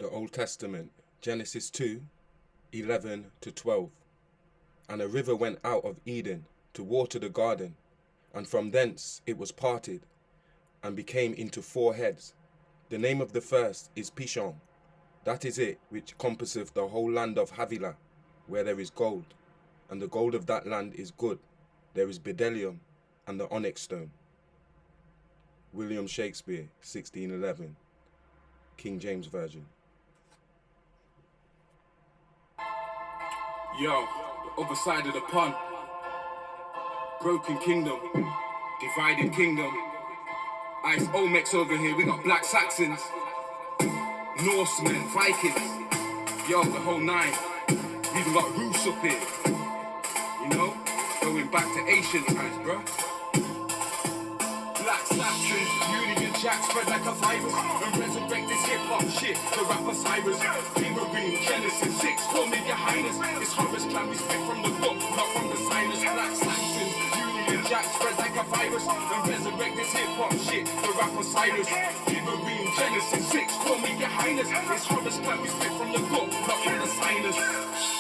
the Old Testament, Genesis 2, 11 to 12. And a river went out of Eden to water the garden, and from thence it was parted, and became into 4 heads. The name of the first is Pishon. That is it which compasseth the whole land of Havilah, where there is gold. And the gold of that land is good. There is bdellium and the onyx stone. William Shakespeare, 1611, King James Version. Yo, the other side of the pond. Broken kingdom, divided kingdom. Ice Olmecs over here, we got Black Saxons, Norsemen, Vikings. Yo, the whole 9. We even got Roos up here. You know, going back to ancient times, bro. Black Saxons, Union Jack spread like a virus, and resurrect this hip-hop shit, the rapper Cyrus. Marine, Genesis 6, call me your highness. It's Horace Clan, we spit from the book, not from the sinus. Black Saxons, Union Jack spread like a virus, and resurrect this hip-hop shit, the rapper Cyrus. Marine, Genesis 6, call me your highness. It's Horace Clan, we spit from the book, not from the sinus.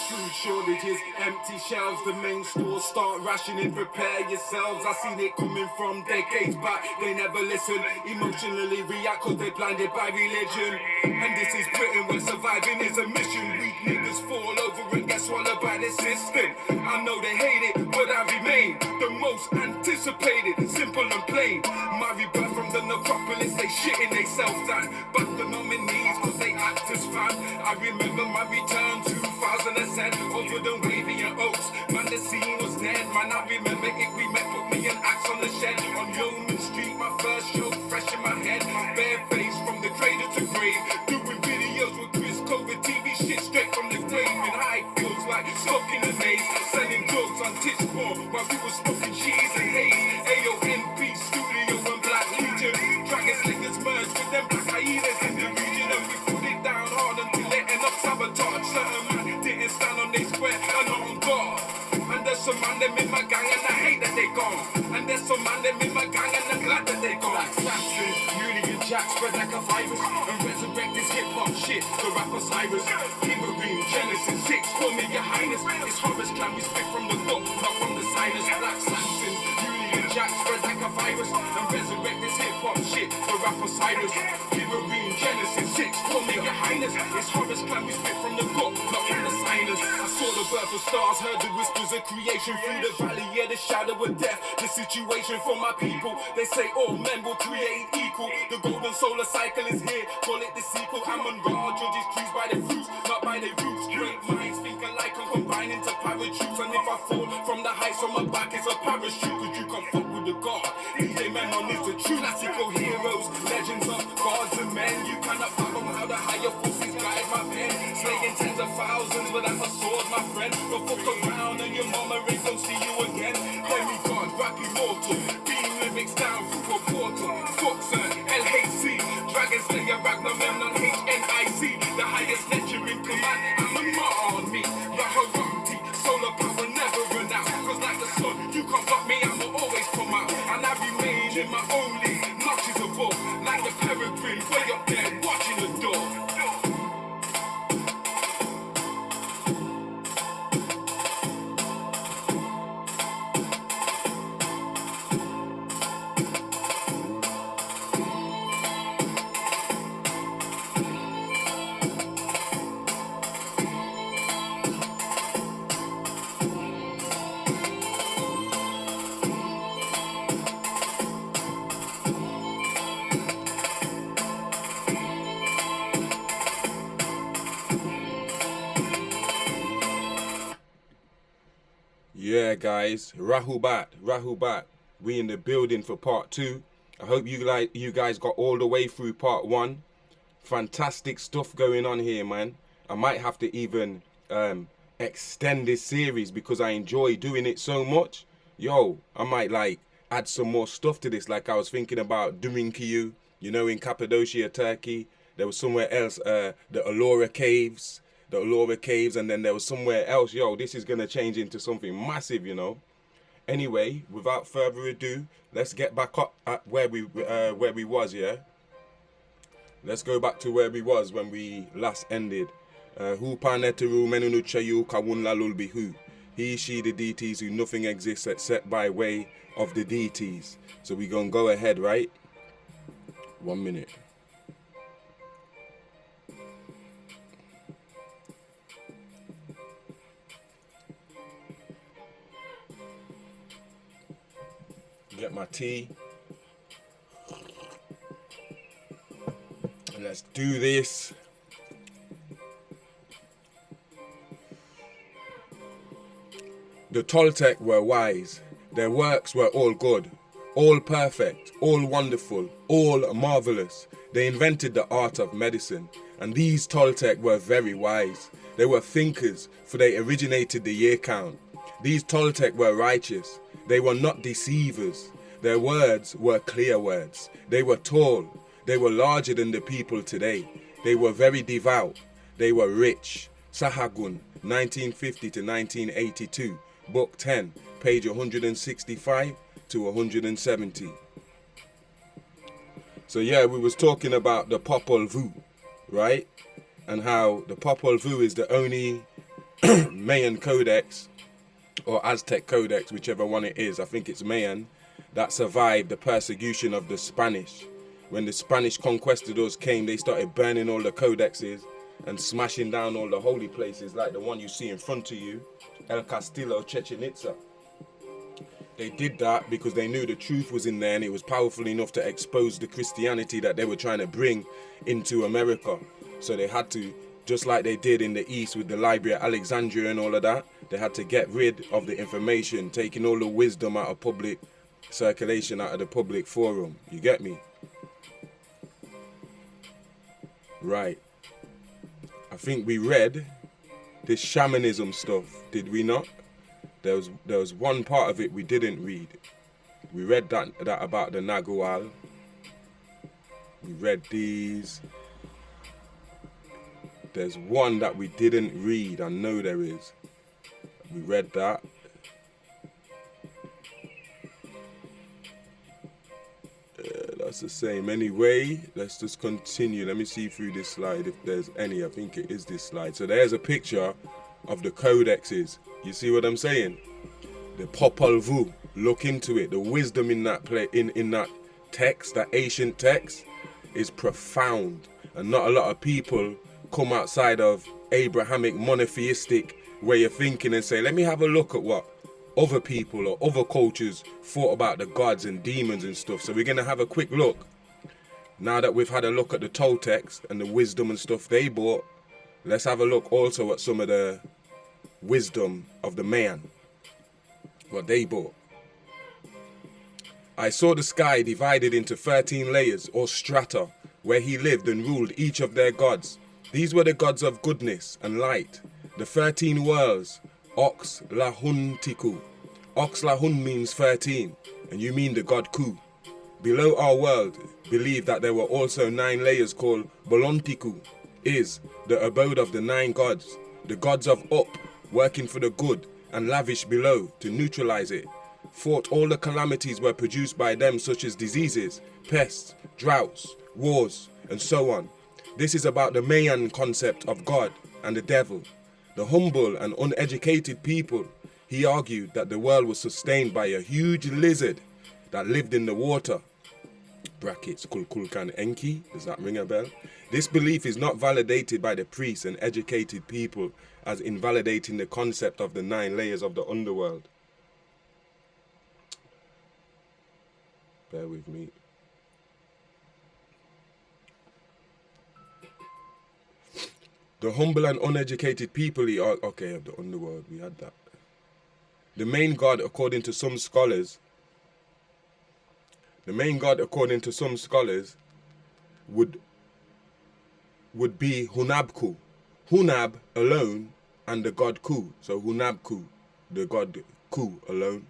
Food shortages, empty shelves, the main stores start rationing, prepare yourselves. I seen it coming from decades back, they never listen, emotionally react cause they blinded by religion. And this is Britain where surviving is a mission. Weak niggas fall over and get swallowed by the system. I know they hate it, but I remain the most anticipated, simple and plain. My rebirth from the necropolis, they shitting they self down, but the nominees cause they act as fan. I remember my return 2007, over the wavy and oaks. Man, the scene was dead. Man, I remember it. We met, put me an axe on the shed. On Yeoman Street, my first show, fresh in my head. Bare face from the cradle to grave. Doing videos with Chris Covid TV shit straight from the grave. And high feels like stuck in a maze. Selling drugs on Titchmore while we were smoking cheese and haze. AONP Studio and Black Legion. Dragon Slingers merged with them black hyenas in the region. And we put it down hard until it end up sabotage. Certain man didn't stand on their square and not on guard. And there's some man them in my gang and I hate that they gone. And there's some man them in my gang and I'm glad that they gone. Black Saxons, Union Jack spread like a virus, and resurrect this hip-hop shit, the rapper Cyrus. Marine, Genesis 6, call me your highness. It's Horace Clan, we spit from the book, not from the sinus. Black Saxons, Union Jack spread like a virus, and resurrect this hip-hop shit, the rapper Cyrus. Marine, Genesis 6, call me your highness. It's Horace Clan, we spit from the book, not from the sinus. I saw the birth of stars, heard the whispers of creation through the valley, yeah, the shadow of death. The situation for my people, they say all men will create equal. The golden solar cycle is here, call it the sequel. Ammon Ra judges trees by the fruits, not by their roots. Great minds think alike and combine into parachutes. And if I fall from the heights on my back, it's a parachute. Cause you can't fuck with the God. DJ Menon is the true classical heroes, legends of gods and men. You cannot fathom how the higher forces guide my pen. Slaying tens of thousands without a sword, my friend. Don't fuck around and your mama ain't gon' see you again. Demigod, rap immortal, beam lyrics down through a portal. Foxer, LHC, Dragon Slayer, Ragnarok, HNIC. The highest lecture in command, I'm a martyr on me. Raharamti, solar power never run out. Cause like the sun, you can't block me, I'ma always come out. And I remain in my own league, notches above. Like the peregrine, way up there, watching the door. Yeah, guys, Rahubat. We in the building for part 2. I hope you guys got all the way through part 1. Fantastic stuff going on here, man. I might have to even extend this series because I enjoy doing it so much. Yo, I might like add some more stuff to this. Like I was thinking about Durinkyu, you know, in Cappadocia, Turkey. There was somewhere else, the Ellora Caves. And then there was somewhere else. Yo, this is gonna change into something massive, you know. Anyway, without further ado, let's get back up at where we was, yeah. Let's go back to where we was when we last ended. Hu paneteru menunu chayu kawunla lulbihu. He, she, the deities who nothing exists except by way of the deities. So we gonna go ahead, right? 1 minute. Get my tea. And let's do this. The Toltec were wise. Their works were all good, all perfect, all wonderful, all marvelous. They invented the art of medicine, and these Toltec were very wise. They were thinkers, for they originated the year count. These Toltec were righteous. They were not deceivers. Their words were clear words. They were tall. They were larger than the people today. They were very devout. They were rich. Sahagun, 1950 to 1982. Book 10, page 165 to 170. So yeah, we was talking about the Popol Vuh, right? And how the Popol Vuh is the only Mayan codex, or Aztec codex, whichever one it is, I think it's Mayan, that survived the persecution of the Spanish. When the Spanish conquistadors came, they started burning all the codexes and smashing down all the holy places like the one you see in front of you, El Castillo, Chichen Itza. They did that because they knew the truth was in there and it was powerful enough to expose the Christianity that they were trying to bring into America. So they had to, just like they did in the East with the Library of Alexandria and all of that, they had to get rid of the information, taking all the wisdom out of public circulation, out of the public forum. You get me? Right. I think we read this shamanism stuff, did we not? There was one part of it we didn't read. We read that about the Nagual. We read these. There's one that we didn't read. I know there is. We read that. That's the same. Anyway, let's just continue. Let me see through this slide if there's any. I think it is this slide. So there's a picture of the codexes. You see what I'm saying? The Popol Vuh. Look into it. The wisdom in that in that text, that ancient text, is profound. And not a lot of people come outside of Abrahamic monotheistic way of thinking and say, let me have a look at what other people or other cultures thought about the gods and demons and stuff. So we're going to have a quick look. Now that we've had a look at the Toltecs and the wisdom and stuff they brought, let's have a look also at some of the wisdom of the Mayan, what they brought. I saw the sky divided into 13 layers or strata, where he lived and ruled each of their gods. These were the gods of goodness and light, the 13 worlds, Ox Lahun Tiku. Ox Lahun means 13, and you mean the god Ku. Below our world, believe that there were also 9 layers called Bolontiku, is the abode of the 9 gods, the gods of up, working for the good, and lavish below to neutralize it. Thought all the calamities were produced by them, such as diseases, pests, droughts, wars, and so on. This is about the Mayan concept of God and the devil. The humble and uneducated people, he argued that the world was sustained by a huge lizard that lived in the water. Brackets, Kulkulkan Enki, does that ring a bell? This belief is not validated by the priests and educated people as invalidating the concept of the 9 layers of the underworld. Bear with me. The humble and uneducated people, okay, of the underworld, we had that. The main god, according to some scholars, would be Hunabku. Hunab alone and the god Ku. So Hunabku, the god Ku alone.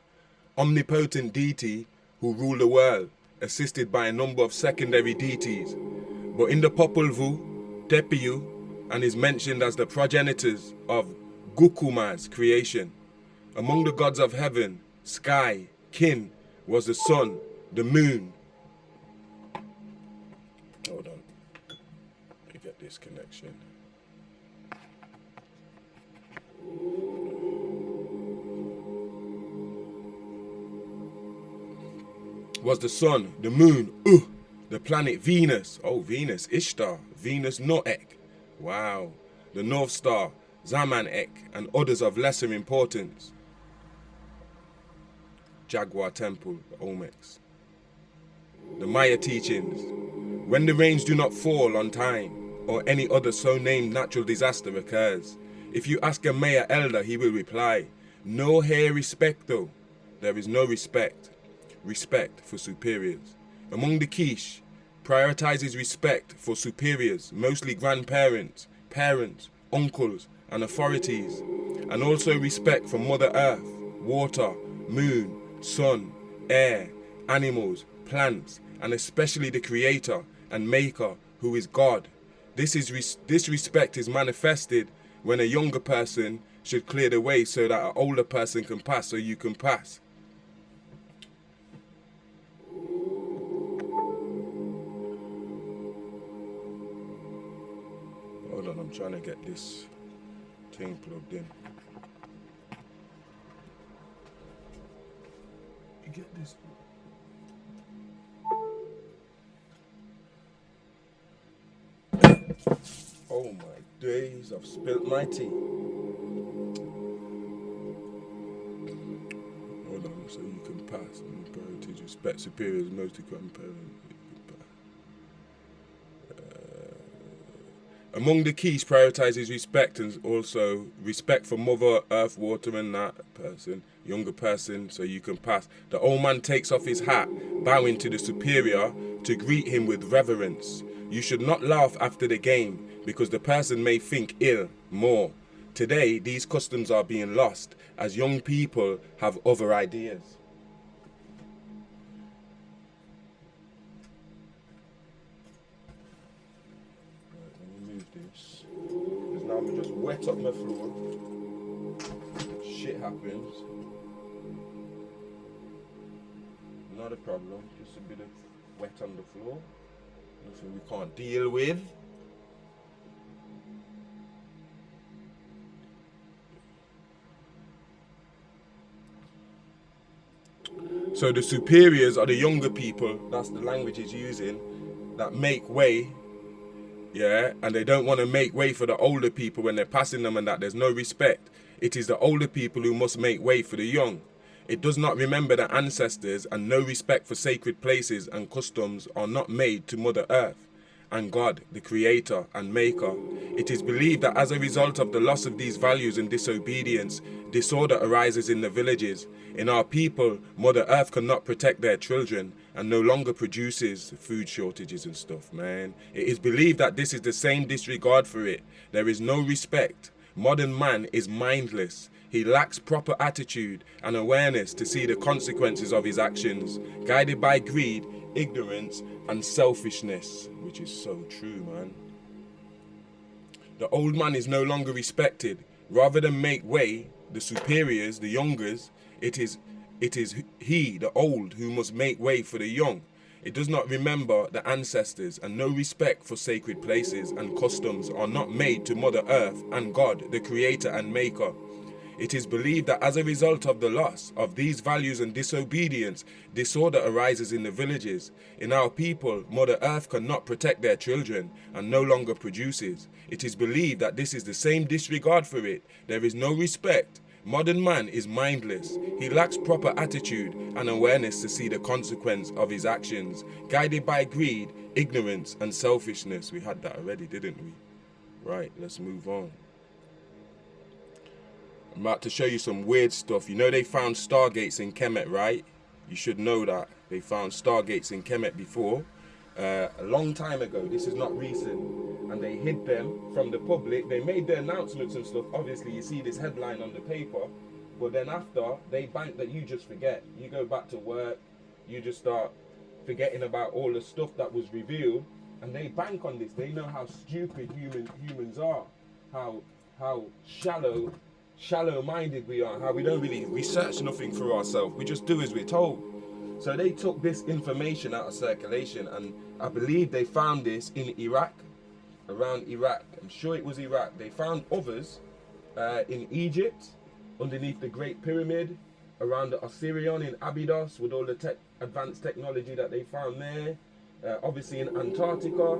Omnipotent deity who rule the world, assisted by a number of secondary deities. But in the Popol Vuh, Tepiu, and is mentioned as the progenitors of Gukuma's creation. Among the gods of heaven, sky, kin, was the sun, the moon. Hold on. Disconnection. Was the sun, the moon, the planet Venus, Venus, Ishtar, Venus Noek, wow, the North Star, Zaman Ek, and others of lesser importance. Jaguar Temple, the Olmecs. The Maya teachings. When the rains do not fall on time, or any other so named natural disaster occurs, if you ask a Maya elder, he will reply, no hair respect though. There is no respect. Respect for superiors. Among the quiche, prioritizes respect for superiors, mostly grandparents, parents, uncles, and authorities, and also respect for Mother Earth, water, moon, sun, air, animals, plants, and especially the Creator and Maker, who is God. This respect is manifested when a younger person should clear the way so that an older person can pass, so you can pass. Hold on, I'm trying to get this thing plugged in. You get this. Oh my days, I've spilt my tea. Hold on, so you can pass. Priorities, respect superiors, mostly grandparents. Among the keys, prioritizes respect and also respect for Mother Earth, water, and that person, younger person, so you can pass. The old man takes off his hat, bowing to the superior to greet him with reverence. You should not laugh after the game because the person may think ill more. Today, these customs are being lost as young people have other ideas. Because now I'm just wet up my floor. Shit happens. Not a problem, just a bit of wet on the floor. Nothing we can't deal with. So the superiors are the younger people, that's the language he's using, that make way. Yeah, and they don't want to make way for the older people when they're passing them and that there's no respect. It is the older people who must make way for the young. It does not remember the ancestors, and no respect for sacred places and customs are not made to Mother Earth and God, the Creator and Maker. It is believed that as a result of the loss of these values and disobedience, disorder arises in the villages. In our people, Mother Earth cannot protect their children and no longer produces food shortages and stuff, man. It is believed that this is the same disregard for it. There is no respect. Modern man is mindless. He lacks proper attitude and awareness to see the consequences of his actions, guided by greed, ignorance, and selfishness, which is so true, man. The old man is no longer respected. Rather than make way, the superiors, the youngers, it is he, the old, who must make way for the young. It does not remember the ancestors, and no respect for sacred places and customs are not made to Mother Earth and God, the Creator and Maker. It is believed that as a result of the loss of these values and disobedience, disorder arises in the villages. In our people, Mother Earth cannot protect their children and no longer produces. It is believed that this is the same disregard for it. There is no respect. Modern man is mindless. He lacks proper attitude and awareness to see the consequence of his actions, guided by greed, ignorance, and selfishness. We had that already, didn't we? Right, let's move on. I'm about to show you some weird stuff. You know they found stargates in Kemet, right? You should know that. They found stargates in Kemet before. A long time ago. This is not recent. And they hid them from the public. They made their announcements and stuff. Obviously, you see this headline on the paper. But then after, they bank that you just forget. You go back to work. You just start forgetting about all the stuff that was revealed. And they bank on this. They know how stupid humans are. How shallow-minded we are, how we don't really research nothing for ourselves. We just do as we're told. So they took this information out of circulation, and I believe they found this in Iraq. around Iraq. I'm sure it was Iraq. They found others in Egypt, underneath the Great Pyramid, around the Osirion in Abydos with all the advanced technology that they found there. Obviously in Antarctica,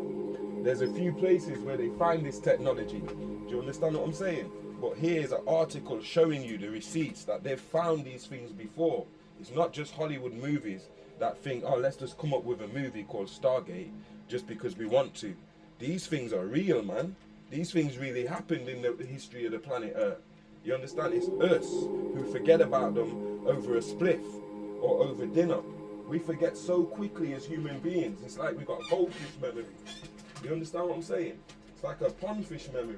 there's a few places where they find this technology. Do you understand what I'm saying? But here's an article showing you the receipts that they've found these things before. It's not just Hollywood movies that think, oh, let's just come up with a movie called Stargate just because we want to. These things are real, man. These things really happened in the history of the planet Earth. You understand? It's us who forget about them over a spliff or over dinner. We forget so quickly as human beings. It's like we got goldfish memory. You understand what I'm saying? It's like a pondfish memory.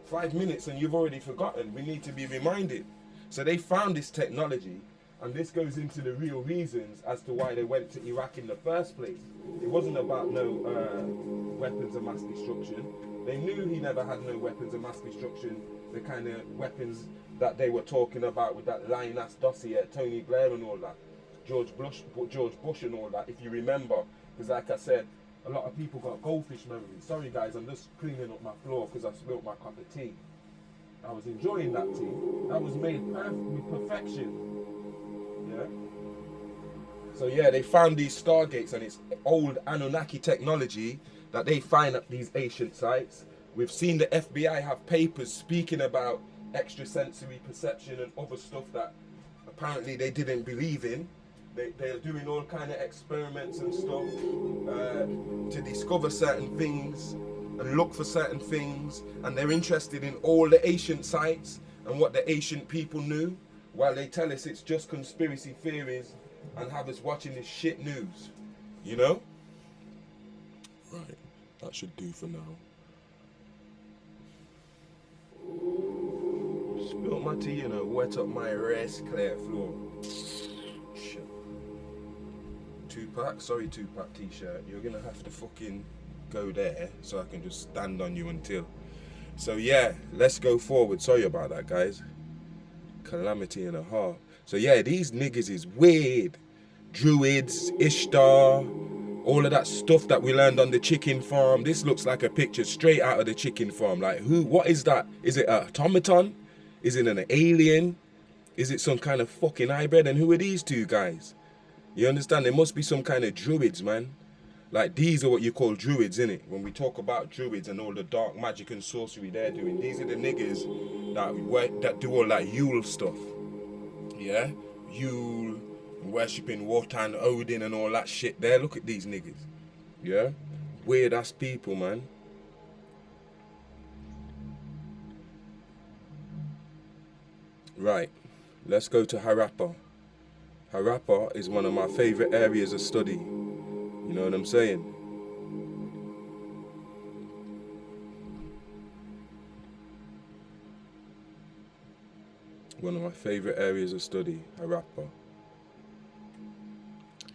5 minutes and you've already forgotten. We need to be reminded. So they found this technology, and this goes into the real reasons as to why they went to Iraq in the first place. It wasn't about no weapons of mass destruction. They knew he never had no weapons of mass destruction, the kind of weapons that they were talking about with that lying-ass dossier, Tony Blair and all that, George Bush and all that, if you remember. Because like I said, a lot of people got goldfish memory. Sorry guys, I'm just cleaning up my floor because I spilled my cup of tea. I was enjoying that tea. That was made with perfection. Yeah. So yeah, they found these stargates, and it's old Anunnaki technology that they find at these ancient sites. We've seen the FBI have papers speaking about extrasensory perception and other stuff that apparently they didn't believe in. They're doing all kind of experiments and stuff to discover certain things and look for certain things, and they're interested in all the ancient sites and what the ancient people knew, while they tell us it's just conspiracy theories and have us watching this shit news, you know? Right, that should do for now. Spilt my tea, you know, wet up my rest clear floor. Shit. Tupac, sorry Tupac t-shirt, you're gonna have to fucking go there so I can just stand on you until. So yeah, let's go forward. Sorry about that, guys. Calamity and a half. So yeah, these niggas is weird. Druids, Ishtar, all of that stuff that we learned on the chicken farm. This looks like a picture straight out of the chicken farm. Like what is that? Is it an automaton? Is it an alien? Is it some kind of fucking hybrid? And who are these two guys? You understand? There must be some kind of druids, man. Like, these are what you call druids, innit? When we talk about druids and all the dark magic and sorcery they're doing, these are the niggas that do all that Yule stuff. Yeah? Yule, worshipping Wotan, Odin and all that shit there. Look at these niggas. Yeah? Weird ass people, man. Right. Let's go to Harappa. Harappa is one of my favorite areas of study. You know what I'm saying? One of my favorite areas of study, Harappa.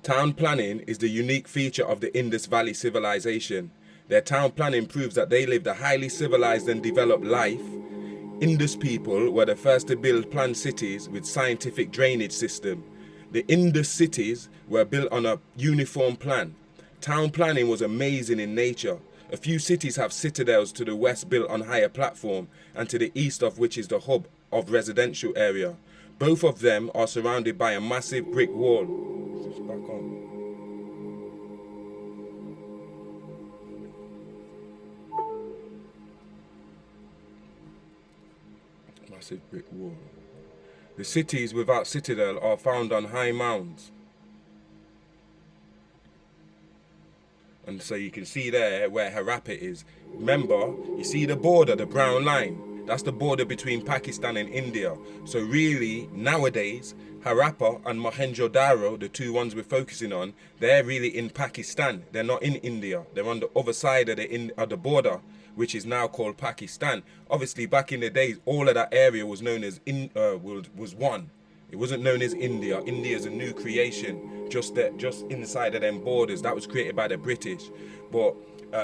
Town planning is the unique feature of the Indus Valley civilization. Their town planning proves that they lived a highly civilized and developed life. Indus people were the first to build planned cities with scientific drainage system. The Indus cities were built on a uniform plan. Town planning was amazing in nature. A few cities have citadels to the west built on higher platform, and to the east of which is the hub of residential area. Both of them are surrounded by a massive brick wall. It's back on. Massive brick wall. The cities without citadel are found on high mounds. And so you can see there where Harappa is. Remember, you see the border, the brown line? That's the border between Pakistan and India. So really, nowadays, Harappa and Mohenjo-Daro, the two ones we're focusing on, they're really in Pakistan. They're not in India. They're on the other side of the border, which is now called Pakistan. Obviously, back in the days, all of that area was known as was one. It wasn't known as India. India is a new creation, just inside of them borders. That was created by the British. But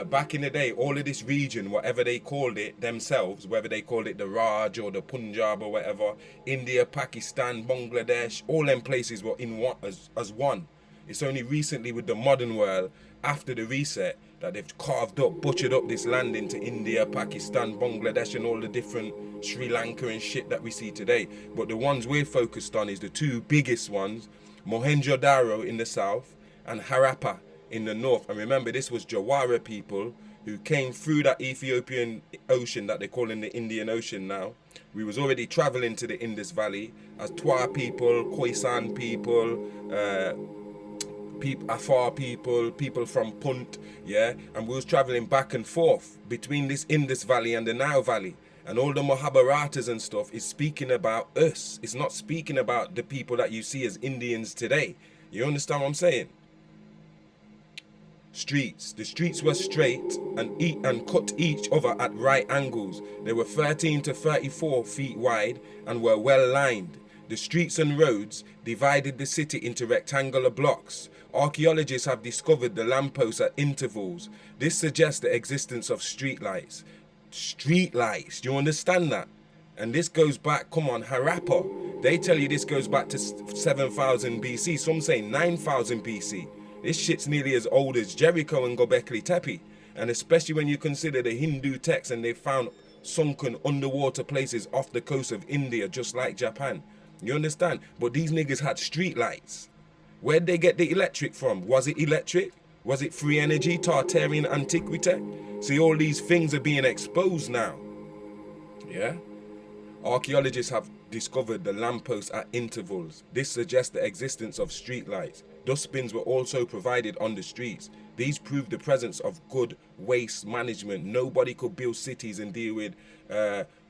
back in the day, all of this region, whatever they called it themselves, whether they called it the Raj or the Punjab or whatever, India, Pakistan, Bangladesh, all them places were in one as one. It's only recently with the modern world, after the reset, that they've carved up, butchered up this land into India, Pakistan, Bangladesh, and all the different Sri Lanka and shit that we see today. But the ones we're focused on is the two biggest ones, Mohenjo-Daro in the south and Harappa in the north. And remember, this was Jawara people who came through that Ethiopian Ocean that they call in the Indian Ocean now. We was already traveling to the Indus Valley as Twa people, Khoisan people, Afar people, people from Punt, yeah, and we was traveling back and forth between this Indus Valley and the Nile Valley, and all the Mahabharatas and stuff is speaking about us. It's not speaking about the people that you see as Indians today. You understand what I'm saying? Streets. The streets were straight and cut each other at right angles. They were 13 to 34 feet wide and were well lined. The streets and roads divided the city into rectangular blocks. Archaeologists have discovered the lampposts at intervals. This suggests the existence of streetlights. Streetlights, do you understand that? And this goes back, come on, Harappa. They tell you this goes back to 7,000 BC. Some say 9,000 BC. This shit's nearly as old as Jericho and Gobekli Tepe. And especially when you consider the Hindu texts and they found sunken underwater places off the coast of India, just like Japan. You understand? But these niggas had street lights. Where'd they get the electric from? Was it electric? Was it free energy, Tartarian antiquity? See, all these things are being exposed now. Yeah? Archaeologists have discovered the lampposts at intervals. This suggests the existence of street lights. Dustbins were also provided on the streets. These proved the presence of good waste management. Nobody could build cities and deal with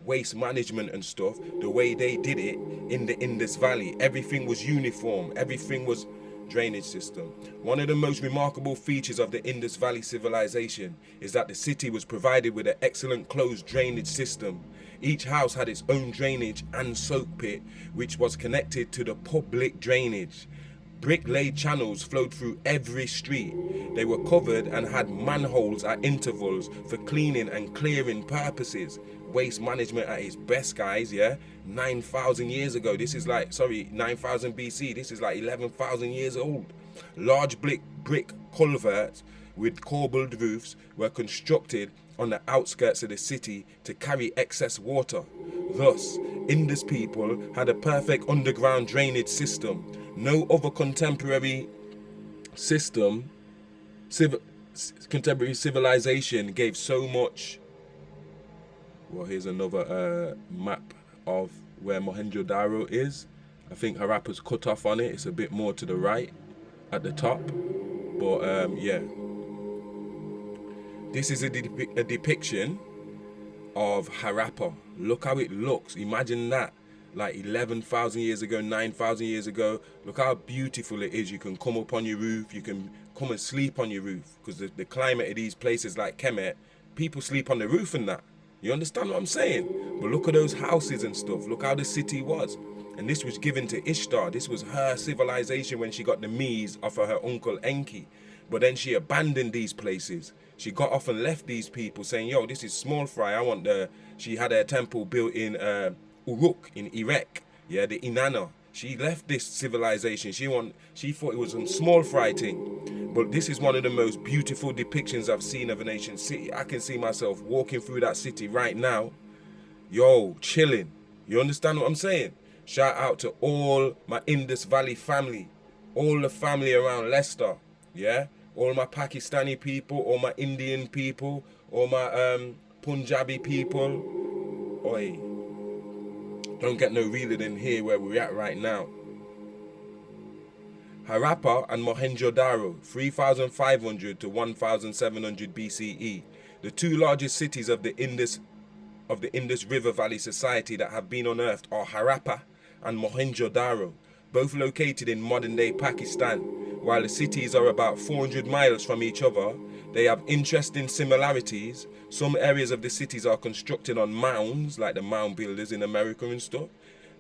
waste management and stuff the way they did it in the Indus Valley. Everything was uniform. Everything was drainage system. One of the most remarkable features of the Indus Valley civilization is that the city was provided with an excellent closed drainage system. Each house had its own drainage and soak pit, which was connected to the public drainage. Brick-laid channels flowed through every street. They were covered and had manholes at intervals for cleaning and clearing purposes. Waste management at its best, guys, yeah? 9,000 years ago. This is like, 9,000 BC. This is like 11,000 years old. Large brick culverts with corbelled roofs were constructed on the outskirts of the city to carry excess water. Thus, Indus people had a perfect underground drainage system. No other contemporary civilization gave so much. Well, here's another map of where Mohenjo-Daro is. I think Harappa's cut off on it. It's a bit more to the right at the top. But yeah. This is a depiction of Harappa. Look how it looks. Imagine that. Like 11,000 years ago, 9,000 years ago. Look how beautiful it is. You can come up on your roof. You can come and sleep on your roof. Because the climate of these places like Kemet, people sleep on the roof and that. You understand what I'm saying? But look at those houses and stuff. Look how the city was. And this was given to Ishtar. This was her civilization when she got the Mies off of her uncle Enki. But then she abandoned these places. She got off and left these people saying, yo, this is small fry. She had a temple built in Uruk in Iraq. Yeah, the Inanna. She left this civilization. She thought it was a small fry thing. But this is one of the most beautiful depictions I've seen of an ancient city. I can see myself walking through that city right now. Yo, chilling. You understand what I'm saying? Shout out to all my Indus Valley family. All the family around Leicester. Yeah? All my Pakistani people, all my Indian people, all my Punjabi people. Oi. Don't get no realer than here where we're at right now. Harappa and Mohenjo-Daro, 3,500 to 1,700 BCE. The two largest cities of the Indus River Valley Society that have been unearthed are Harappa and Mohenjo-Daro, both located in modern-day Pakistan. While the cities are about 400 miles from each other, they have interesting similarities. Some areas of the cities are constructed on mounds, like the mound builders in America and stuff,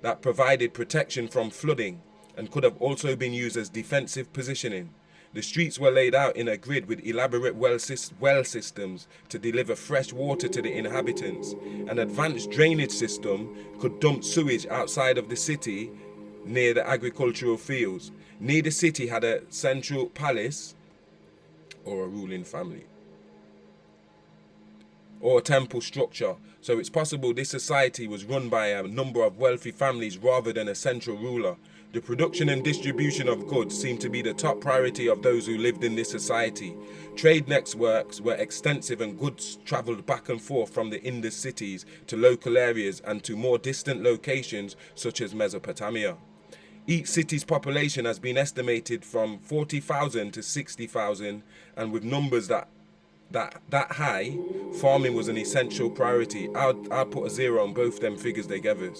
that provided protection from flooding and could have also been used as defensive positioning. The streets were laid out in a grid with elaborate well systems to deliver fresh water to the inhabitants. An advanced drainage system could dump sewage outside of the city near the agricultural fields. Near the city had a central palace or a ruling family or a temple structure. So it's possible this society was run by a number of wealthy families rather than a central ruler. The production and distribution of goods seemed to be the top priority of those who lived in this society. Trade networks were extensive and goods travelled back and forth from the Indus cities to local areas and to more distant locations such as Mesopotamia. Each city's population has been estimated from 40,000 to 60,000, and with numbers that high, farming was an essential priority. I'll put a zero on both them figures together.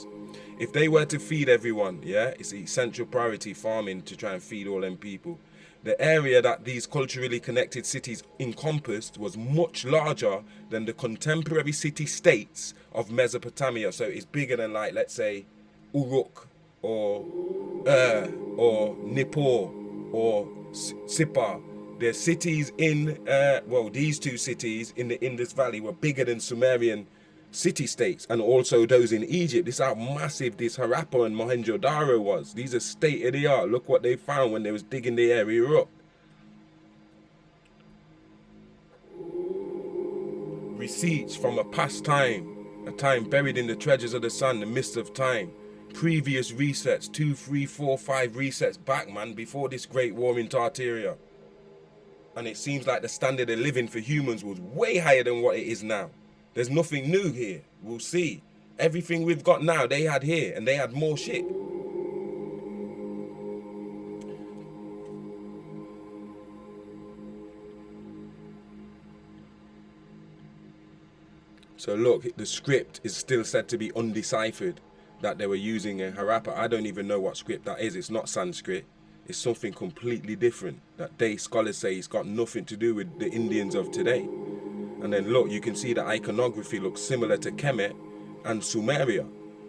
If they were to feed everyone, yeah, it's an essential priority, farming, to try and feed all them people. The area that these culturally connected cities encompassed was much larger than the contemporary city-states of Mesopotamia. So it's bigger than, like, let's say, Uruk or Nippur or Sippar. The cities in, these two cities in the Indus Valley were bigger than Sumerian city-states, and also those in Egypt. This is how massive this Harappa and Mohenjo-Daro was. These are state-of-the-art. Look what they found when they was digging the area up. Receipts from a past time, a time buried in the treasures of the sun, the mists of time. Previous resets, 2, 3, 4, 5 resets back, man, before this Great War in Tartaria. And it seems like the standard of living for humans was way higher than what it is now. There's nothing new here. We'll see. Everything we've got now, they had here, and they had more shit. So look, the script is still said to be undeciphered that they were using in Harappa. I don't even know what script that is. It's not Sanskrit. It's something completely different that scholars say it's got nothing to do with the Indians of today. And then look, you can see the iconography looks similar to Kemet and Sumeria.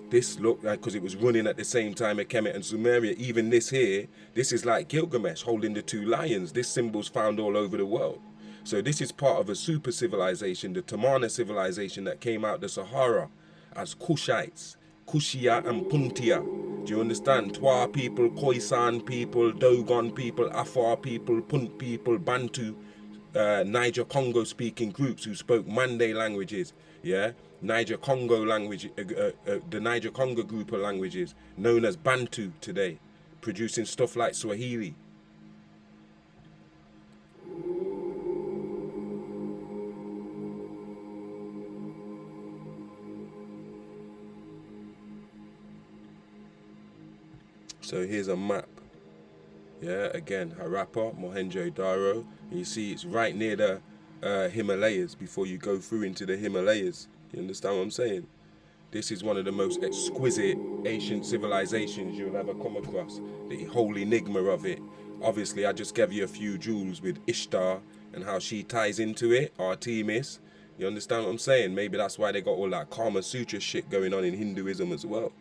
This looked like, because it was running at the same time as Kemet and Sumeria. Even this here, this is like Gilgamesh holding the two lions. This symbol's found all over the world. So this is part of a super civilization, the Tamana civilization that came out the Sahara as Kushites, Kushia and Puntia. Do you understand? Twa people, Khoisan people, Dogon people, Afar people, Punt people, Bantu, Niger Congo speaking groups who spoke Mande languages, yeah, Niger Congo language, the Niger Congo group of languages known as Bantu today, producing stuff like Swahili. So here's a map. Yeah, again, Harappa, Mohenjo-Daro. You see it's right near the Himalayas before you go through into the Himalayas. You understand what I'm saying? This is one of the most exquisite ancient civilizations you'll ever come across. The whole enigma of it. Obviously, I just gave you a few jewels with Ishtar and how she ties into it, Artemis. You understand what I'm saying? Maybe that's why they got all that Kama Sutra shit going on in Hinduism as well.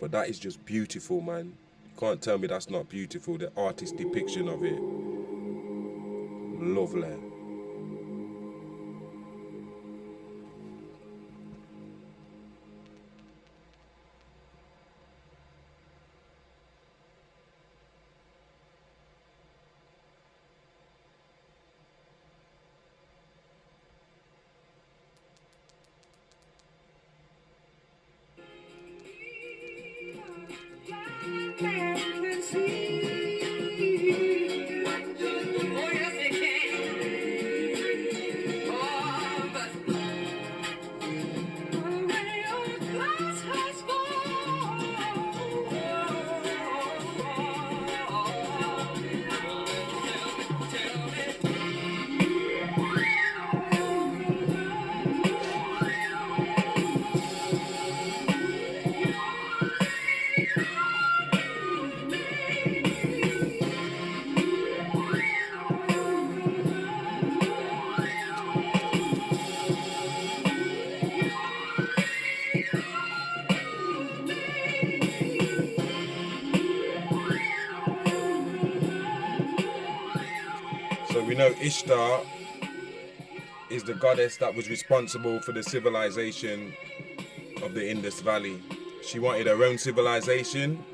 But that is just beautiful, man. You can't tell me that's not beautiful. The artist's depiction of it. Lovely. So we know Ishtar is the goddess that was responsible for the civilization of the Indus Valley. She wanted her own civilization.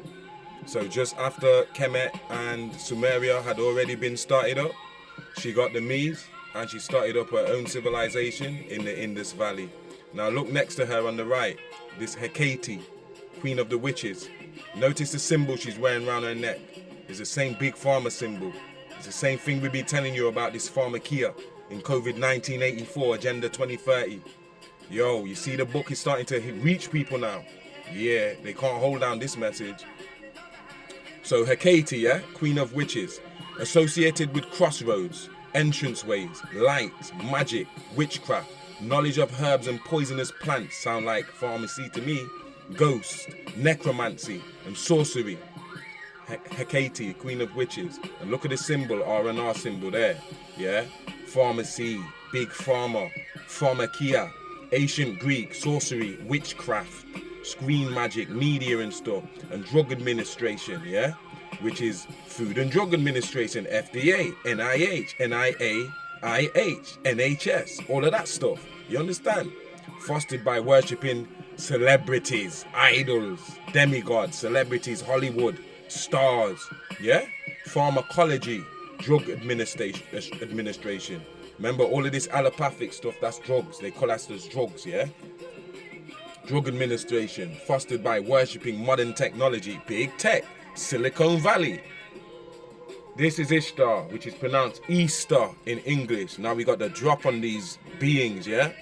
So just after Kemet and Sumeria had already been started up, she got the Medes and she started up her own civilization in the Indus Valley. Now look next to her on the right, this Hecate, queen of the witches. Notice the symbol she's wearing around her neck. It's the same big pharma symbol. It's the same thing we've been telling you about this pharmakia in COVID 1984 Agenda 2030. Yo, you see the book is starting to reach people now. Yeah, they can't hold down this message. So Hecate, yeah, queen of witches, associated with crossroads, entranceways, light, magic, witchcraft, knowledge of herbs and poisonous plants sound like pharmacy to me, ghost, necromancy, and sorcery. Hecate, queen of witches. And look at the symbol, R&R symbol there, yeah? Pharmacy, big pharma, pharmakia, ancient Greek, sorcery, witchcraft, screen magic, media and stuff, and drug administration, yeah? Which is Food and Drug Administration, FDA, NIH, NIA, IH, NHS, all of that stuff. You understand? Fostered by worshipping celebrities, idols, demigods, celebrities, Hollywood, stars, yeah? Pharmacology, drug administration. Remember all of this allopathic stuff, that's drugs. They call us as drugs, yeah? Drug administration, fostered by worshipping modern technology, big tech, Silicon Valley. This is Ishtar, which is pronounced Easter in English. Now we got the drop on these beings, yeah?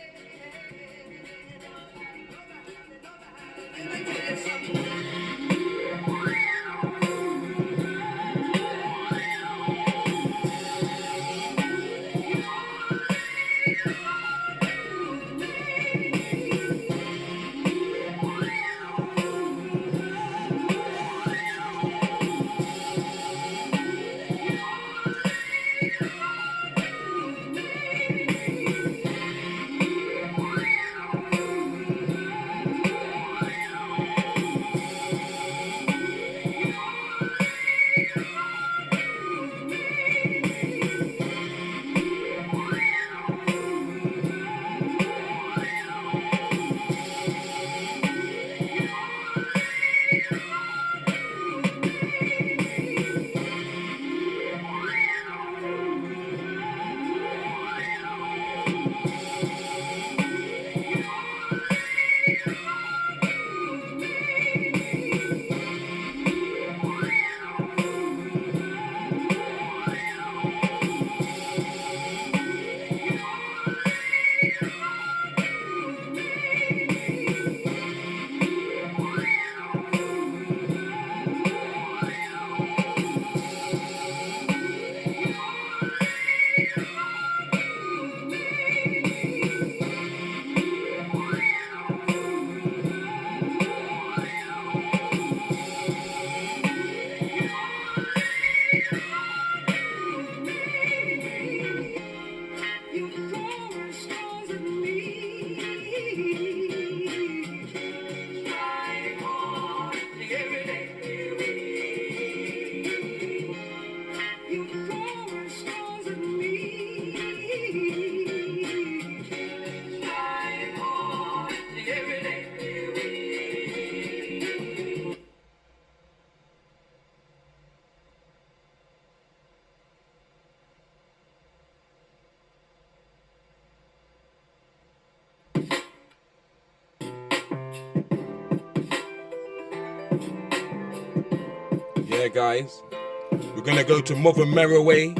Yeah, guys, we're gonna go to Mother Merowe,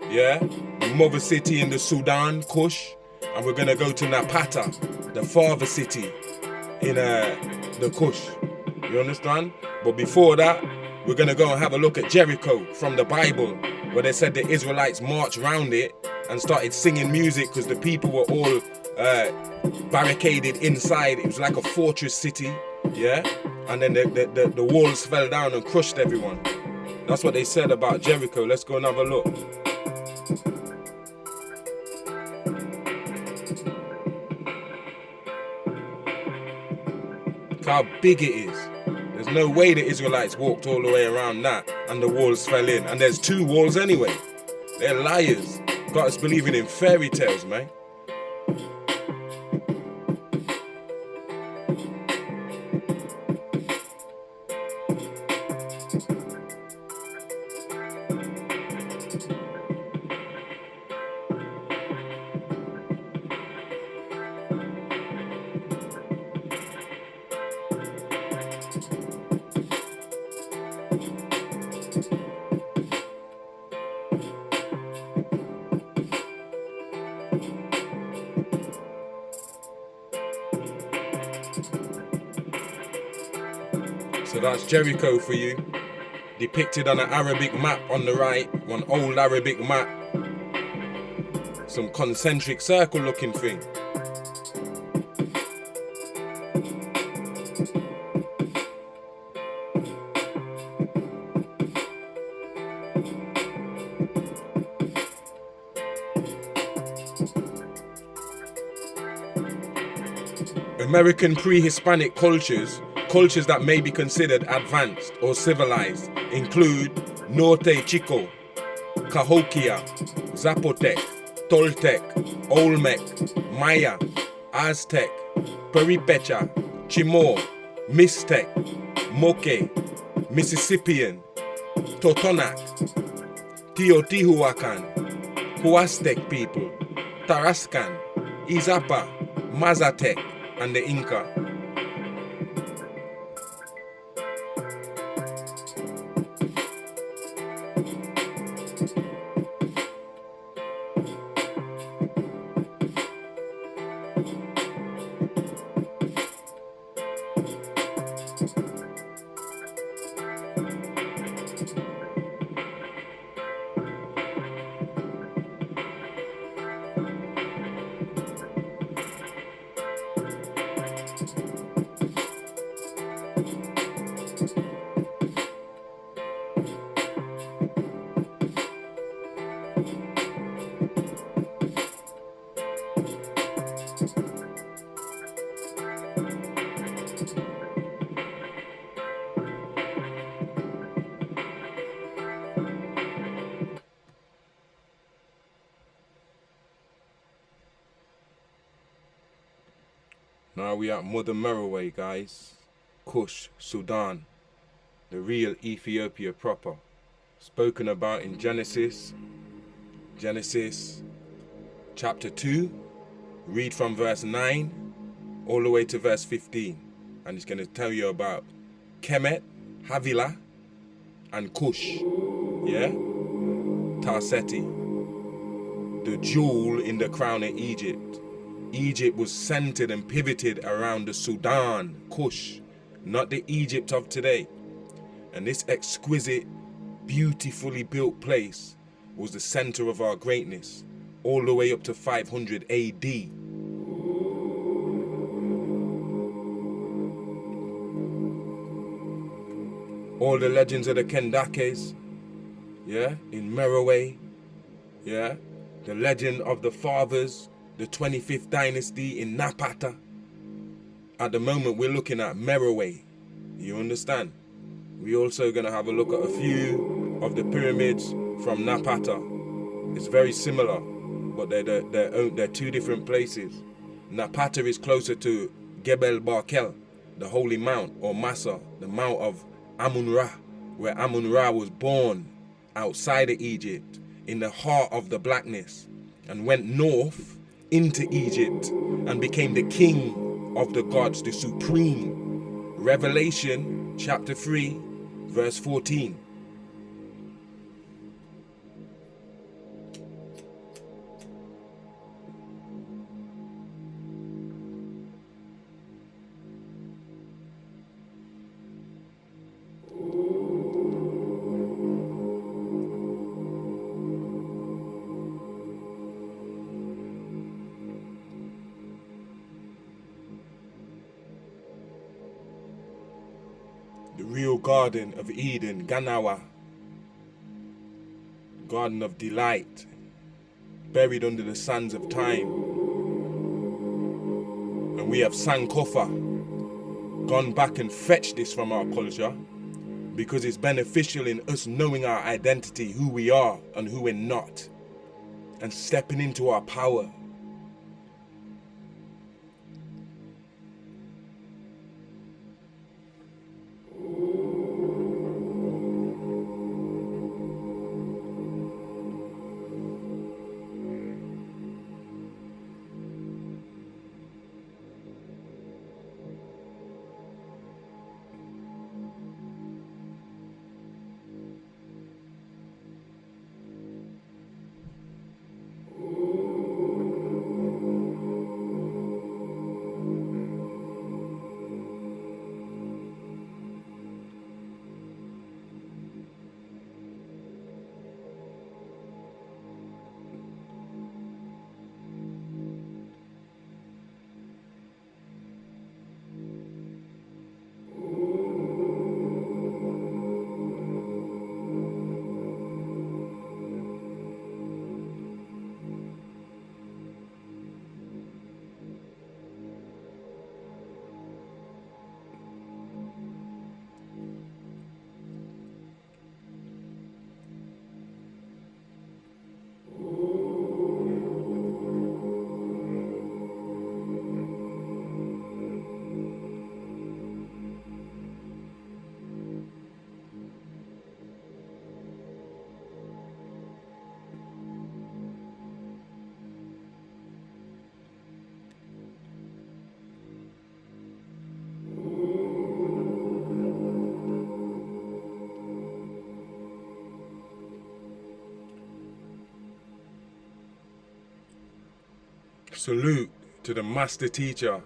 yeah, the mother city in the Sudan, Kush, and we're gonna go to Napata, the father city in the Kush. You understand? But before that, we're gonna go and have a look at Jericho from the Bible, where they said the Israelites marched round it and started singing music because the people were all barricaded inside. It was like a fortress city, yeah? And then the walls fell down and crushed everyone. That's what they said about Jericho. Let's go and have a look. Look how big it is. There's no way the Israelites walked all the way around that and the walls fell in. And there's 2 walls anyway. They're liars. Got us believing in fairy tales, man. That's Jericho for you. Depicted on an Arabic map on the right, one old Arabic map. Some concentric circle looking thing. American pre-Hispanic cultures that may be considered advanced or civilized, include Norte Chico, Cahokia, Zapotec, Toltec, Olmec, Maya, Aztec, Peripecha, Chimor, Mixtec, Moque, Mississippian, Totonac, Teotihuacan, Huastec people, Tarascan, Izapa, Mazatec, and the Inca. Now we at Mother Merowe, guys. Kush, Sudan. The real Ethiopia proper. Spoken about in Genesis chapter 2. Read from verse 9 all the way to verse 15. And it's going to tell you about Kemet, Havilah, and Kush. Yeah? Tarseti. The jewel in the crown of Egypt. Egypt was centered and pivoted around the Sudan, Kush, not the Egypt of today. And this exquisite, beautifully built place was the center of our greatness, all the way up to 500 AD. All the legends of the Kendakes, yeah, in Merowe, yeah, the legend of the fathers, the 25th dynasty in Napata. At the moment, we're looking at Merowe. You understand? We're also going to have a look at a few of the pyramids from Napata. It's very similar, but they're two different places. Napata is closer to Gebel Barkel, the holy mount, or Massa, the mount of Amun-Ra, where Amun-Ra was born outside of Egypt, in the heart of the blackness, and went north into Egypt and became the king of the gods, the supreme. Revelation chapter 3 verse 14. The real Garden of Eden, Ganawa, Garden of Delight, buried under the sands of time. And we have Sankofa gone back and fetched this from our culture because it's beneficial in us knowing our identity, who we are and who we're not, and stepping into our power. Salute to the master teacher,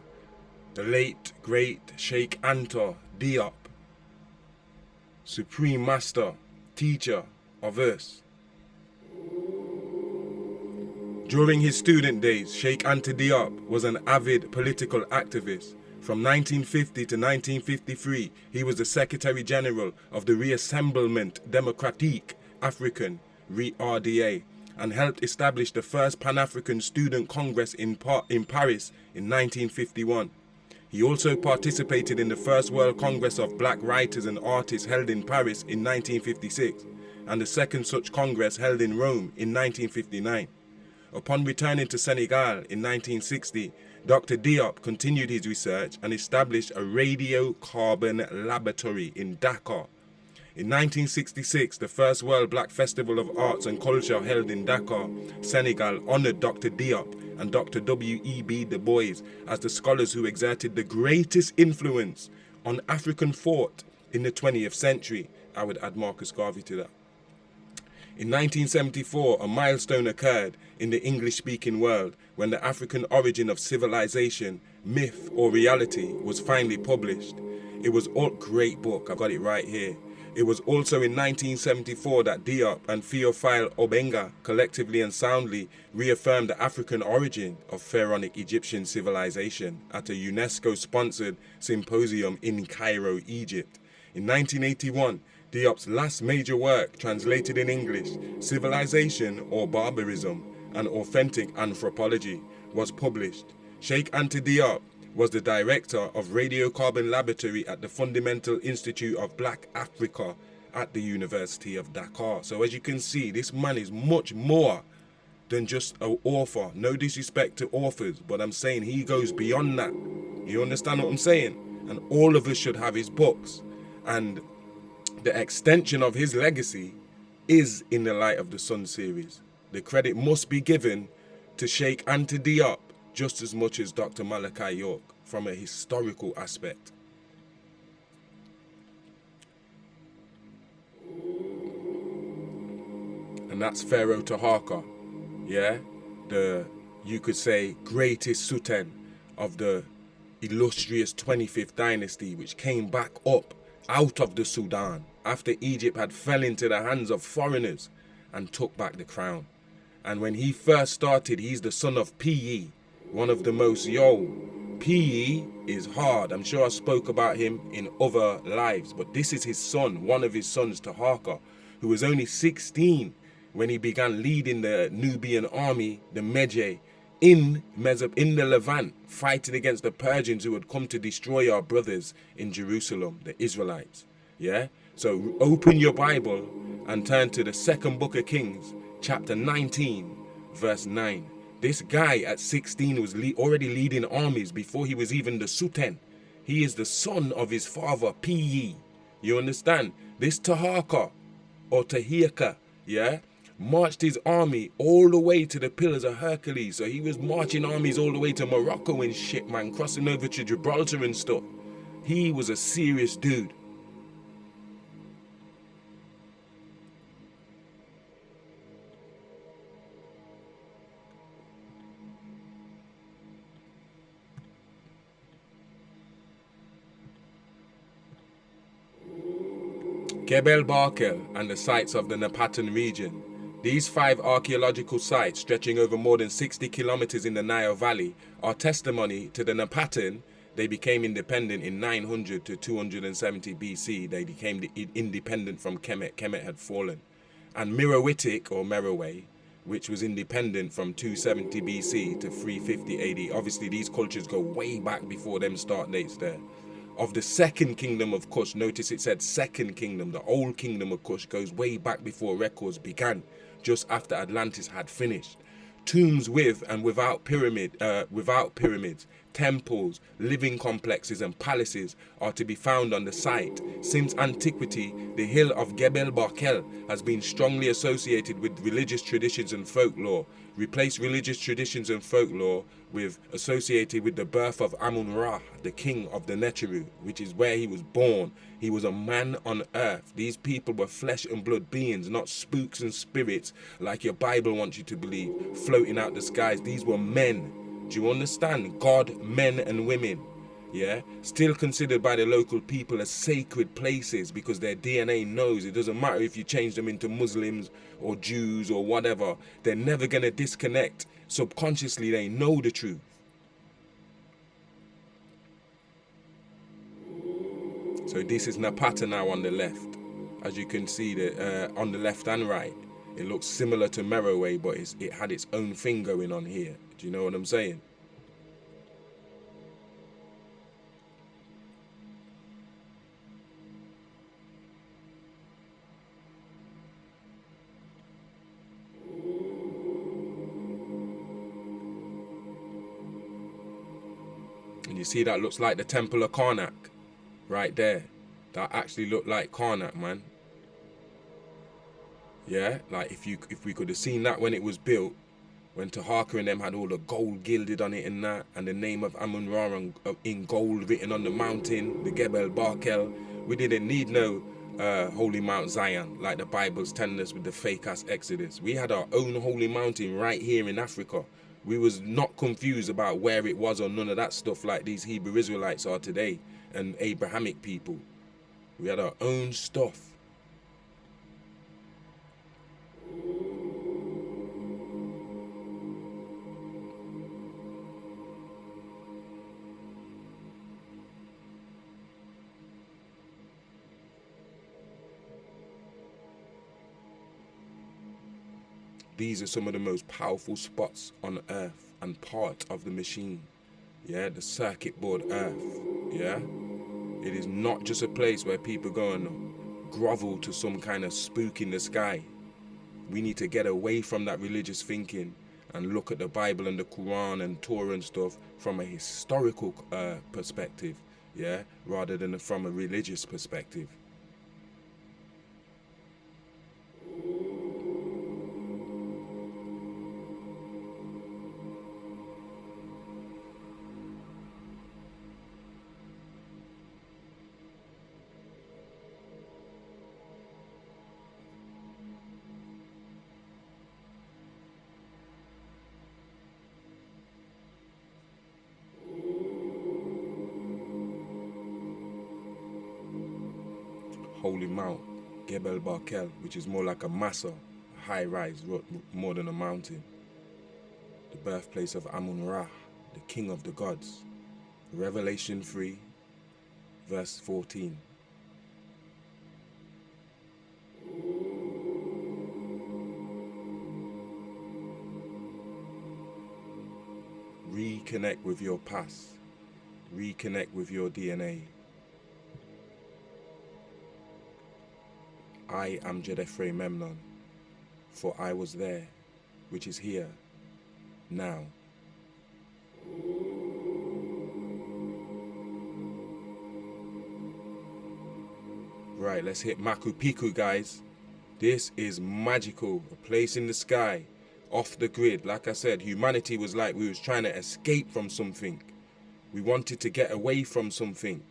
the late great Sheikh Anta Diop, supreme master teacher of us. During his student days, Sheikh Anta Diop was an avid political activist. From 1950 to 1953, he was the Secretary General of the Reassemblement Démocratique Africaine, RDA, and helped establish the first Pan-African Student Congress in Paris in 1951. He also participated in the First World Congress of Black Writers and Artists held in Paris in 1956, and the second such Congress held in Rome in 1959. Upon returning to Senegal in 1960, Dr. Diop continued his research and established a radiocarbon laboratory in Dakar. In 1966, the first World Black Festival of Arts and Culture held in Dakar, Senegal, honored Dr. Diop and Dr. W.E.B. Du Bois as the scholars who exerted the greatest influence on African thought in the 20th century. I would add Marcus Garvey to that. In 1974, a milestone occurred in the English-speaking world when the African origin of civilization, myth or reality was finally published. It was a great book, I got it right here. It was also in 1974 that Diop and Theophile Obenga collectively and soundly reaffirmed the African origin of pharaonic Egyptian civilization at a UNESCO-sponsored symposium in Cairo, Egypt. In 1981, Diop's last major work, translated in English, Civilization or Barbarism, an Authentic Anthropology, was published. Sheikh Anta Diop was the director of Radiocarbon Laboratory at the Fundamental Institute of Black Africa at the University of Dakar. So as you can see, this man is much more than just an author. No disrespect to authors, but I'm saying he goes beyond that. You understand what I'm saying? And all of us should have his books. And the extension of his legacy is in the light of the Sun series. The credit must be given to Sheikh Anta Diop just as much as Dr. Malachi York from a historical aspect. And that's Pharaoh Taharqa, yeah? You could say, greatest Sultan of the illustrious 25th dynasty, which came back up out of the Sudan after Egypt had fell into the hands of foreigners and took back the crown. And when he first started, he's the son of Pi, one of the most, Pi is hard. I'm sure I spoke about him in other lives, but this is his son, one of his sons, Taharqa, who was only 16 when he began leading the Nubian army, the Medjay, in the Levant, fighting against the Persians who had come to destroy our brothers in Jerusalem, the Israelites. Yeah? So open your Bible and turn to the second book of Kings, chapter 19, verse 9. This guy at 16 was already leading armies before he was even the Sultan. He is the son of his father, Pi. You understand? This Taharqa, or Tahirqa, yeah, marched his army all the way to the Pillars of Hercules. So he was marching armies all the way to Morocco and shit, man, crossing over to Gibraltar and stuff. He was a serious dude. Gebel Barkel and the sites of the Napatan region. These 5 archaeological sites, stretching over more than 60 kilometers in the Nile Valley, are testimony to the Napatan. They became independent in 900 to 270 BC. They became independent from Kemet. Kemet had fallen. And Meroitic, or Meroe, which was independent from 270 BC to 350 AD. Obviously, these cultures go way back before them start dates there. Of the second kingdom of Kush, notice it said second kingdom. The old kingdom of Kush goes way back before records began, just after Atlantis had finished. Tombs with and without pyramids, temples, living complexes and palaces are to be found on the site. Since antiquity, the hill of Gebel Barkel has been strongly associated with religious traditions and folklore. Replace religious traditions and folklore associated with the birth of Amun-Ra, the king of the Neteru, which is where he was born. He was a man on earth. These people were flesh and blood beings, not spooks and spirits like your Bible wants you to believe, floating out the skies. These were men Do you understand? God, men and women, yeah, still considered by the local people as sacred places because their DNA knows it doesn't matter if you change them into Muslims or Jews or whatever, they're never going to disconnect. Subconsciously, they know the truth. So this is Napata now on the left. As you can see, on the left and right, it looks similar to Merowe, but it had its own thing going on here. Do you know what I'm saying? And you see that looks like the Temple of Karnak right there. That actually looked like Karnak, man. Yeah, like if we could have seen that when it was built, when Taharqa and them had all the gold gilded on it and that, and the name of Amun-Ra in gold written on the mountain, the Gebel Barkel, we didn't need no holy Mount Zion like the Bible's telling us with the fake-ass Exodus. We had our own holy mountain right here in Africa. We was not confused about where it was or none of that stuff like these Hebrew Israelites are today and Abrahamic people. We had our own stuff. These are some of the most powerful spots on Earth and part of the machine. Yeah, the circuit board Earth. Yeah, it is not just a place where people go and grovel to some kind of spook in the sky. We need to get away from that religious thinking and look at the Bible and the Quran and Torah and stuff from a historical perspective, yeah, rather than from a religious perspective. Holy Mount, Gebel Barkel, which is more like a massa, a high rise, more than a mountain. The birthplace of Amun-Ra, the king of the gods. Revelation 3, verse 14. Reconnect with your past. Reconnect with your DNA. I am Jedefre Memnon, for I was there, which is here, now. Right, let's hit Machu Picchu, guys. This is magical, a place in the sky, off the grid. Like I said, humanity was like we was trying to escape from something. We wanted to get away from something.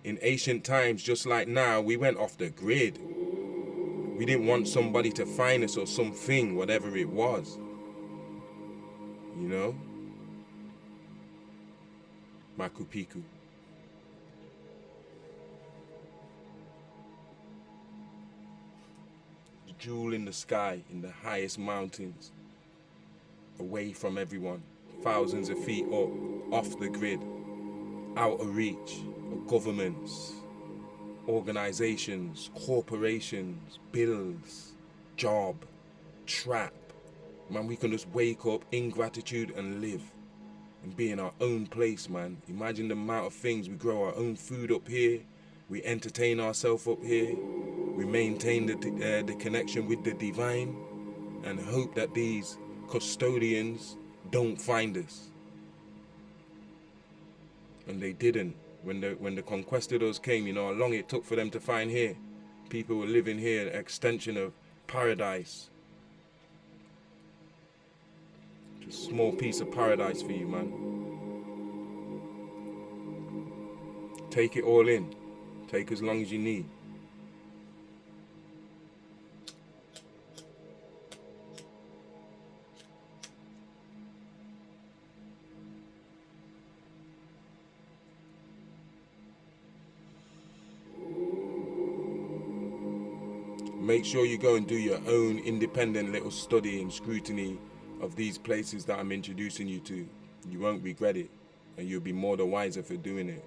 In ancient times, just like now, we went off the grid. We didn't want somebody to find us or something, whatever it was. You know? Machu Picchu. The jewel in the sky, in the highest mountains. Away from everyone. Thousands of feet up, off the grid. Out of reach of governments, organizations, corporations, bills, job, trap. Man, we can just wake up in gratitude and live and be in our own place, man. Imagine the amount of things. We grow our own food up here. We entertain ourselves up here. We maintain the connection with the divine and hope that these custodians don't find us. And they didn't. When the conquistadors came, you know how long it took for them to find here. People were living here, an extension of paradise. Just a small piece of paradise for you, man. Take it all in. Take as long as you need. make sure you go and do your own independent little study and scrutiny of these places that I'm introducing you to. You won't regret it, and you'll be more the wiser for doing it.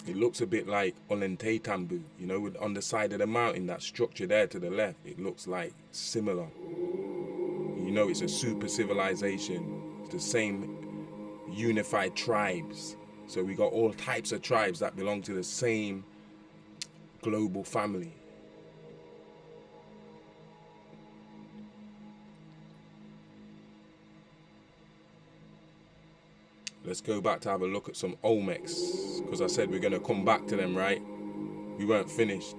It looks a bit like Ollantaytambo, you know, on the side of the mountain, that structure there to the left. It looks like similar. You know, it's a super civilization. It's the same unified tribes. So we got all types of tribes that belong to the same global family. Let's go back to have a look at some Olmecs, because I said we're going to come back to them, right? We weren't finished.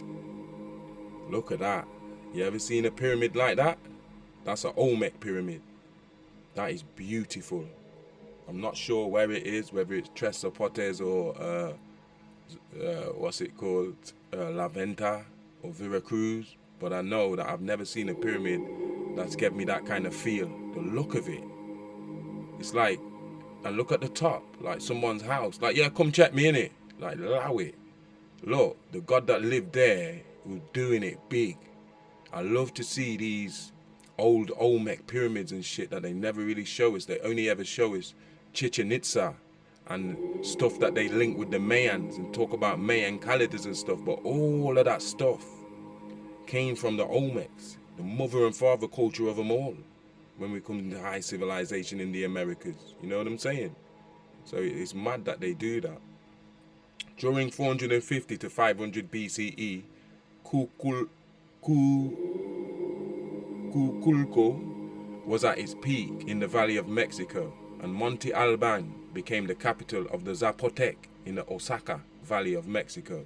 Look at that. You ever seen a pyramid like that? That's an Olmec pyramid. That is beautiful. I'm not sure where it is, whether it's Tres Zapotes or what's it called, La Venta or Veracruz, but I know that I've never seen a pyramid that's given me that kind of feel. The look of it, it's like, and look at the top, like someone's house. Like, yeah, come check me in it. Like, allow it. Look, the God that lived there was doing it big. I love to see these old Olmec pyramids and shit that they never really show us. They only ever show us Chichen Itza and stuff that they link with the Mayans and talk about Mayan calendars and stuff. But all of that stuff came from the Olmecs, the mother and father culture of them all, when we come to high civilization in the Americas. You know what I'm saying? So it's mad that they do that. During 450 to 500 BCE, Cuculco was at its peak in the Valley of Mexico, and Monte Alban became the capital of the Zapotec in the Osaka Valley of Mexico.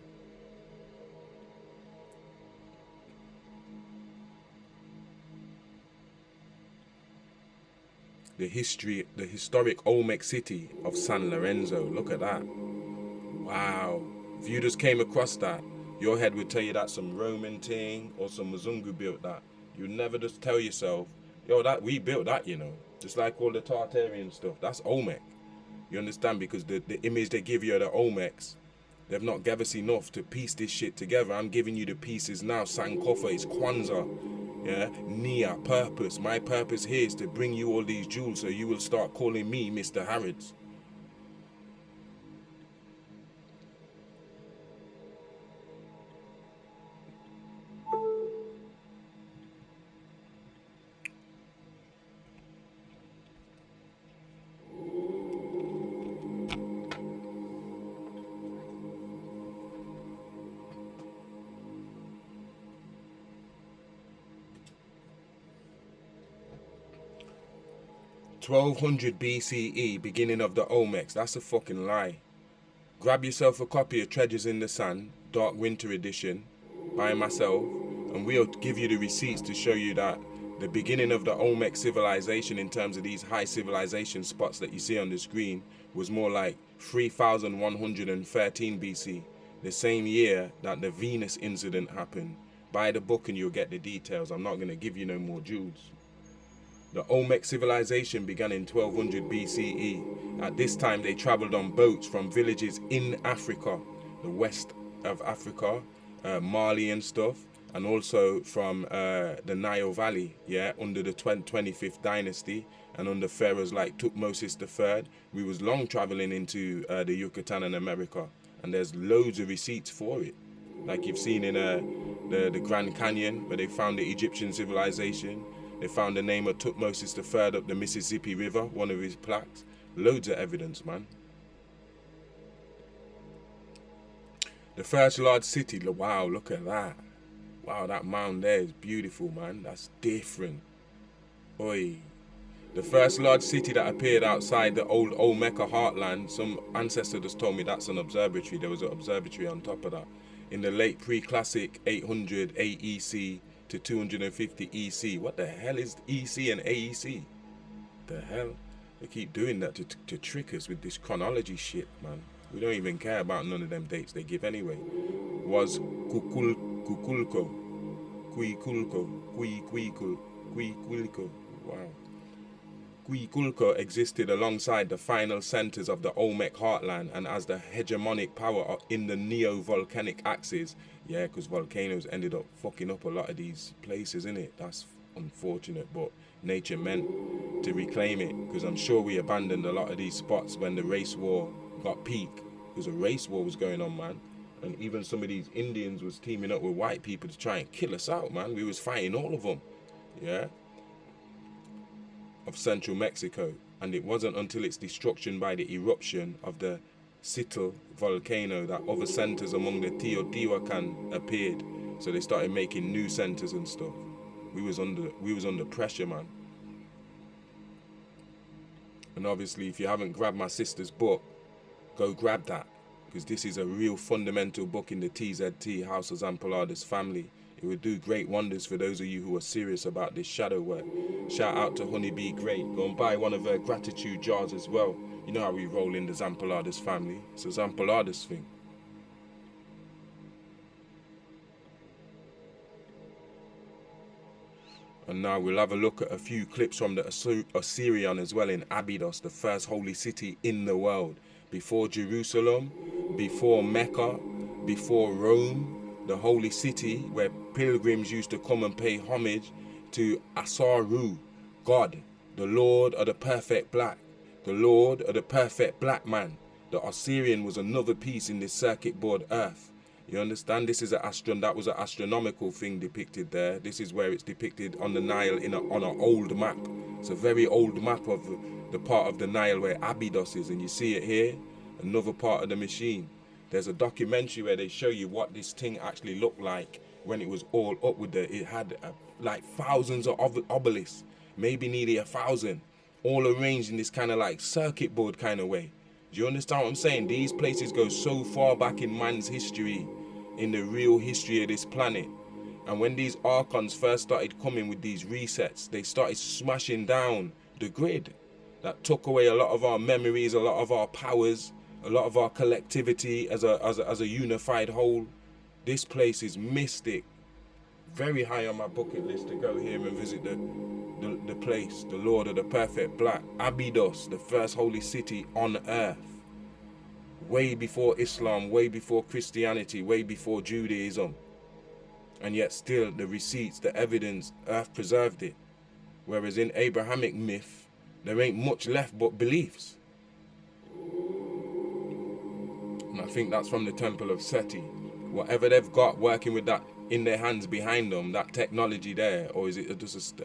The historic Olmec city of San Lorenzo. Look at that. Wow. If you just came across that, your head would tell you that some Roman thing or some Mzungu built that. You'd never just tell yourself, yo, that we built that, you know. Just like all the Tartarian stuff. That's Olmec. You understand? Because the image they give you of the Olmecs, they've not given us enough to piece this shit together. I'm giving you the pieces now. Sankofa is Kwanzaa. Yeah, Nia, purpose. My purpose here is to bring you all these jewels so you will start calling me Mr. Harrods. (1200 BCE, beginning of the Olmecs). That's a fucking lie. Grab yourself a copy of Treasures in the Sand, Dark Winter Edition, by myself, and we'll give you the receipts to show you that the beginning of the Olmec civilization, in terms of these high civilization spots that you see on the screen, was more like 3113 BC, the same year that the Venus incident happened. Buy the book and you'll get the details. I'm not going to give you no more jewels. The Olmec civilization began in 1200 BCE. At this time, they traveled on boats from villages in Africa, the west of Africa, Mali and stuff, and also from the Nile Valley, yeah, under the 25th dynasty, and under pharaohs like Tutmosis III. We was long traveling into the Yucatan and America, and there's loads of receipts for it. Like you've seen in the Grand Canyon, where they found the Egyptian civilization. They found the name of Tutmosis III up the Mississippi River, one of his plaques. Loads of evidence, man. The first large city, wow, look at that. Wow, that mound there is beautiful, man. That's different. Oi. The first large city that appeared outside the old Olmeca heartland, some ancestor just told me that's an observatory. There was an observatory on top of that. In the late pre-classic 800 AEC to 250 EC. What the hell is EC and AEC? The hell? They keep doing that to trick us with this chronology shit, man. We don't even care about none of them dates they give anyway. Was Cuculco. Wow. Huiculca existed alongside the final centers of the Olmec heartland and as the hegemonic power in the neo-volcanic axis. Yeah, because volcanoes ended up fucking up a lot of these places, innit? That's unfortunate, but nature meant to reclaim it, because I'm sure we abandoned a lot of these spots when the race war got peak, because a race war was going on, man. And even some of these Indians was teaming up with white people to try and kill us out, man. We was fighting all of them, yeah, of central Mexico. And it wasn't until its destruction by the eruption of the Citl volcano that other centers among the Teotihuacan appeared. So they started making new centers and stuff. We was under pressure, man. And obviously, if you haven't grabbed my sister's book, go grab that, because this is a real fundamental book in the TZT, House of Zampaladas family. It would do great wonders for those of you who are serious about this shadow work. Shout out to Honeybee Great. Go and buy one of her gratitude jars as well. You know how we roll in the Zampaladas family. It's a Zampaladas thing. And now we'll have a look at a few clips from the Assyrian as well in Abydos, the first holy city in the world. Before Jerusalem, before Mecca, before Rome, the holy city where pilgrims used to come and pay homage to Asaru, God, the Lord of the perfect black, the Lord of the perfect black man. The Assyrian was another piece in this circuit board earth. You understand? This is that was an astronomical thing depicted there. This is where it's depicted on the Nile on an old map. It's a very old map of the part of the Nile where Abydos is, and you see it here, another part of the machine. There's a documentary where they show you what this thing actually looked like when it was all up with it had like thousands of obelisks, maybe nearly 1,000, all arranged in this kind of like circuit board kind of way. Do you understand what I'm saying? These places go so far back in man's history, in the real history of this planet. And when these archons first started coming with these resets, they started smashing down the grid. That took away a lot of our memories, a lot of our powers, a lot of our collectivity as a unified whole. This place is mystic. Very high on my bucket list to go here and visit the place, the Lord of the Perfect Black, Abydos, the first holy city on earth. Way before Islam, way before Christianity, way before Judaism. And yet still the receipts, the evidence, earth preserved it. Whereas in Abrahamic myth, there ain't much left but beliefs. And I think that's from the Temple of Seti. Whatever they've got working with that in their hands behind them, that technology there, or is it just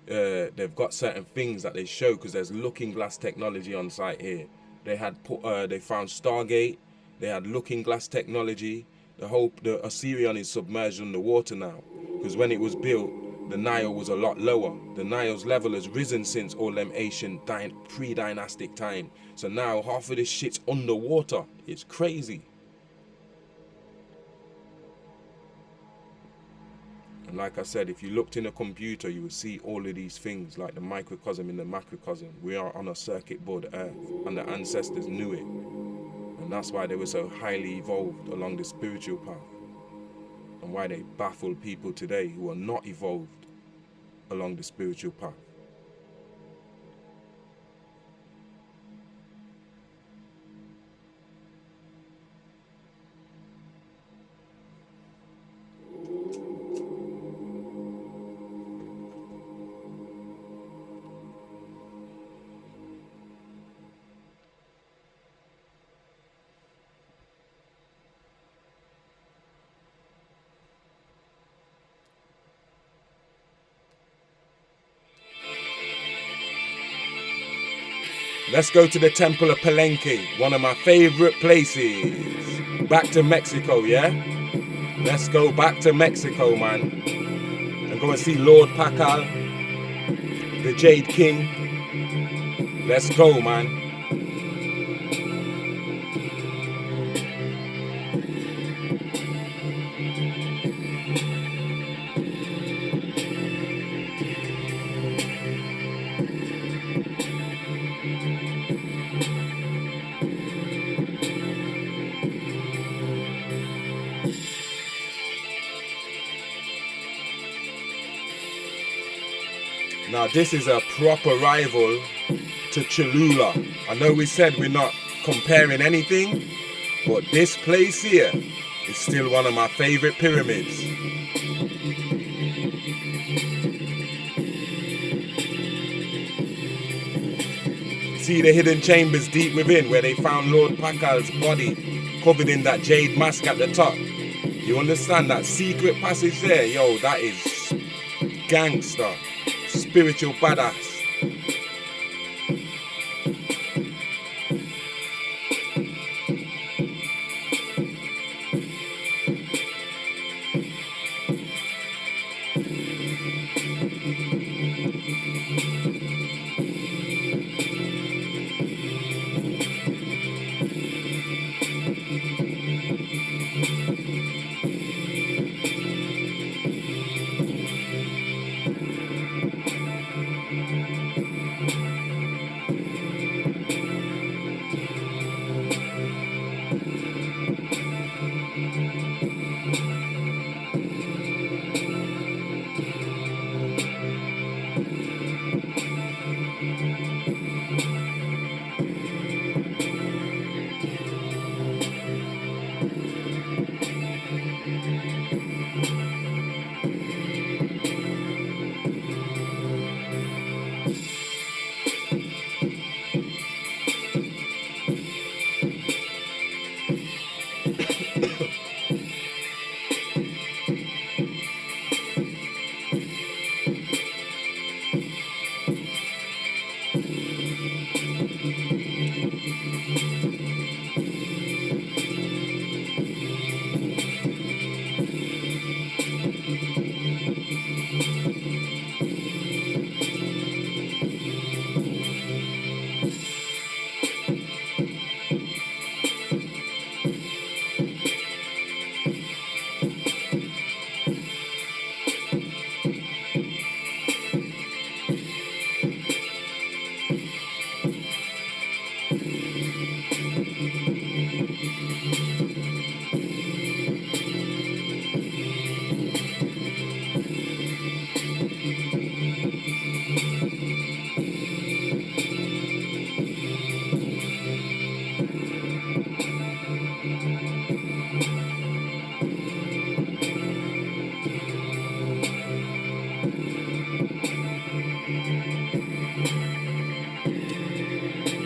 they've got certain things that they show, because there's looking glass technology on site here. They found Stargate, they had looking glass technology. The Assyrian is submerged under water now, because when it was built, the Nile was a lot lower. The Nile's level has risen since all them ancient pre-dynastic time. So now half of this shit's underwater. It's crazy. And like I said, if you looked in a computer, you would see all of these things, like the microcosm in the macrocosm. We are on a circuit board Earth, and the ancestors knew it. And that's why they were so highly evolved along the spiritual path. And why they baffle people today who are not evolved along the spiritual path. Let's go to the Temple of Palenque, one of my favorite places. Back to Mexico, yeah? Let's go back to Mexico, man. And go and see Lord Pakal, the Jade King. Let's go, man. Now Now this is a proper rival to Cholula. I know we said we're not comparing anything, but this place here is still one of my favorite pyramids. See the hidden chambers deep within where they found Lord Pakal's body covered in that jade mask at the top. You understand that secret passage there? Yo, that is gangster, spiritual badass.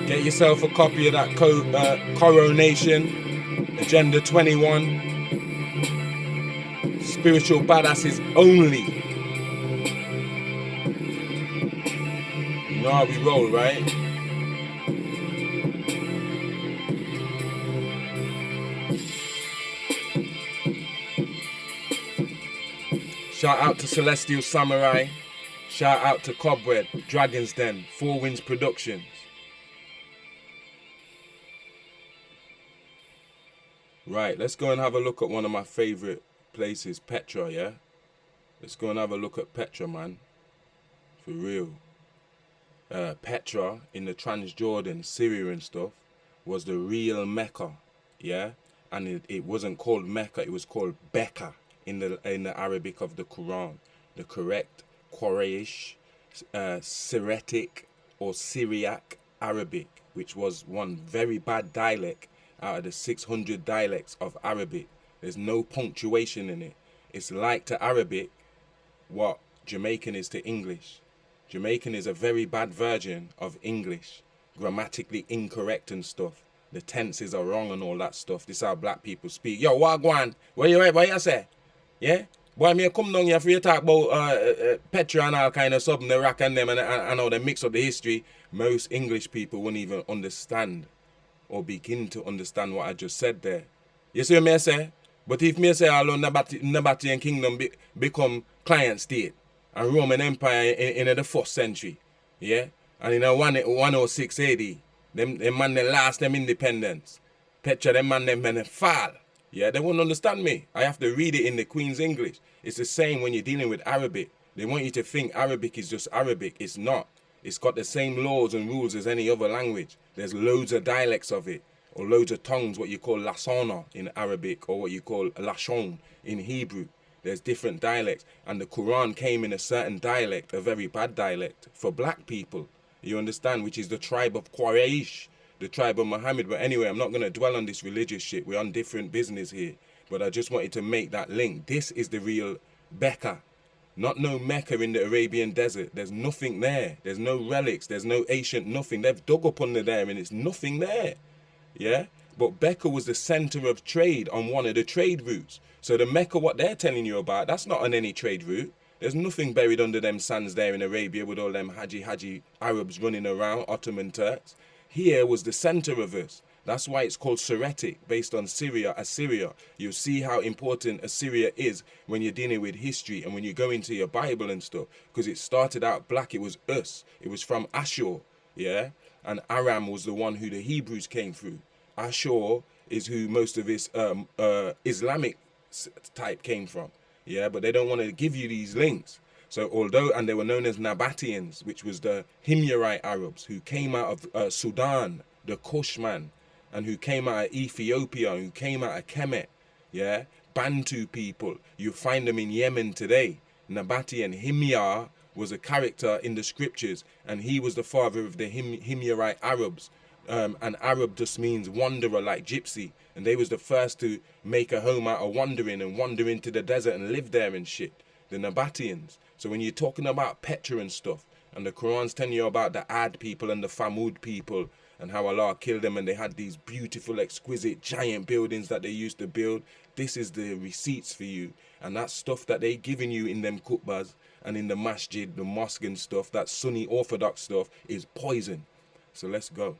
Get yourself a copy of that Coronation, Agenda 21. Spiritual badasses only. You know how we roll, right? Shout out to Celestial Samurai. Shout out to Cobweb, Dragon's Den, Four Winds Productions. Right, let's go and have a look at one of my favorite places, Petra, yeah? Let's go and have a look at Petra, man. For real. Petra in the Transjordan, Syria and stuff, was the real Mecca, yeah? And it wasn't called Mecca, it was called Becca in the Arabic of the Quran. The correct Quraysh, Syriac or Syriac Arabic, which was one very bad dialect out of the 600 dialects of Arabic. There's no punctuation in it. It's like to Arabic what Jamaican is to English. Jamaican is a very bad version of English, grammatically incorrect and stuff. The tenses are wrong and all that stuff. This is how black people speak. Yo, Wagwan, where you at? What you say? Yeah? Boy, me come down here for you talk about Petra and all kind of something, the rock and them and how they mix up the history. Most English people wouldn't even understand or begin to understand what I just said there. You see what me say? But if me say all Nabatean kingdom become client state and Roman Empire in the 1st century, yeah? And in 106 AD, them man they lost them independence. Petra, them man them fall. Yeah, they won't understand me. I have to read it in the Queen's English. It's the same when you're dealing with Arabic. They want you to think Arabic is just Arabic. It's not. It's got the same laws and rules as any other language. There's loads of dialects of it, or loads of tongues, what you call lasana in Arabic, or what you call lashon in Hebrew. There's different dialects, and the Quran came in a certain dialect, a very bad dialect for black people. You understand? Which is the tribe of Quraysh, the tribe of Muhammad. But anyway, I'm not going to dwell on this religious shit. We're on different business here. But I just wanted to make that link. This is the real Becca. Not no Mecca in the Arabian desert. There's nothing there. There's no relics. There's no ancient nothing. They've dug up under there and it's nothing there. Yeah? But Becca was the center of trade on one of the trade routes. So the Mecca, what they're telling you about, that's not on any trade route. There's nothing buried under them sands there in Arabia with all them Haji Arabs running around, Ottoman Turks. Here was the center of us. That's why it's called Syretic, based on Syria, Assyria. You see how important Assyria is when you're dealing with history and when you go into your Bible and stuff. Because it started out black, it was us. It was from Ashur, yeah? And Aram was the one who the Hebrews came through. Ashur is who most of this Islamic type came from, yeah? But they don't want to give you these links. So although, and they were known as Nabateans, which was the Himyarite Arabs who came out of Sudan, the Kushman, and who came out of Ethiopia, who came out of Kemet, yeah? Bantu people, you find them in Yemen today. Nabatean Himyar was a character in the scriptures, and he was the father of the Himyarite Arabs. And Arab just means wanderer, like gypsy. And they was the first to make a home out of wandering and wander into the desert and live there and shit. The Nabateans. So when you're talking about Petra and stuff, and the Quran's telling you about the Ad people and the Thamud people, and how Allah killed them, and they had these beautiful, exquisite, giant buildings that they used to build. This is the receipts for you. And that stuff that they giving you in them khutbahs and in the masjid, the mosque and stuff, that Sunni Orthodox stuff, is poison. So let's go.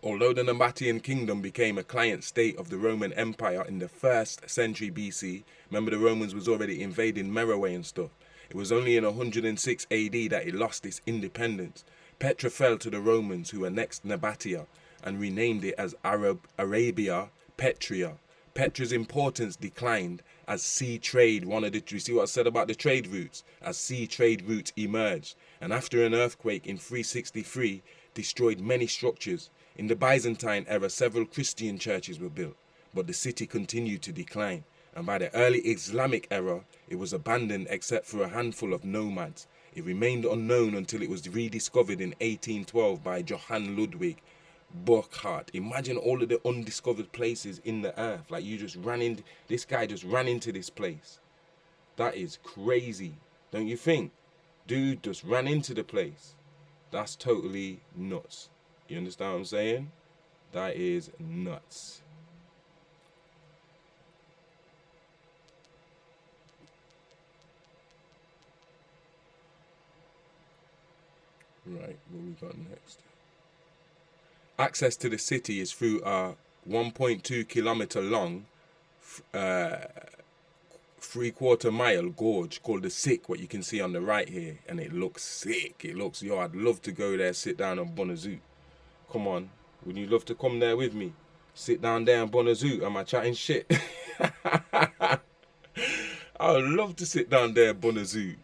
Although the Nabatean kingdom became a client state of the Roman Empire in the 1st century BC, remember the Romans was already invading Meroe and stuff. It was only in 106 AD that it lost its independence. Petra fell to the Romans, who annexed Nabatea and renamed it as Arabia Petria. Petra's importance declined as sea trade, you see what I said about the trade routes? As sea trade routes emerged, and after an earthquake in 363, destroyed many structures. In the Byzantine era, several Christian churches were built, but the city continued to decline, and by the early Islamic era, it was abandoned except for a handful of nomads. It remained unknown until it was rediscovered in 1812 by Johann Ludwig Burckhardt. Imagine all of the undiscovered places in the earth. Like this guy just ran into this place. That is crazy, don't you think? Dude just ran into the place. That's totally nuts. You understand what I'm saying? That is nuts. Right, what we got next? Access to the city is through a 1.2 kilometer long, 3/4 mile gorge called the Sick, what you can see on the right here. And it looks sick. It looks, yo, I'd love to go there, sit down on Bonazoo. Come on, would you love to come there with me? Sit down there on Bonazoo. Am I chatting shit? I would love to sit down there on Bonazoo.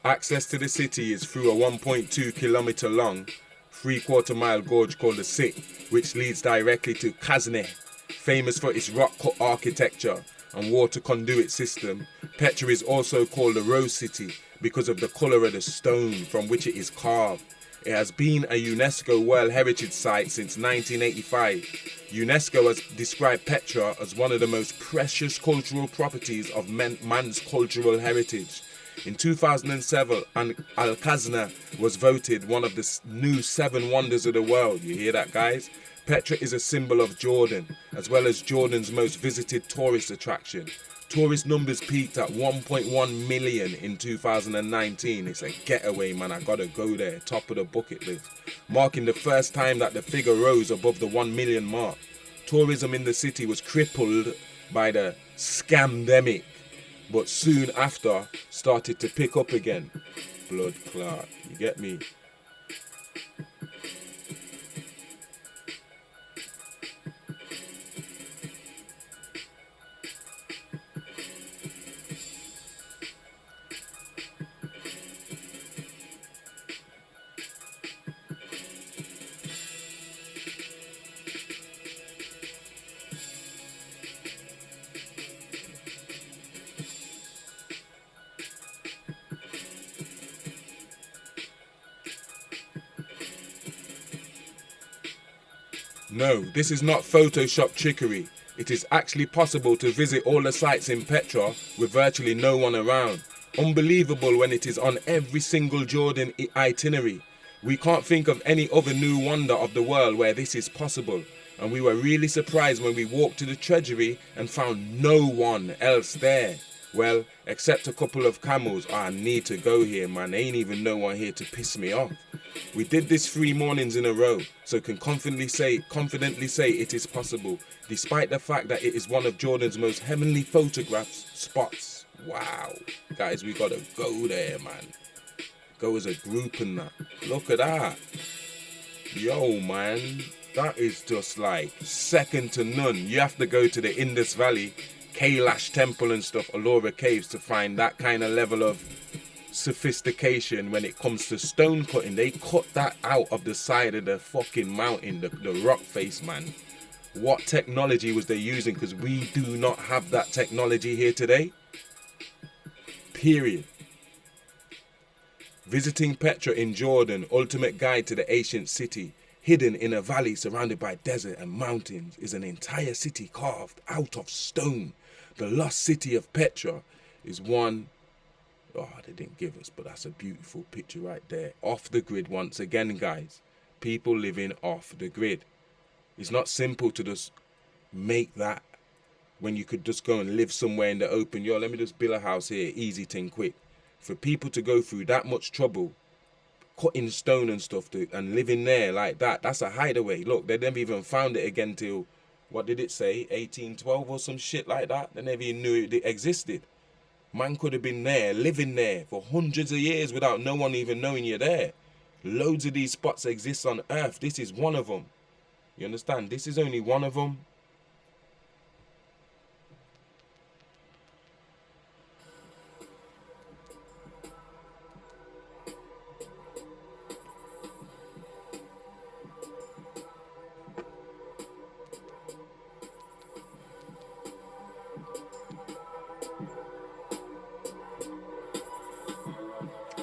Access to the city is through a 1.2 kilometer long, 3/4 mile gorge called the Sick, which leads directly to Kazne. Famous for its rock-cut architecture and water conduit system, Petra is also called the Rose City because of the colour of the stone from which it is carved. It has been a UNESCO World Heritage Site since 1985. UNESCO has described Petra as one of the most precious cultural properties of man's cultural heritage. In 2007, Al-Kazna was voted one of the new 7 wonders of the world. You hear that, guys? Petra is a symbol of Jordan, as well as Jordan's most visited tourist attraction. Tourist numbers peaked at 1.1 million in 2019. It's a getaway, man. I gotta go there. Top of the bucket list. Marking the first time that the figure rose above the 1 million mark. Tourism in the city was crippled by the scamdemic, but soon after started to pick up again. Blood clot, you get me? No, this is not Photoshop trickery. It is actually possible to visit all the sites in Petra with virtually no one around. Unbelievable when it is on every single Jordan itinerary. We can't think of any other new wonder of the world where this is possible. And we were really surprised when we walked to the treasury and found no one else there. Well, except a couple of camels. I need to go here, man. There ain't even no one here to piss me off. We did this 3 mornings in a row, so can confidently say it is possible, despite the fact that it is one of Jordan's most heavenly photographs spots. Wow. Guys, we gotta go there, man. Go as a group and that. Look at that. Yo, man. That is just like second to none. You have to go to the Indus Valley, Kailash Temple and stuff, Ellora Caves to find that kind of level of sophistication when it comes to stone cutting. They cut that out of the side of the fucking mountain, the rock face, man. What technology was they using? Because we do not have that technology here today. Period. Visiting Petra in Jordan, ultimate guide to the ancient city. Hidden in a valley surrounded by desert and mountains is an entire city carved out of stone. The lost city of Petra is one. Oh, they didn't give us, but that's a beautiful picture right there. Off the grid once again, guys. People living off the grid. It's not simple to just make that when you could just go and live somewhere in the open. Yo, let me just build a house here, easy thing, quick. For people to go through that much trouble, cutting stone and stuff, and living there like that, that's a hideaway. Look, they never even found it again till, what did it say, 1812 or some shit like that? They never even knew it existed. Man could have been there, living there for hundreds of years without no one even knowing you're there. Loads of these spots exist on Earth. This is one of them. You understand? This is only one of them.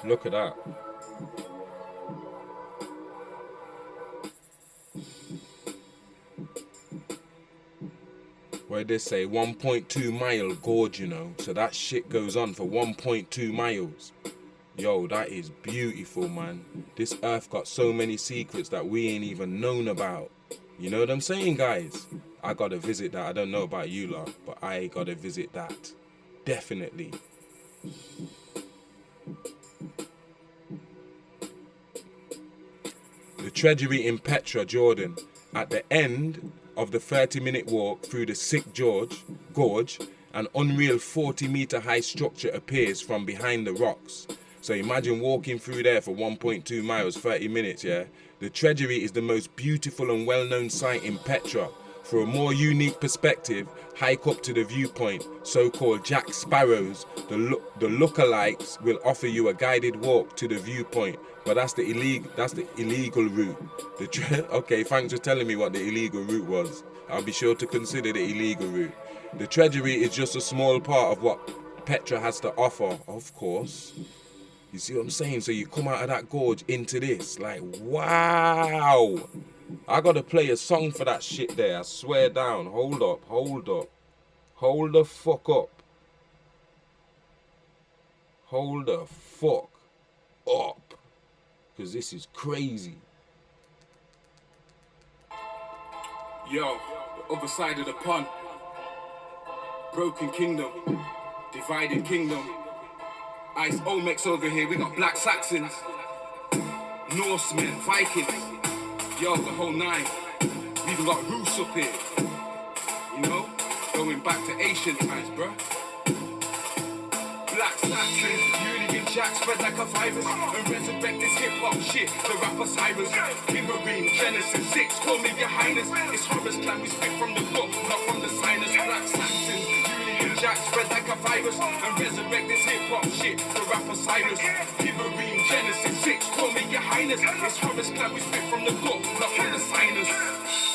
Look at that. Where they say 1.2 mile gorge, you know. So that shit goes on for 1.2 miles. Yo, that is beautiful, man. This earth got so many secrets that we ain't even known about. You know what I'm saying, guys? I gotta visit that. I don't know about you lot, but I gotta visit that. Definitely. The treasury in Petra, Jordan. At the end of the 30-minute walk through the Sick Gorge, an unreal 40-meter high structure appears from behind the rocks. So imagine walking through there for 1.2 miles, 30 minutes, yeah? The treasury is the most beautiful and well-known site in Petra. For a more unique perspective, hike up to the viewpoint, so-called Jack Sparrows. The lookalikes will offer you a guided walk to the viewpoint, but that's the illegal route. Okay, thanks for telling me what the illegal route was. I'll be sure to consider the illegal route. The treasury is just a small part of what Petra has to offer, of course. You see what I'm saying? So you come out of that gorge into this, like, wow. I gotta play a song for that shit there, I swear down. Hold up. Hold the fuck up. Hold the fuck up. Because this is crazy. Yo, the other side of the pond. Broken kingdom. Divided kingdom. Ice Olmecs over here, we got Black Saxons. Norsemen, Vikings. Yo, the whole nine. We even got Roos up here. You know? Going back to ancient times, bruh. Black Saxons, Union Jack spread like a virus. And resurrect this hip-hop shit, the rapper Cyrus. Marine, Genesis 6, call me your highness. It's Horace Clan, we spit from the book, not from the signers. Black Saxons, Union Jack spread like a virus. And resurrect this hip-hop shit, the rapper Cyrus. Marine, Genesis 6, call me your highness. It's Horace Clan, we spit from the book, not from the signers.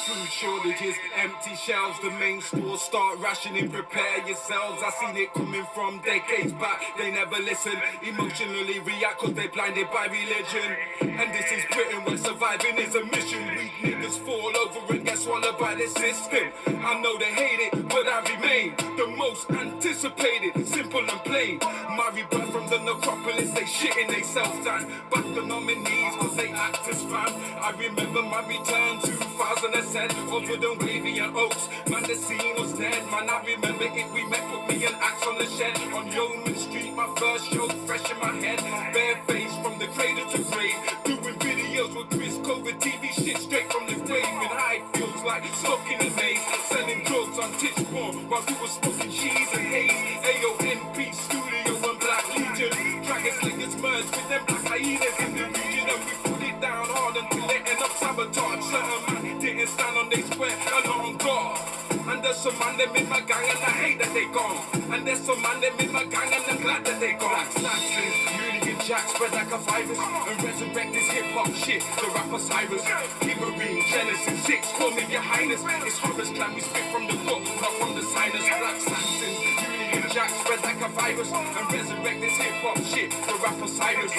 Food shortages, empty shelves, the main stores start rationing, prepare yourselves. I seen it coming from decades back, they never listen. Emotionally react cause they blinded by religion. And this is Britain where surviving is a mission. Weak niggas fall over and get swallowed by the system. I know they hate it, but I remain the most anticipated, simple and plain. My rebirth from the necropolis, they shitting they self down. Back the nominees cause they act as fam. I remember my return 2007, over the wavy and oaks. Man, the scene was dead, man, I remember it. We met, put me an axe on the shed. On Yeoman Street, my first show, fresh in my head. Bare face from the cradle to grave. Doing videos with Chris COVID TV shit straight from the grave. In high feels like stuck in a maze. Selling drugs on Titchborn while we were smoking cheese and haze. AONP Studio and Black Legion. Dragon slingers merged with them black hyenas in the region. And we put it down hard until they end up sabotage. Certain man didn't stand on their square and on guard. And there's some man them in my gang and I hate that they gone. And there's some man them in my gang and I'm glad that they gone. Black Union Jack spread like a virus and resurrect this hip hop shit. The rapper Cyrus, Marine Genesis 6, call me your highness. It's Horace Clan, we spit from the book, not from the sinus. Black Saxons, Union Jack spread like a virus and resurrect this hip hop shit. The rapper Cyrus,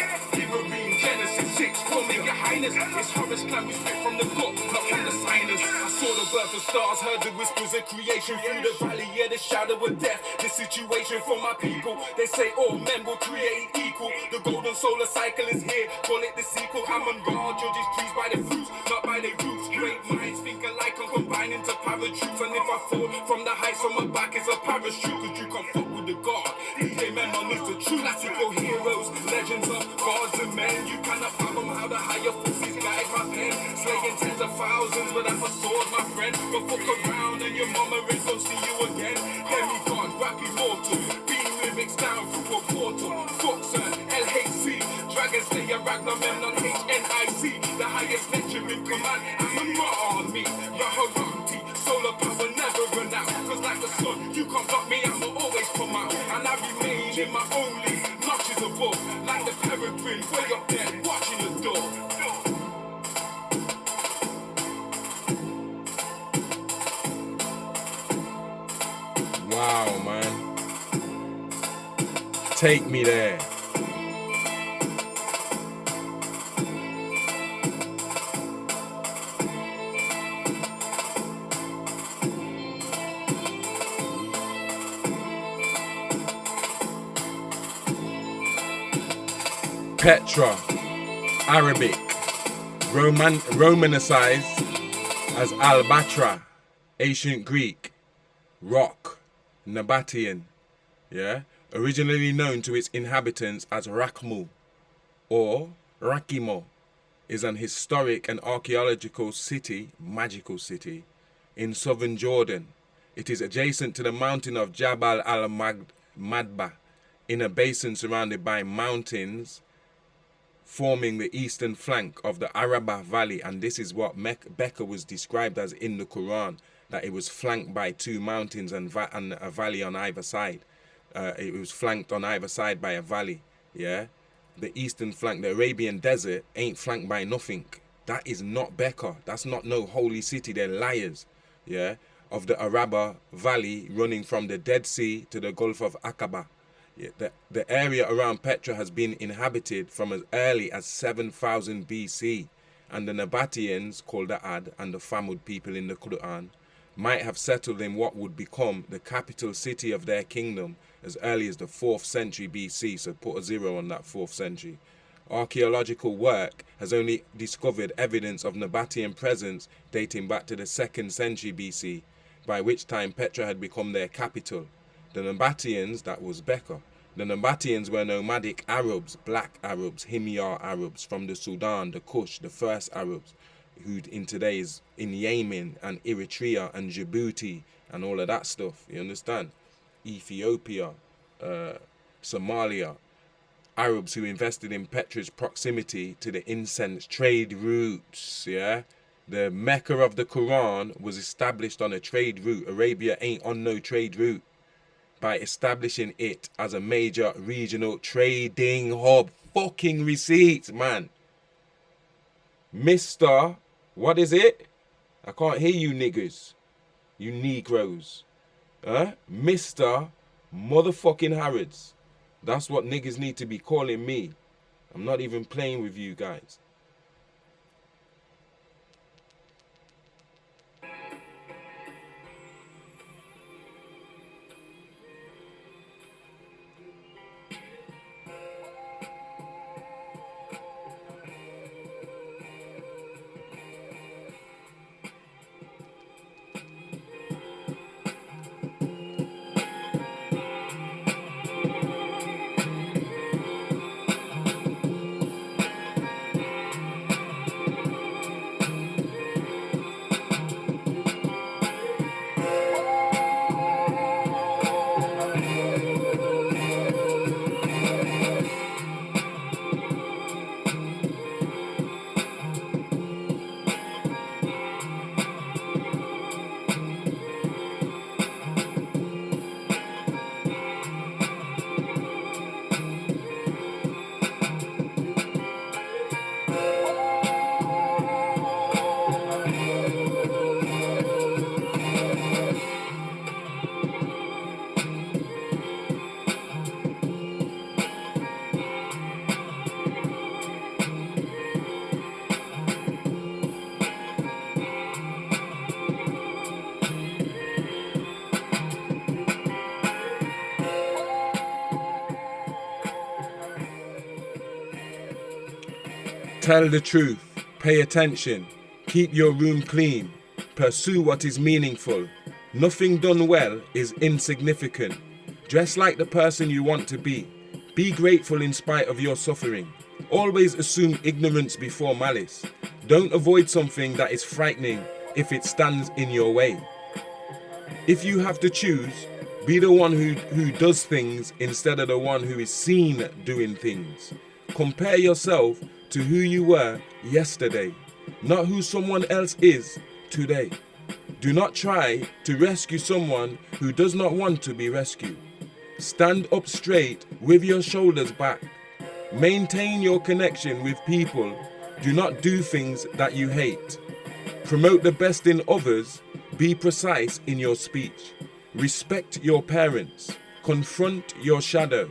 Marine Genesis 6, call me your highness. It's Horace Clan, we spit from the book, not from the sinus. I saw the birth of stars, heard the whispers of creation through the valley, yeah, the shadow of death. The situation for my people, they say all men will create equal. The golden solar cycle is here, call it the sequel. Ammon Ra judges trees by the fruits, not by their roots. Great minds think alike and combine into paratroops. And if I fall from the heights on my back, it's a parachute. Cause you can't fuck with the God. DJ Memon is the true classical heroes, legends of gods and men. You cannot fathom how the higher forces guide my pen. Slaying tens of thousands without a sword, my friend. But fuck around and your mama ain't gonna see you again. Demigod, rap immortal, beam lyrics down through a portal. Foxer, LHC, Dragon Slayer, Ragnarmen on HNIC. The highest lecture in command, I'm a army. Raharanti, solar power never run out. Cause like the sun, you can't block me, I'ma always come out. And I remain in my only notches above. Like the peregrine, way up there, watching the door. Wow, man. Take me there. Petra, Arabic, Romanicized as Albatra, ancient Greek, rock, Nabatean, yeah, originally known to its inhabitants as Rakmu or Rakimo, is an historic and archaeological city, magical city, in southern Jordan. It is adjacent to the mountain of Jabal al-Madba, in a basin surrounded by mountains forming the eastern flank of the Araba Valley. And this is what Becca was described as in the Quran, that it was flanked by two mountains and a valley on either side. It was flanked on either side by a valley, yeah? The eastern flank, the Arabian desert, ain't flanked by nothing. That is not Becca. That's not no holy city. They're liars, yeah? Of the Araba Valley running from the Dead Sea to the Gulf of Aqaba. Yeah, the area around Petra has been inhabited from as early as 7000 BC, and the Nabateans, called the Ad, and the Thamud people in the Quran, might have settled in what would become the capital city of their kingdom as early as the 4th century BC, so put a 0 on that 4th century. Archaeological work has only discovered evidence of Nabatean presence dating back to the 2nd century BC, by which time Petra had become their capital. The Nabateans, that was Becca, the Nabateans were nomadic Arabs, black Arabs, Himyar Arabs from the Sudan, the Kush, the first Arabs, who in today's in Yemen and Eritrea and Djibouti and all of that stuff, you understand? Ethiopia, Somalia, Arabs who invested in Petra's proximity to the incense trade routes, yeah? The Mecca of the Quran was established on a trade route. Arabia ain't on no trade route. By establishing it as a major regional trading hub. Fucking receipts, man. Mr. What is it? I can't hear you niggers. You Negroes. Huh? Mr. Motherfucking Harrods. That's what niggas need to be calling me. I'm not even playing with you guys. Tell the truth. Pay attention. Keep your room clean. Pursue what is meaningful. Nothing done well is insignificant. Dress like the person you want to be. Be grateful in spite of your suffering. Always assume ignorance before malice. Don't avoid something that is frightening if it stands in your way. If you have to choose, be the one who does things instead of the one who is seen doing things. Compare yourself to who you were yesterday, not who someone else is today. Do not try to rescue someone who does not want to be rescued. Stand up straight with your shoulders back. Maintain your connection with people. Do not do things that you hate. Promote the best in others. Be precise in your speech. Respect your parents. Confront your shadow.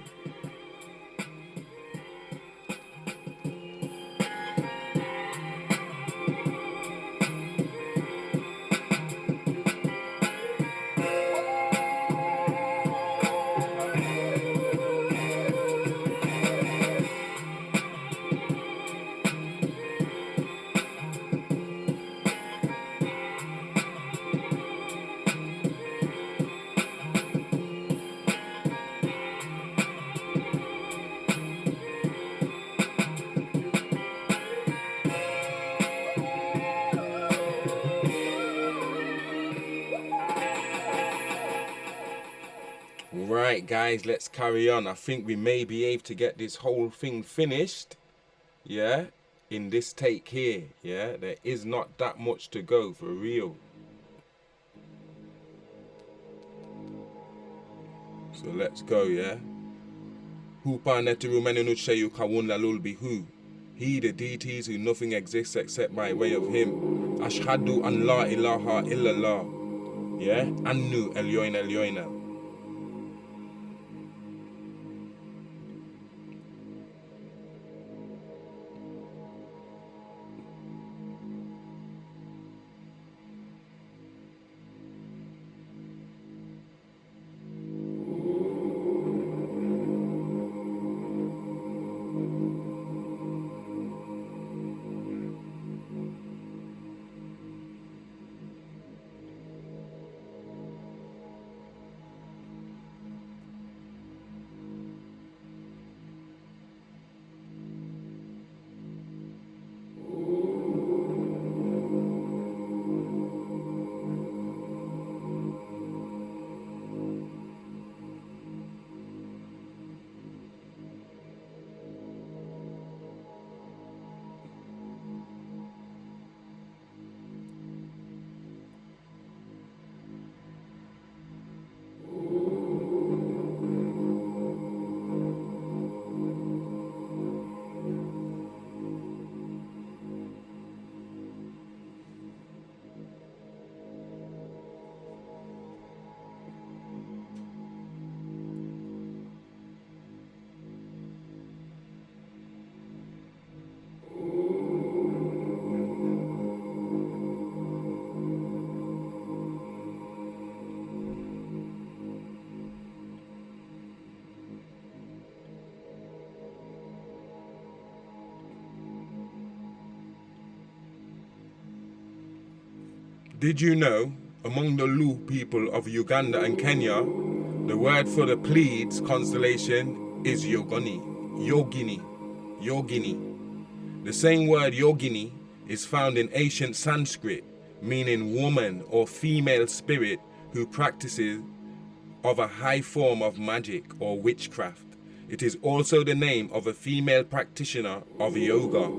Right, guys, let's carry on. I think we may be able to get this whole thing finished, yeah, in this take here, yeah. There is not that much to go, for real. So let's go, yeah. Hupa neteru menunucheyu kawunla lulbi hu. He the deities who nothing exists except by way of him. Ashhadu an la ilaha illallah. Yeah, Annu Elyoina Elyoina. Did you know, among the Lu people of Uganda and Kenya, the word for the Pleiades constellation is Yogini. Yogini. Yogini. The same word Yogini is found in ancient Sanskrit, meaning woman or female spirit who practices of a high form of magic or witchcraft. It is also the name of a female practitioner of yoga.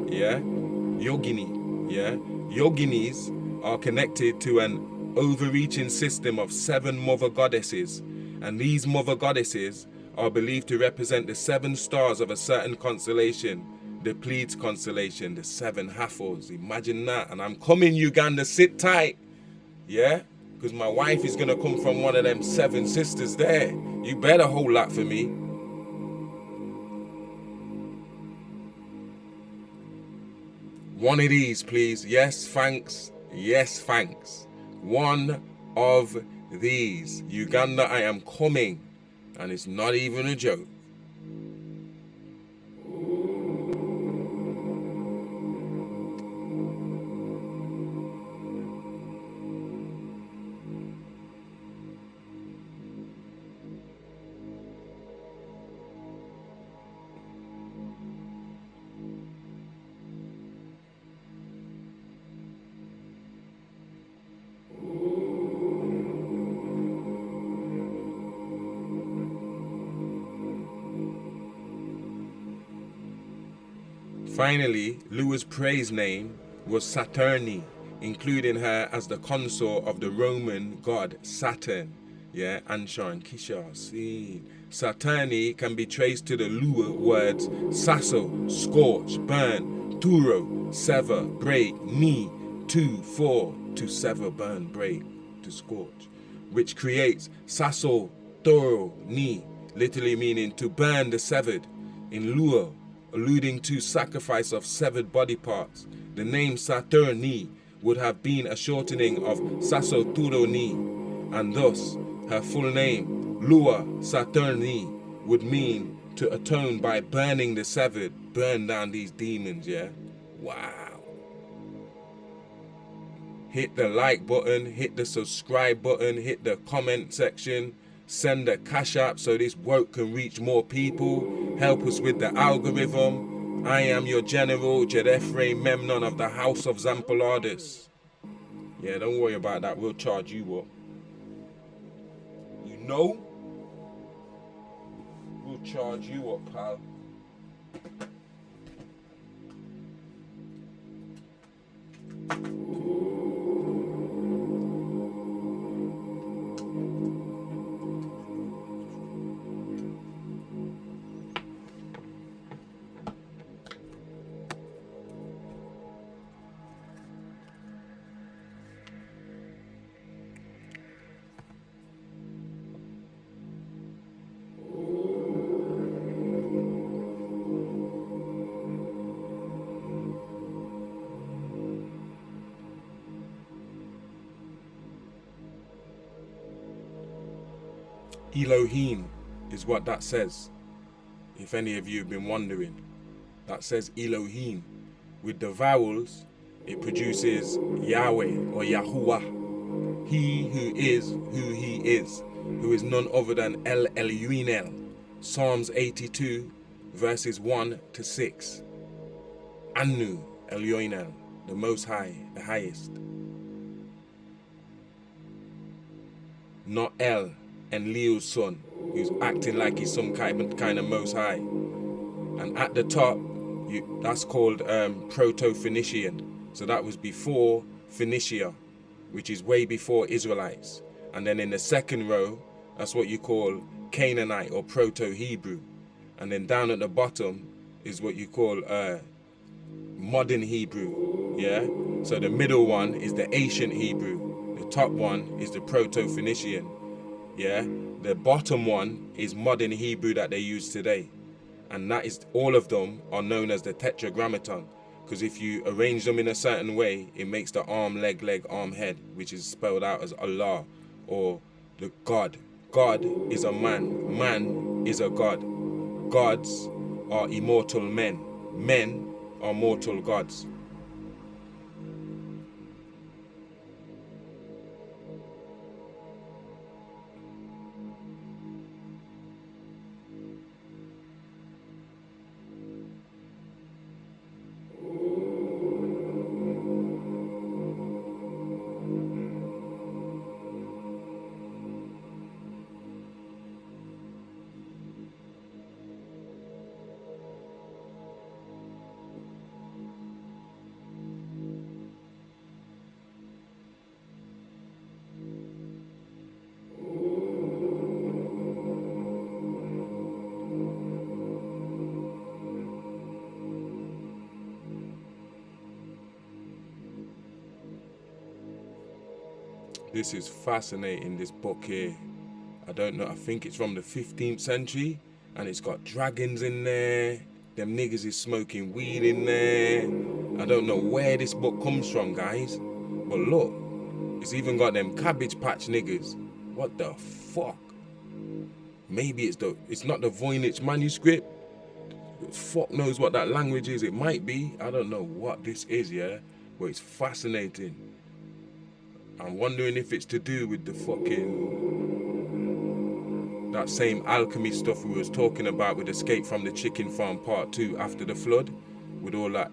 Yeah? Yogini. Yeah? Yoginis are connected to an overreaching system of 7 mother goddesses, and these mother goddesses are believed to represent the 7 stars of a certain constellation, the Pleiades constellation, the 7 Hathors. Imagine that. And I'm coming, Uganda, sit tight. Yeah? Because my wife is going to come from one of them 7 sisters there. You better hold that for me. One of these, please. Yes, thanks. Yes, thanks. One of these. Uganda, I am coming. And it's not even a joke. Finally, Lua's praise name was Saturni, including her as the consort of the Roman god Saturn. Yeah, Anshan, Kisha, seen. Saturni can be traced to the Lua words sasso, scorch, burn, turo, sever, break, ni, to, for, to sever, burn, break, to scorch, which creates sasso, toro, ni, literally meaning to burn the severed. In Lua, alluding to sacrifice of severed body parts, the name Saturni would have been a shortening of Sasso Turoni, and thus her full name, Lua Saturni, would mean to atone by burning the severed, burn down these demons, yeah? Wow. Hit the like button, hit the subscribe button, hit the comment section, send a cash app so this work can reach more people, help us with the algorithm. I am your general, Jedefre Memnon of the House of Zampolardis. Yeah, don't worry about that, we'll charge you up. You know? We'll charge you up, pal. Elohim is what that says. If any of you have been wondering, that says Elohim. With the vowels, it produces Yahweh or Yahuwah. He who he is, who is none other than El Elyoinel. Psalms 82, verses 1 to 6. Anu Elyoinel, the Most High, the highest. Not El and Leo's son, who's acting like he's some kind of Most High. And at the top, that's called Proto-Phoenician. So that was before Phoenicia, which is way before Israelites. And then in the second row, that's what you call Canaanite or Proto-Hebrew. And then down at the bottom is what you call modern Hebrew. Yeah? So the middle one is the ancient Hebrew. The top one is the Proto-Phoenician. Yeah, the bottom one is modern Hebrew that they use today, and that is, all of them are known as the Tetragrammaton, because if you arrange them in a certain way, it makes the arm, leg, arm, head, which is spelled out as Allah, or the God. God is a man, man is a God. Gods are immortal men, men are mortal gods. This is fascinating, this book here. I don't know, I think it's from the 15th century, and it's got dragons in there. Them niggas is smoking weed in there. I don't know where this book comes from, guys. But look, it's even got them Cabbage Patch niggas. What the fuck? Maybe it's not the Voynich manuscript. Fuck knows what that language is. It might be. I don't know what this is, yeah? But it's fascinating. I'm wondering if it's to do with the fucking... that same alchemy stuff we was talking about with Escape from the Chicken Farm Part 2 after the flood. With all that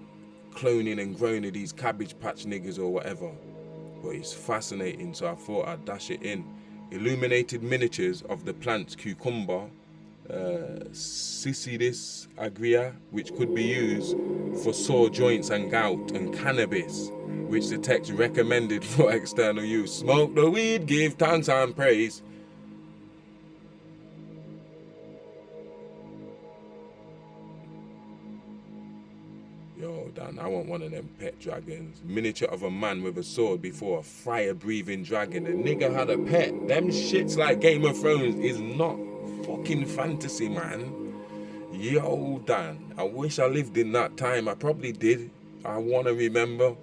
cloning and growing of these Cabbage Patch niggas or whatever. But it's fascinating, so I thought I'd dash it in. Illuminated miniatures of the plants cucumber, Cicidis agria, which could be used for sore joints and gout, and cannabis, which the text recommended for external use. Smoke the weed, give thanks and praise. Yo, Dan, I want one of them pet dragons. Miniature of a man with a sword before a fire-breathing dragon. The nigga had a pet. Them shits like Game of Thrones is not fucking fantasy, man. Yo, Dan, I wish I lived in that time. I probably did. I want to remember.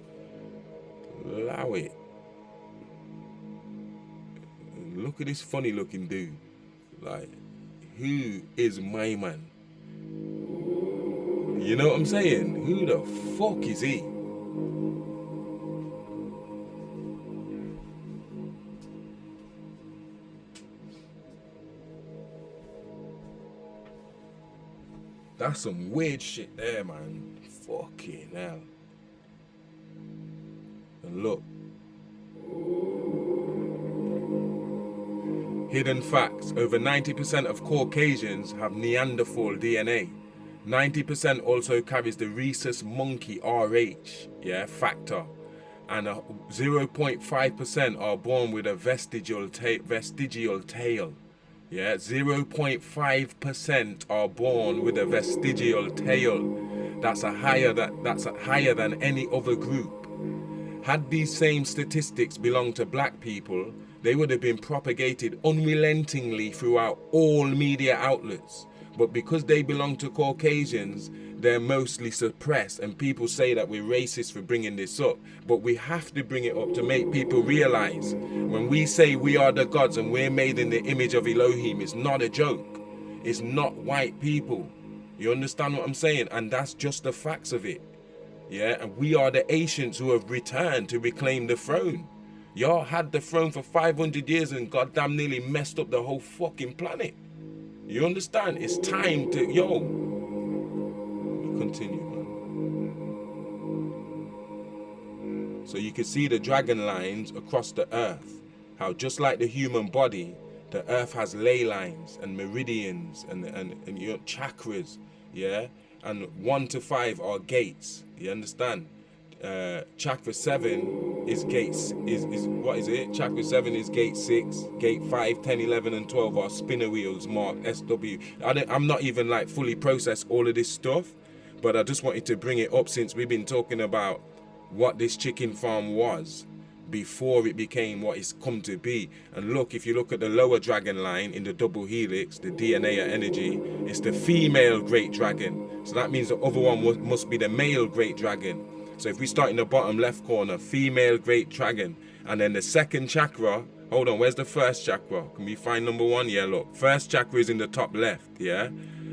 Allow it. Look at this funny-looking dude. Like, who is my man? You know what I'm saying? Who the fuck is he? That's some weird shit there, man. Fucking hell. And look. Hidden facts. Over 90% of Caucasians have Neanderthal DNA. 90% also carries the rhesus monkey RH, factor, and 0.5% are born with a vestigial tail. 0.5% are born with a vestigial tail. That's higher than any other group. Had these same statistics belonged to black people, they would have been propagated unrelentingly throughout all media outlets. But because they belong to Caucasians, they're mostly suppressed, and people say that we're racist for bringing this up. But we have to bring it up to make people realize when we say we are the gods and we're made in the image of Elohim, it's not a joke. It's not white people. You understand what I'm saying? And that's just the facts of it. Yeah, and we are the ancients who have returned to reclaim the throne. Y'all had the throne for 500 years and goddamn nearly messed up the whole fucking planet. You understand? It's time to, continue, man. So you can see the dragon lines across the earth. How just like the human body, the earth has ley lines and meridians and chakras, and 1 to 5 are gates. You understand? Chakra 7 is gates, is what is it? Chakra 7 is gate 6, gate 5, 10, 11 and 12 are spinner wheels marked SW. I'm not even like fully processed all of this stuff, but I just wanted to bring it up since we've been talking about what this chicken farm was before it became what it's come to be. And look, if you look at the lower dragon line in the double helix, the DNA energy, it's the female great dragon. So that means the other one must be the male great dragon. So if we start in the bottom left corner, female great dragon, and then the second chakra, hold on, where's the first chakra? Can we find number 1? Yeah, look, first chakra is in the top left,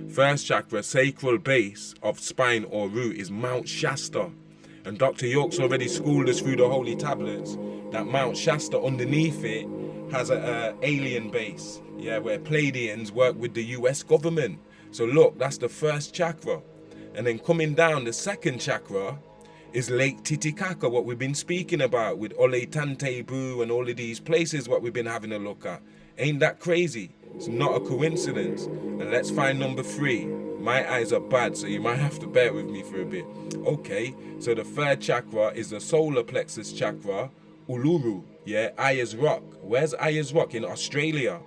First chakra, sacral base of spine or root, is Mount Shasta. And Dr. York's already schooled us through the holy tablets that Mount Shasta underneath it has a alien base, where Pleiadians work with the US government. So look, that's the first chakra. And then coming down, the second chakra is Lake Titicaca, what we've been speaking about with Oleitantebu and all of these places what we've been having a look at. Ain't that crazy? It's not a coincidence. And let's find number 3. My eyes are bad, so you might have to bear with me for a bit. Okay, so the third chakra is the solar plexus chakra, Uluru, Ayers Rock. Where's Ayers Rock? In Australia,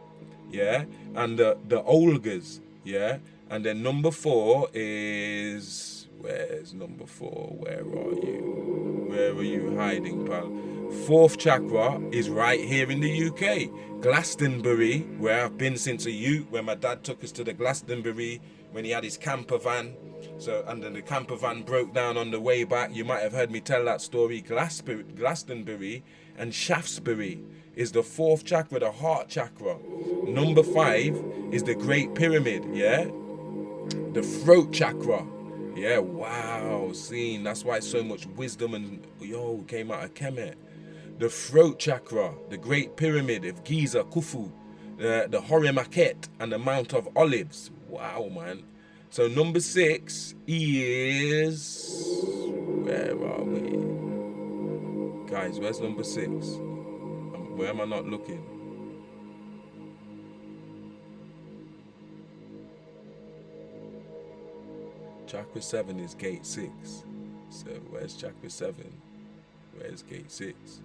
and the Olgas, and then number 4 is... Where's number 4? Where are you? Where are you hiding, pal? Fourth chakra is right here in the UK. Glastonbury, where I've been since a youth, where my dad took us to the Glastonbury when he had his camper van. So, and then the camper van broke down on the way back. You might have heard me tell that story. Glastonbury and Shaftesbury is the fourth chakra, the heart chakra. Number 5 is the Great Pyramid, yeah? The throat chakra. Yeah, wow, seen. That's why so much wisdom and came out of Kemet. The throat chakra, the Great Pyramid of Giza, Khufu, the Hore Maket, and the Mount of Olives. Wow, man. So number 6 is, where are we? Guys, where's number 6? Where am I not looking? Chakra 7 is gate 6. So where's chakra 7? Where's gate 6?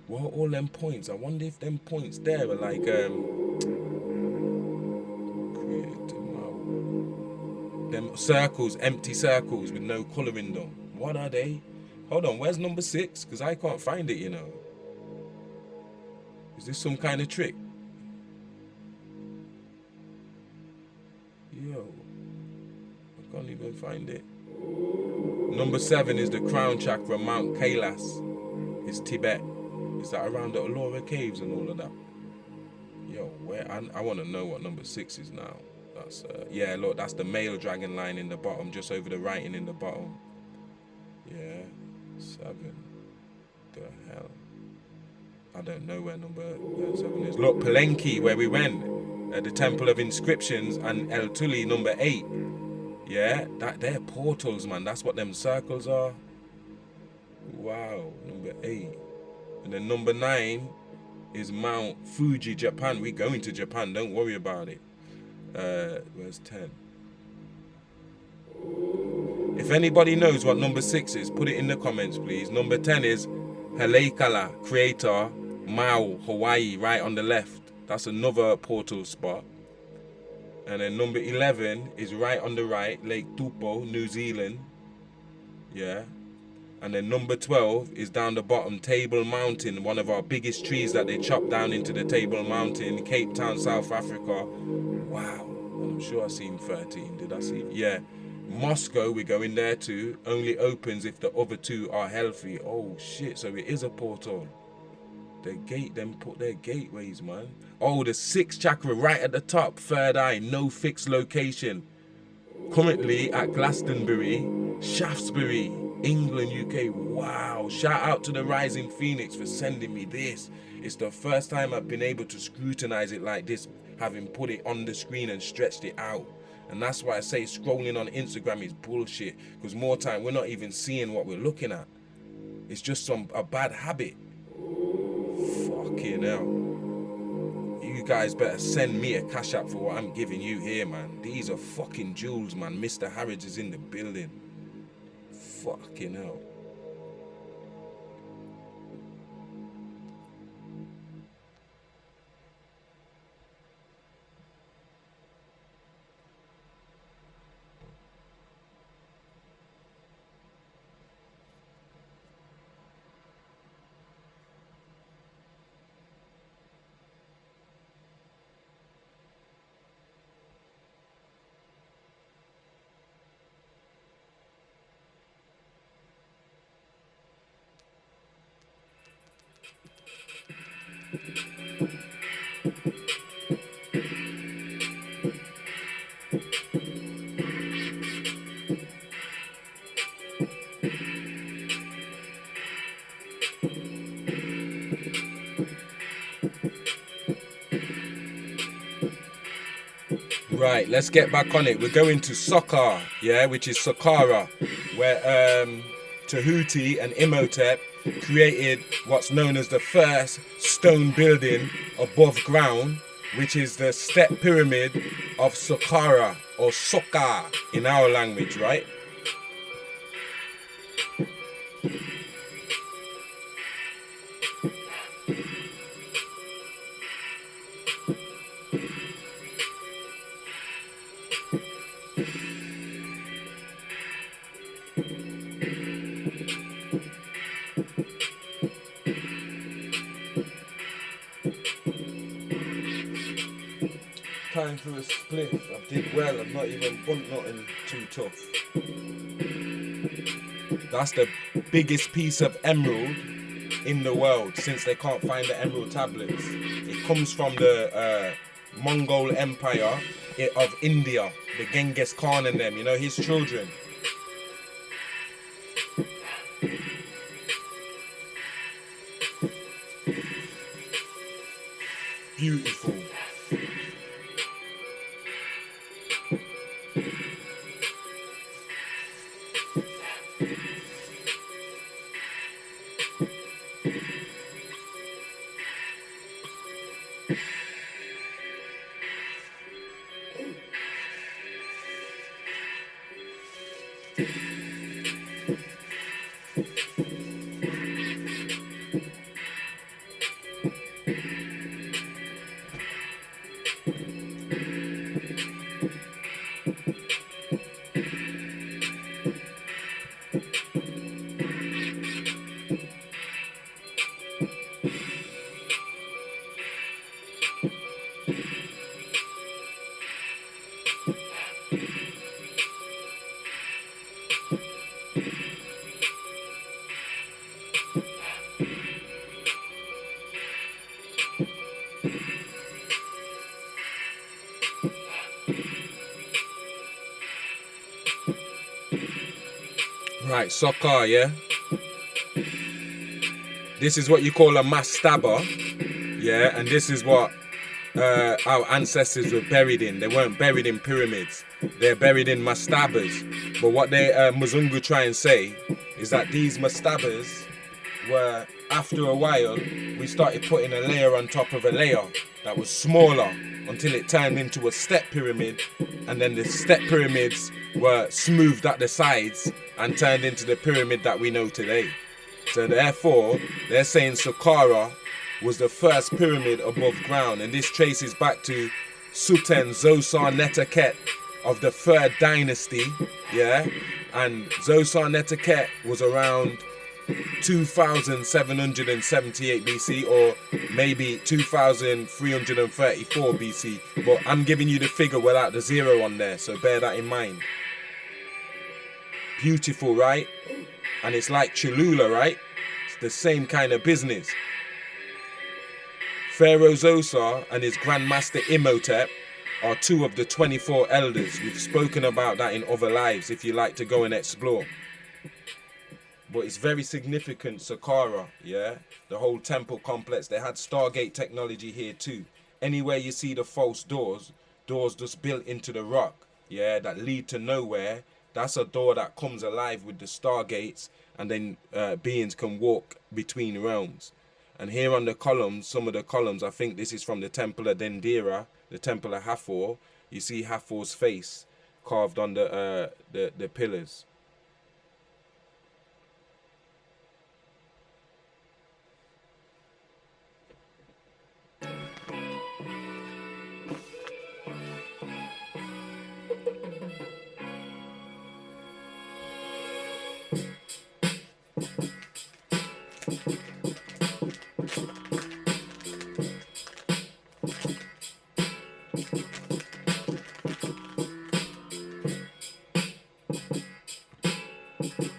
What are all them points? I wonder if them points there are like them circles, empty circles with no colour in them. What are they? Hold on, where's number 6? Because I can't find it, you know. Is this some kind of trick? Yo, I can't even find it. Number 7 is the crown chakra, Mount Kailas. It's Tibet. Is that around the Ellora caves and all of that? Yo, where? I want to know what number 6 is now. That's yeah, look, that's the male dragon line in the bottom, just over the writing in the bottom. Yeah, 7. The hell? I don't know where number 7 is. Look, Palenque, where we went, the Temple of Inscriptions, and El Tuli, number 8. Yeah, they're portals, man. That's what them circles are. Wow, number 8. And then number 9 is Mount Fuji, Japan. We're going to Japan, don't worry about it. Where's 10? If anybody knows what number 6 is, put it in the comments, please. Number 10 is Haleakala, Crater, Maui, Hawaii, right on the left. That's another portal spot. And then number 11 is right on the right, Lake Taupo, New Zealand. Yeah. And then number 12 is down the bottom, Table Mountain, one of our biggest trees that they chopped down into the Table Mountain, Cape Town, South Africa. Wow. I'm sure I seen 13. Did I see? Yeah. Moscow, we're going there too. Only opens if the other 2 are healthy. Oh shit, so it is a portal. They gate them, put their gateways, man. Oh, the 6th chakra right at the top, third eye, no fixed location. Currently at Glastonbury, Shaftesbury, England, UK. Wow, shout out to the Rising Phoenix for sending me this. It's the first time I've been able to scrutinize it like this, having put it on the screen and stretched it out. And that's why I say scrolling on Instagram is bullshit, because more time we're not even seeing what we're looking at. It's just a bad habit. Fucking hell. You guys better send me a cash app for what I'm giving you here, man. These are fucking jewels, man. Mr. Harridge is in the building. Fucking hell. Right, let's get back on it. We're going to Sokar, yeah, which is Saqqara, where Tahuti and Imhotep created what's known as the first stone building above ground, which is the step pyramid of Saqqara, or Sokar in our language, right? trying through a spliff. I did well. I've not even bumped nothing too tough. That's the biggest piece of emerald in the world since they can't find the emerald tablets. It comes from the Mongol Empire of India, the Genghis Khan and them, you know, his children. Beautiful. Right, soccer, yeah? This is what you call a mastaba, yeah? And this is what our ancestors were buried in. They weren't buried in pyramids. They're buried in mastabas. But what they Muzungu try and say is that these mastabas were, after a while, we started putting a layer on top of a layer that was smaller until it turned into a step pyramid, and then the step pyramids were smoothed at the sides and turned into the pyramid that we know today. So therefore, they're saying Saqqara was the first pyramid above ground, and this traces back to Suten Zosa Neterket of the 3rd dynasty, yeah? And Zosa Neterket was around 2778 BC, or maybe 2334 BC, but I'm giving you the figure without the 0 on there, so bear that in mind. Beautiful, right? And it's like Cholula, right? It's the same kind of business. Pharaoh Zosa and his Grandmaster Imhotep are 2 of the 24 elders. We've spoken about that in other lives if you like to go and explore. But it's very significant, Saqqara, yeah? The whole temple complex, they had Stargate technology here too. Anywhere you see the false doors just built into the rock, yeah, that lead to nowhere, that's a door that comes alive with the Stargates, and then beings can walk between realms. And here on the columns, some of the columns, I think this is from the Temple of Dendera, the Temple of Hathor. You see Hathor's face carved on the pillars.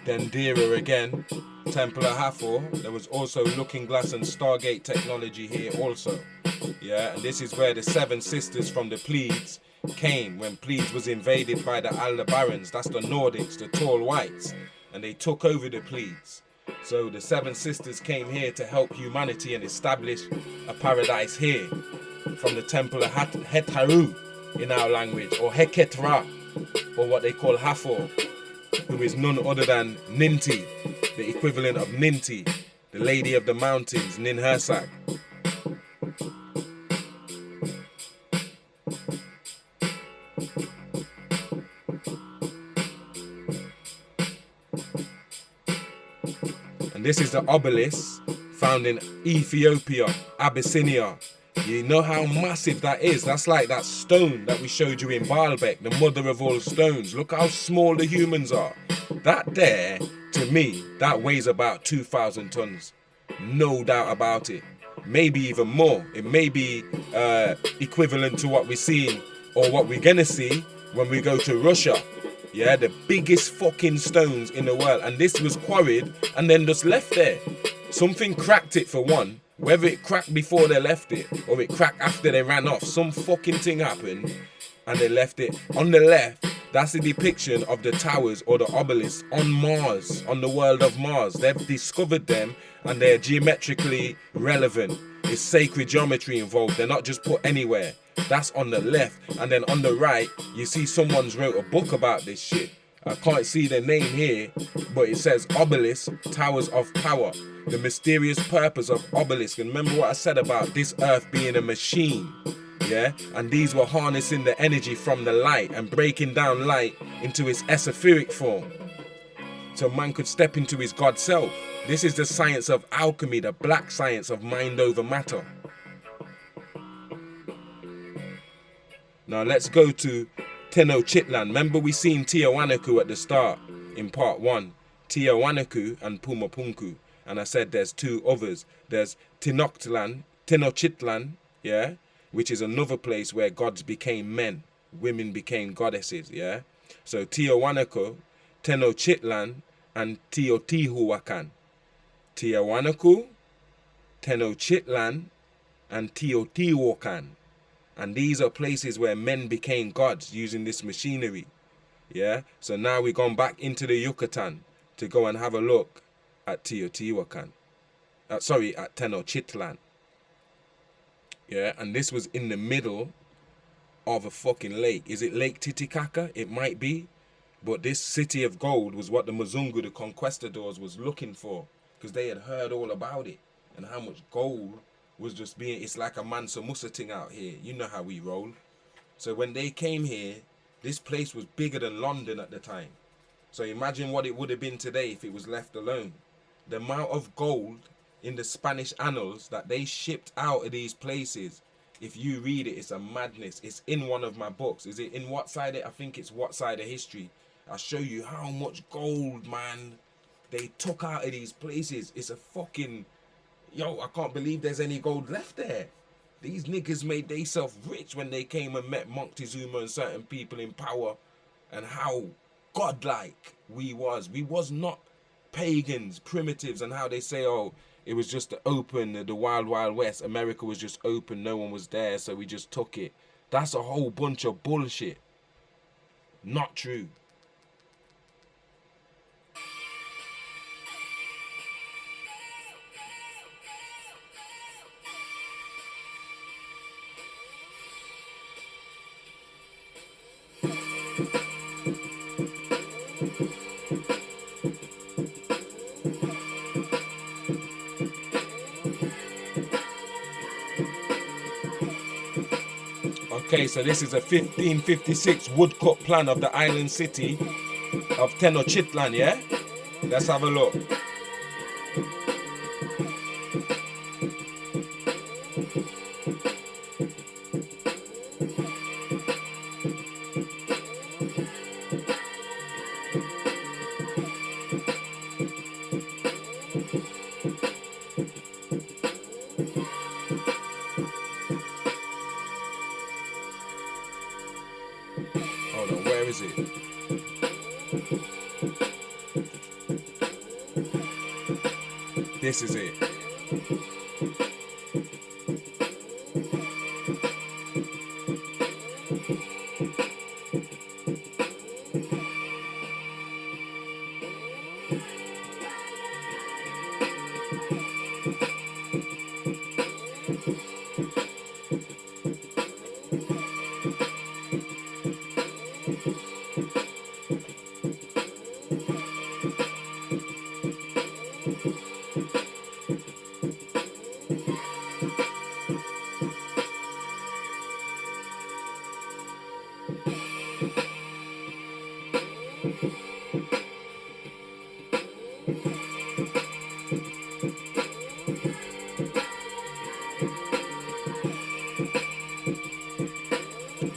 Dendera again, Temple of Hathor. There was also Looking Glass and Stargate technology here also. Yeah, and this is where the 7 sisters from the Pleiades came when Pleiades was invaded by the Aldebarans. That's the Nordics, the tall whites, and they took over the Pleiades. So the 7 sisters came here to help humanity and establish a paradise here from the Temple of Hetaru in our language, or Heketra, or what they call Hathor, who is none other than Ninti, the equivalent of Ninti, the Lady of the Mountains, Ninhursag. And this is the obelisk found in Ethiopia, Abyssinia. You know how massive that is? That's like that stone that we showed you in Baalbek, the mother of all stones. Look how small the humans are. That there, to me, that weighs about 2,000 tons. No doubt about it. Maybe even more. It may be equivalent to what we're seeing or what we're gonna see when we go to Russia. Yeah, the biggest fucking stones in the world, and this was quarried and then just left there. Something cracked it for one. Whether it cracked before they left it or it cracked after they ran off, some fucking thing happened and they left it. On the left, that's the depiction of the towers or the obelisks on Mars, on the world of Mars. They've discovered them and they're geometrically relevant. It's sacred geometry involved. They're not just put anywhere. That's on the left. And then on the right, you see someone's wrote a book about this shit. I can't see the name here, but it says Obelisk, Towers of Power. The mysterious purpose of obelisk. And remember what I said about this earth being a machine. Yeah, and these were harnessing the energy from the light and breaking down light into its etheric form, so man could step into his God self. This is the science of alchemy, the black science of mind over matter. Now let's go to Tenochtitlan. Remember we seen Tiahuanacu at the start in part 1, Tiahuanacu and Pumapunku, and I said there's two others. There's Tenochtitlan, yeah, which is another place where gods became men, women became goddesses, yeah? So Tiahuanacu, Tenochtitlan, and Teotihuacan. Tiahuanacu, Tenochtitlan, and Teotihuacan. And these are places where men became gods using this machinery, yeah? So now we've gone back into the Yucatan to go and have a look at Teotihuacan. At Tenochtitlan. Yeah, and this was in the middle of a fucking lake. Is it Lake Titicaca? It might be. But this city of gold was what the Muzungu, the conquistadors, was looking for. Because they had heard all about it. And how much gold was just being... It's like a Mansa Musa thing out here. You know how we roll. So when they came here, this place was bigger than London at the time. So imagine what it would have been today if it was left alone. The amount of gold in the Spanish annals that they shipped out of these places, if you read it, it's a madness. It's in one of my books. Is it in what side? I think it's What Side of History. I'll show you how much gold, man, they took out of these places. It's a fucking... Yo, I can't believe there's any gold left there. These niggas made themselves rich when they came and met Moctezuma and certain people in power, and how godlike we was. We was not pagans, primitives, and how they say, oh, it was just the wild, wild west. America was just open. No one was there, so we just took it. That's a whole bunch of bullshit. Not true. Okay, so this is a 1556 woodcut plan of the island city of Tenochtitlan, yeah? Let's have a look. Hold on, where is it? This is it.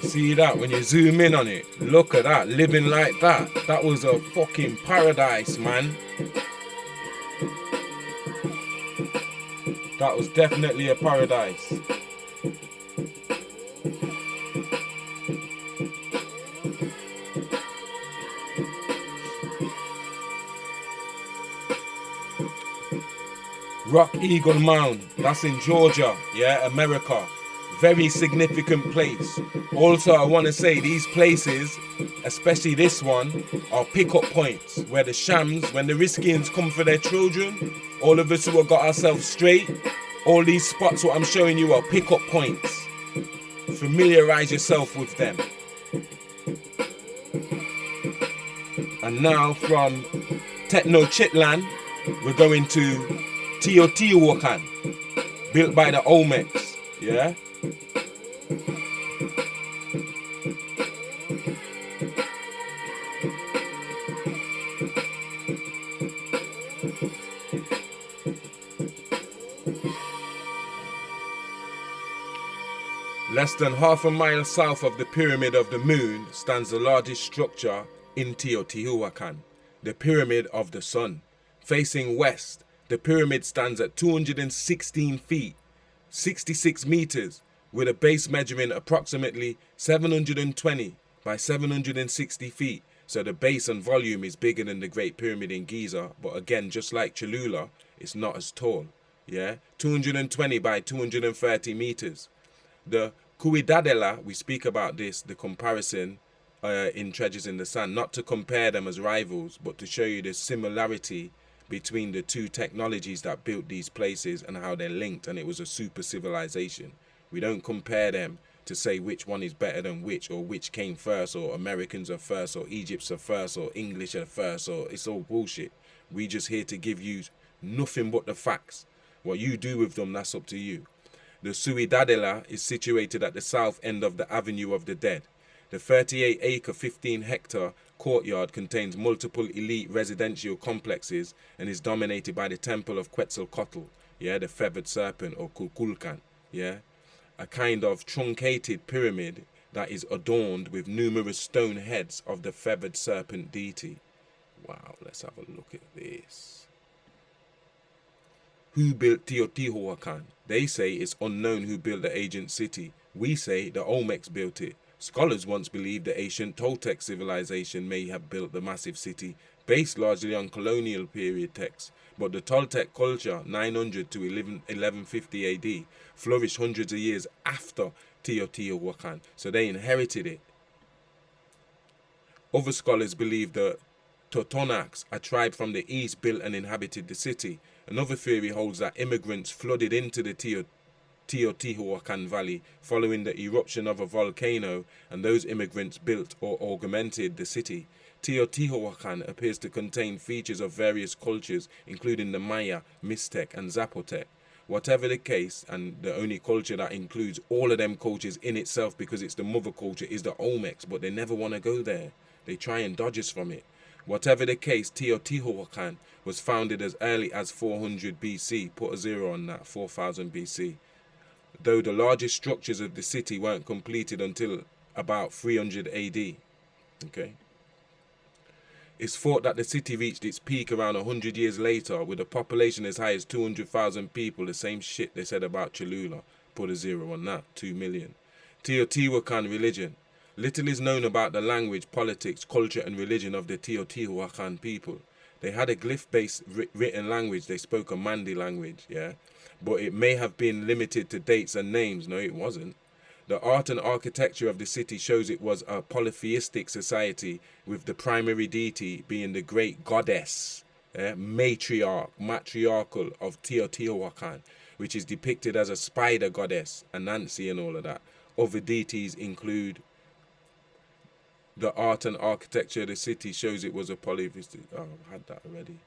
See that when you zoom in on it? Look at that, living like that. That was a fucking paradise, man. That was definitely a paradise. Rock Eagle Mound, that's in Georgia, yeah, America. Very significant place. Also, I want to say these places, especially this one, are pick-up points where the shams, when the riskians come for their children, all of us who have got ourselves straight, all these spots what I'm showing you are pick-up points. Familiarize yourself with them. And now from Techno Chitland, we're going to Teotihuacan, built by the Olmecs, yeah? Less than half a mile south of the Pyramid of the Moon stands the largest structure in Teotihuacan, the Pyramid of the Sun. Facing west, the pyramid stands at 216 feet, 66 meters, with a base measuring approximately 720 by 760 feet. So the base and volume is bigger than the Great Pyramid in Giza, but again, just like Cholula, it's not as tall. Yeah, 220 by 230 meters. The Cuidadela, we speak about this, the comparison in Treasures in the Sand, not to compare them as rivals, but to show you the similarity between the two technologies that built these places and how they're linked, and it was a super civilization. We don't compare them to say which one is better than which, or which came first, or Americans are first, or Egypt's are first, or English are first, or it's all bullshit. We just here to give you nothing but the facts. What you do with them, that's up to you. The Ciudadela is situated at the south end of the Avenue of the Dead. The 38-acre, 15-hectare courtyard contains multiple elite residential complexes and is dominated by the temple of Quetzalcoatl, yeah, the feathered serpent, or Kukulkan, yeah, a kind of truncated pyramid that is adorned with numerous stone heads of the feathered serpent deity. Wow, let's have a look at this. Who built Teotihuacan? They say it's unknown who built the ancient city. We say the Olmecs built it. Scholars once believed the ancient Toltec civilization may have built the massive city, based largely on colonial period texts. But the Toltec culture, 900 to 1150 AD, flourished hundreds of years after Teotihuacan, so they inherited it. Other scholars believe the Totonacs, a tribe from the east, built and inhabited the city. Another theory holds that immigrants flooded into the Teotihuacan Valley following the eruption of a volcano, and those immigrants built or augmented the city. Teotihuacan appears to contain features of various cultures, including the Maya, Mixtec, and Zapotec. Whatever the case, and the only culture that includes all of them cultures in itself because it's the mother culture is the Olmecs, but they never want to go there. They try and dodge us from it. Whatever the case, Teotihuacan was founded as early as 400 BC, put a zero on that, 4000 BC. Though the largest structures of the city weren't completed until about 300 AD. Okay. It's thought that the city reached its peak around 100 years later with a population as high as 200,000 people, the same shit they said about Cholula, put a zero on that, 2 million. Teotihuacan religion. Little is known about the language, politics, culture and religion of the Teotihuacan people. They had a glyph-based written language. They spoke a Mandi language, yeah? But it may have been limited to dates and names. No, it wasn't. The art and architecture of the city shows it was a polytheistic society, with the primary deity being the great goddess, matriarchal of Teotihuacan, which is depicted as a spider goddess, Anansi and all of that. Other deities include... The art and architecture of the city shows it was a polytheistic... Oh, I had that already.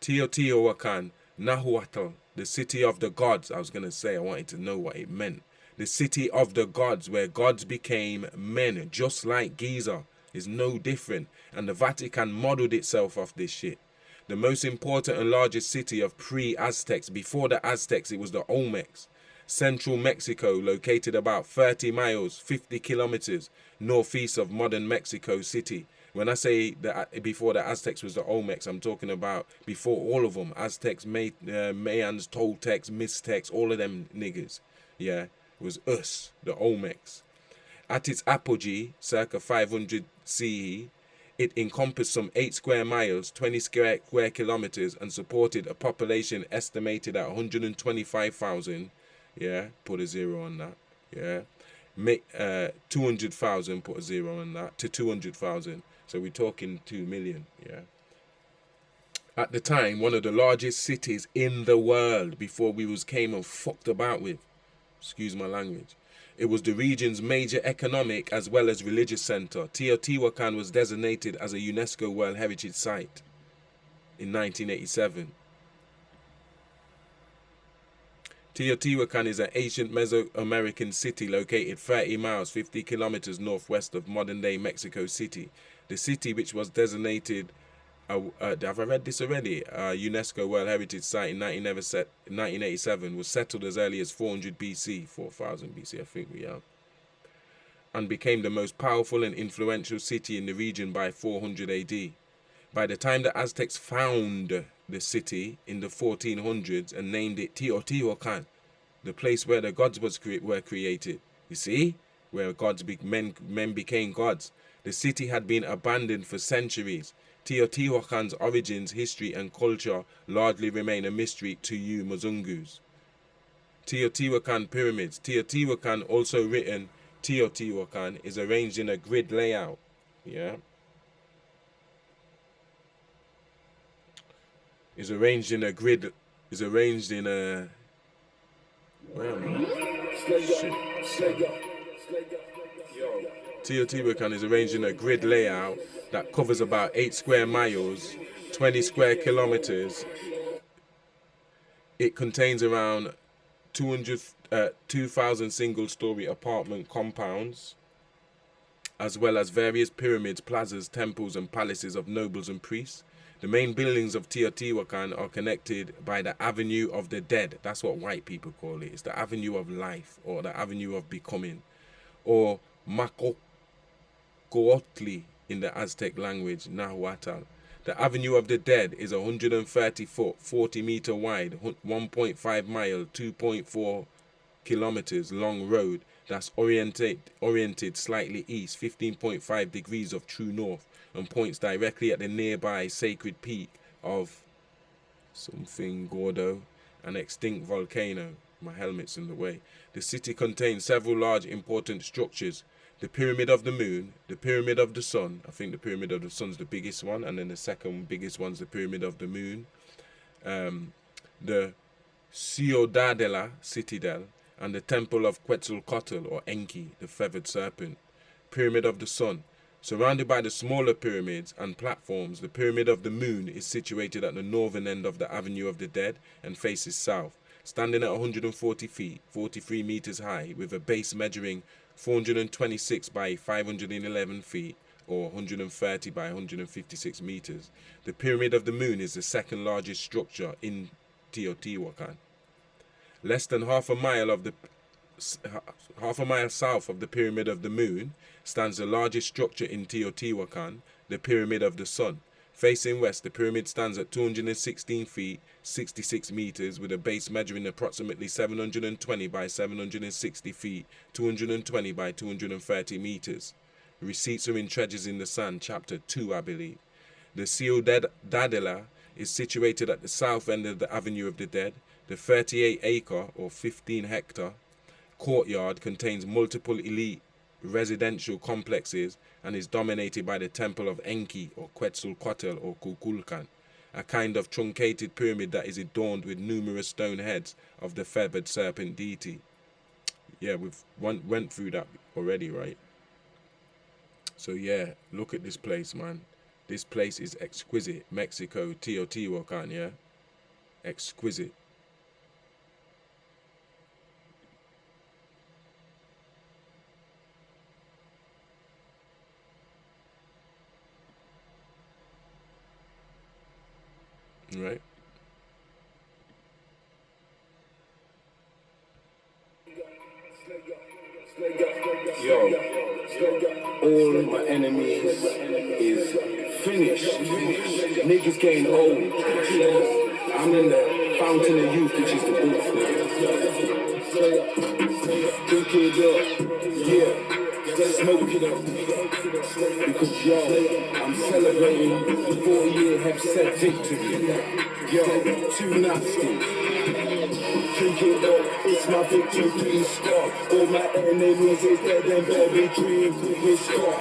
Teotihuacan, Nahuatl, the city of the gods. I was going to say, I wanted to know what it meant. The city of the gods, where gods became men, just like Giza, is no different. And the Vatican modeled itself off this shit. The most important and largest city of pre-Aztecs. Before the Aztecs, it was the Olmecs. Central Mexico, located about 30 miles, 50 kilometers northeast of modern Mexico City. When I say that before the Aztecs was the Olmecs, I'm talking about before all of them. Aztecs, Mayans, Toltecs, Mixtecs, all of them niggas. Yeah, it was us, the Olmecs. At its apogee, circa 500 CE, It encompassed some 8 square miles, 20 square kilometers, and supported a population estimated at 125,000. Yeah, put a zero on that. Yeah, make 200,000, put a zero on that, to 200,000. So we're talking 2 million. Yeah. At the time, one of the largest cities in the world before we was came and fucked about with. Excuse my language. It was the region's major economic as well as religious center. Teotihuacan was designated as a UNESCO World Heritage Site in 1987. Teotihuacan is an ancient Mesoamerican city located 30 miles, 50 kilometers northwest of modern-day Mexico City. The city, which was designated, have I read this already? UNESCO World Heritage Site in 1987, was settled as early as 400 BC, 4000 BC, I think we have, and became the most powerful and influential city in the region by 400 AD. By the time the Aztecs found the city in the 1400s and named it Teotihuacan, the place where the gods were created. You see, where men became gods. The city had been abandoned for centuries. Teotihuacan's origins, history, and culture largely remain a mystery to you Muzungus. Teotihuacan pyramids. Teotihuacan, also written Teotihuacan, is arranged in a grid layout. Yeah. Is arranged in a grid. Is arranged in a. Where am I? Teotihuacan is arranged in a grid layout that covers about 8 square miles, 20 square kilometers. It contains around 2,000 single-story apartment compounds, as well as various pyramids, plazas, temples, and palaces of nobles and priests. The main buildings of Teotihuacan are connected by the Avenue of the Dead. That's what white people call it. It's the Avenue of Life, or the Avenue of Becoming, or Macocootli in the Aztec language, Nahuatl. The Avenue of the Dead is a 130 foot, 40 meter wide, 1.5 mile, 2.4 kilometers long road that's oriented slightly east, 15.5 degrees of true north, and points directly at the nearby sacred peak of something Gordo, an extinct volcano. My helmet's in the way. The city contains several large important structures. The Pyramid of the Moon, the Pyramid of the Sun. I think the Pyramid of the Sun's the biggest one, and then the second biggest one's the Pyramid of the Moon. The Ciudadela, Citadel, and the Temple of Quetzalcoatl, or Enki, the feathered serpent. Pyramid of the Sun. Surrounded by the smaller pyramids and platforms, the Pyramid of the Moon is situated at the northern end of the Avenue of the Dead and faces south, standing at 140 feet, 43 meters high, with a base measuring 426 by 511 feet, or 130 by 156 meters. The Pyramid of the Moon is the second largest structure in Teotihuacan. Less than half a mile south of the Pyramid of the Moon stands the largest structure in Teotihuacan, the Pyramid of the Sun. Facing west, the pyramid stands at 216 feet, 66 meters, with a base measuring approximately 720 by 760 feet, 220 by 230 meters. Receipts are in Treasures in the Sand, chapter 2, I believe. The Ciudadela is situated at the south end of the Avenue of the Dead. The 38-acre, or 15-hectare, courtyard contains multiple elite residential complexes and is dominated by the Temple of Enki, or Quetzalcoatl, or Kukulkan, a kind of truncated pyramid that is adorned with numerous stone heads of the feathered serpent deity. Yeah, we've went through that already, right? So yeah, look at this place, man. This place is exquisite. Mexico, Teotihuacan, yeah? Exquisite. Right? Yo, all my enemies is finished. Niggas getting old. I'm in the fountain of youth, which is the booth. Pick it up, yeah. smoke it up. Because yo, I'm celebrating the 4-year Hepset victory. Yo, too nasty. Drink it up, it's my victory scar. All my enemies is dead and buried, drink with scar.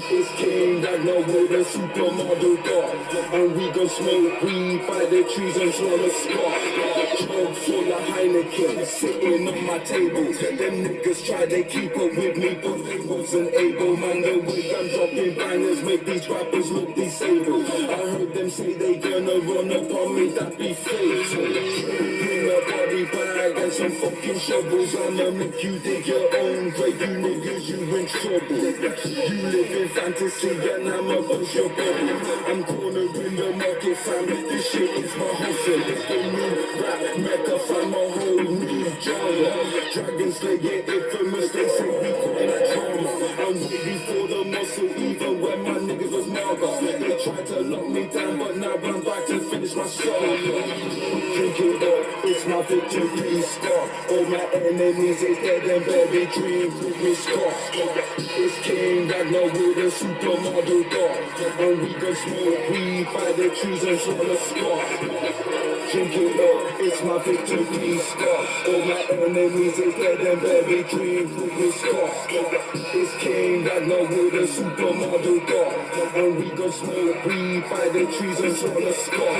It's King Ragnar with a supermodel dog. And we gon' smoke weed by the trees and swallow scar. Jug full of Heineken sitting on my table. Them niggas try they keep up with me, but they wasn't able. Man, the way I'm dropping bangers make these rappers look disabled. I heard them say they gonna run up on me, that be fatal. Bring a body bag and some fucking shovels. I'ma make you dig your own grave, you niggas, you in trouble. You live in fantasy and I'ma push your bubble. I'm cornering the market, fam. This shit is my hustle. It's the new rap mecca, fam. A whole new genre. Dragon Slayer infamous, they say we calling that drama. I'm waiting for the muscle, even when my niggas was maga. They tried to lock me down, but now I'm back to finish my song. Drink it up, it's my victory scar. All my enemies is dead and buried, dreams with me scar. It's King Ragnar with a supermodel dog. And we gon' smoke weed by the trees and swallow scar. Drink it up, it's my victory scar. All my enemies is dead and buried, dreams with me scar. It's King Ragnar with a supermodel dog. And we gon' smoke weed by the trees and swallow scar.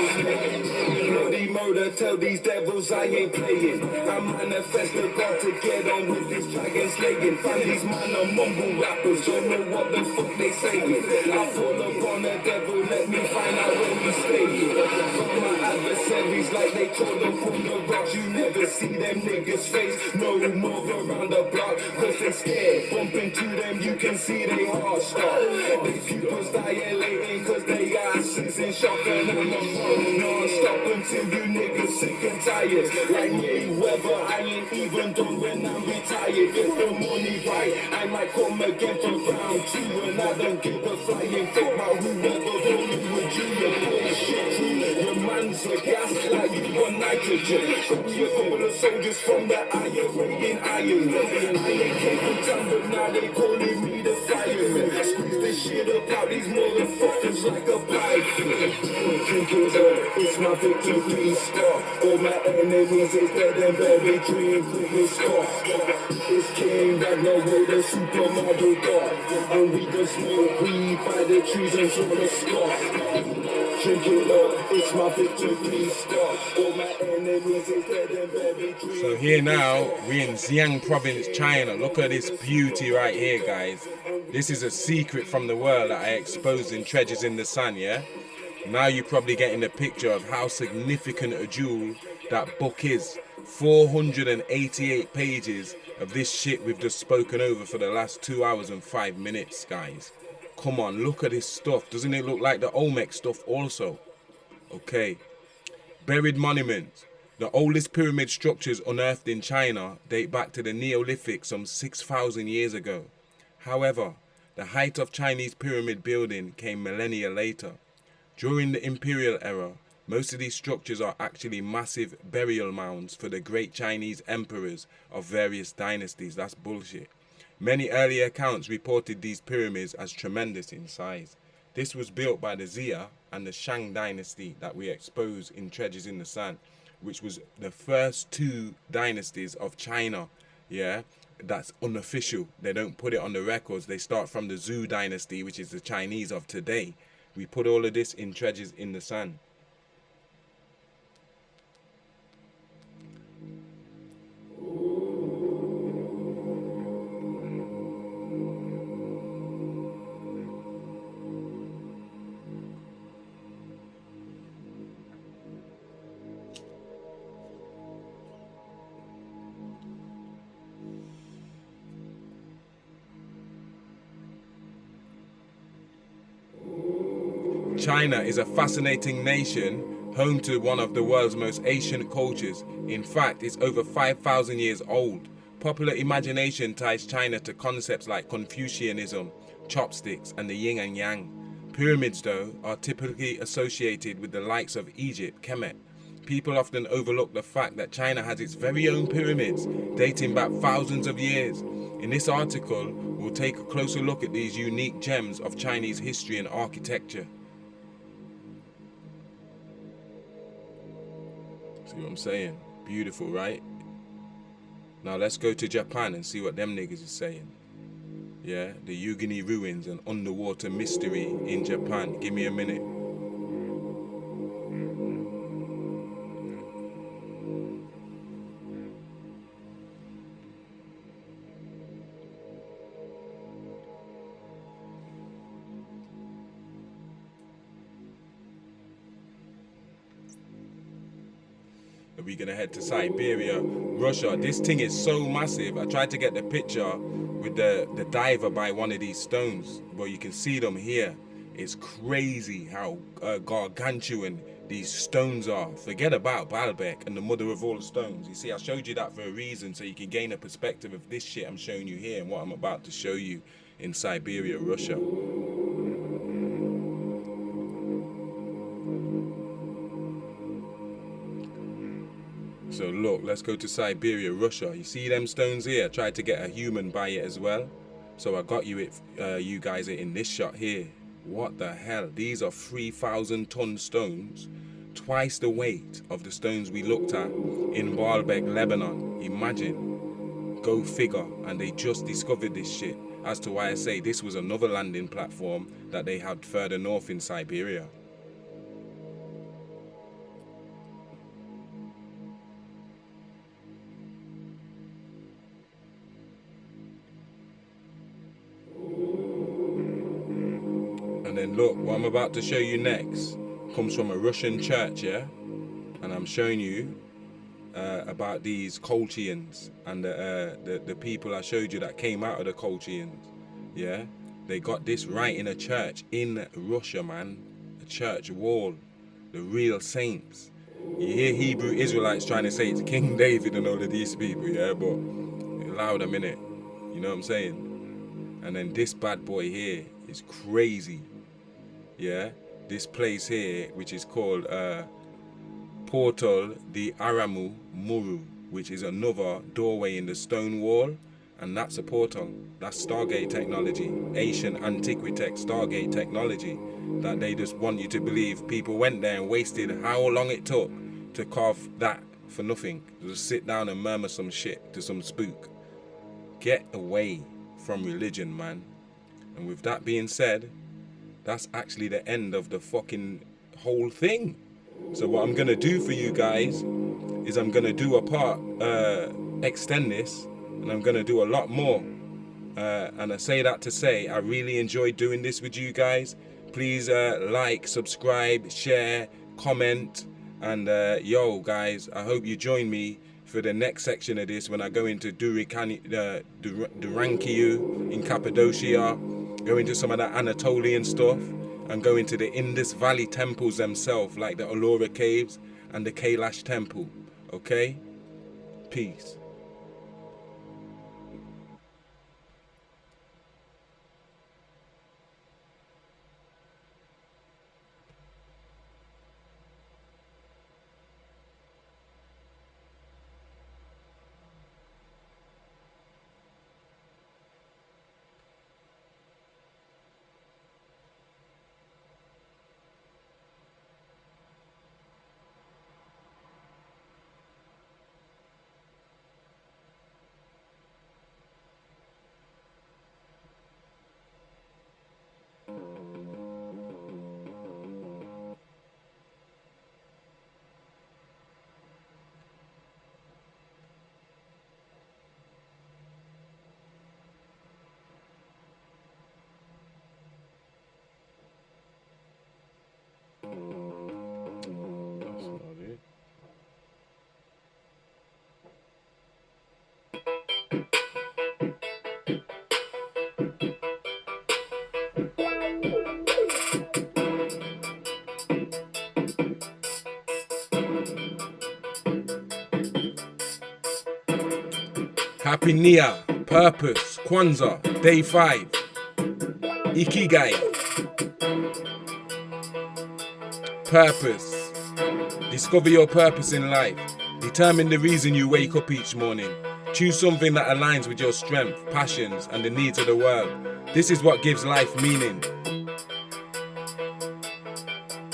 Bloody murder, tell these devils I ain't playing. I manifest the God to get on with this dragon slaying. Find these man are mumble rappers, don't know what the fuck they saying. I fall upon the devil, let me find out where we staying. Fuck my adversaries like they crawled up on the rocks. You never see them niggas face no more around the block, cause they scared. Bump into them, you can see they heart stop. They pupils dilating cause they asses in shock. And I'm a phone non-stop until you niggas sick and tired. Like Mayweather, I ain't even done when I'm retired. Get the money right, I might come again for round 2. And I don't give a flying fuck about whoever rolling with you. You bullshit crew, your man's a gas like you on nitrogen. Got me a couple of soldiers from the IRA in Ireland. I ain't came from town, but now they calling me the fireman. Squeeze this shit up out these motherfuckers like a pipe. Drink it up, it's my victory scar. All my enemies is dead and buried, dreams with me scar. It's King Ragnar with a supermodel dog. And we gon' smoke weed by the trees and swallow scar. Drink it up, it's my victory scar. All my enemies is dead and buried, dreams. So here now, we're in Xi'an province, China. Look at this beauty right here, guys. This is a secret from the world that I exposed in Treasures in the Sun, yeah? Now you're probably getting a picture of how significant a jewel that book is. 488 pages of this shit we've just spoken over for the last 2 hours and 5 minutes, guys. Come on, look at this stuff. Doesn't it look like the Olmec stuff also? Okay. Buried monuments. The oldest pyramid structures unearthed in China date back to the Neolithic some 6,000 years ago. However, the height of Chinese pyramid building came millennia later. During the imperial era, most of these structures are actually massive burial mounds for the great Chinese emperors of various dynasties. That's bullshit. Many early accounts reported these pyramids as tremendous in size. This was built by the Xia and the Shang dynasty that we expose in Treasures in the Sun, which was the first 2 dynasties of China. Yeah, that's unofficial. They don't put it on the records. They start from the Zhou dynasty, which is the Chinese of today. We put all of this in Treasures in the Sun. China is a fascinating nation, home to one of the world's most ancient cultures. In fact, it's over 5,000 years old. Popular imagination ties China to concepts like Confucianism, chopsticks, and the yin and yang. Pyramids, though, are typically associated with the likes of Egypt, Kemet. People often overlook the fact that China has its very own pyramids, dating back thousands of years. In this article, we'll we'll take a closer look at these unique gems of Chinese history and architecture. See what I'm saying? Beautiful, right? Now let's go to Japan and see what them niggas is saying. Yeah, the Yugini ruins and underwater mystery in Japan. Give me a minute. Are we gonna head to Siberia, Russia? This thing is so massive. I tried to get the picture with the diver by one of these stones, but you can see them here. It's crazy how gargantuan these stones are. Forget about Baalbek and the mother of all stones. You see, I showed you that for a reason, so you can gain a perspective of this shit I'm showing you here and what I'm about to show you in Siberia, Russia. So look, let's go to Siberia, Russia. You see them stones here? I tried to get a human by it as well. So I got you guys in this shot here. What the hell? These are 3,000-ton stones, twice the weight of the stones we looked at in Baalbek, Lebanon. Imagine. Go figure. And they just discovered this shit. As to why I say this was another landing platform that they had further north in Siberia. And then look, what I'm about to show you next comes from a Russian church, yeah? And I'm showing you about these Colchians and the people I showed you that came out of the Colchians, yeah? They got this right in a church in Russia, man. A church wall, the real saints. You hear Hebrew Israelites trying to say it's King David and all of these people, yeah? But allow them in it, you know what I'm saying? And then this bad boy here is crazy. Yeah, this place here, which is called Portal de Aramu Muru, which is another doorway in the stone wall, and that's a portal. That's Stargate technology, Asian Antiquitech Stargate technology, that they just want you to believe people went there and wasted how long it took to carve that for nothing. Just sit down and murmur some shit to some spook. Get away from religion, man. And with that being said, that's actually the end of the fucking whole thing. So what I'm gonna do for you guys is I'm gonna do a part, extend this, and I'm gonna do a lot more. And I say that to say I really enjoyed doing this with you guys. Please like, subscribe, share, comment, and yo guys, I hope you join me for the next section of this when I go into Durankiu in Cappadocia, go into some of that Anatolian stuff, and go into the Indus Valley temples themselves, like the Ellora Caves and the Kailash Temple. Okay? Peace. Happy Nia, Purpose, Kwanzaa, Day 5, Ikigai, Purpose. Discover your purpose in life. Determine the reason you wake up each morning. Choose something that aligns with your strength, passions, and the needs of the world. This is what gives life meaning.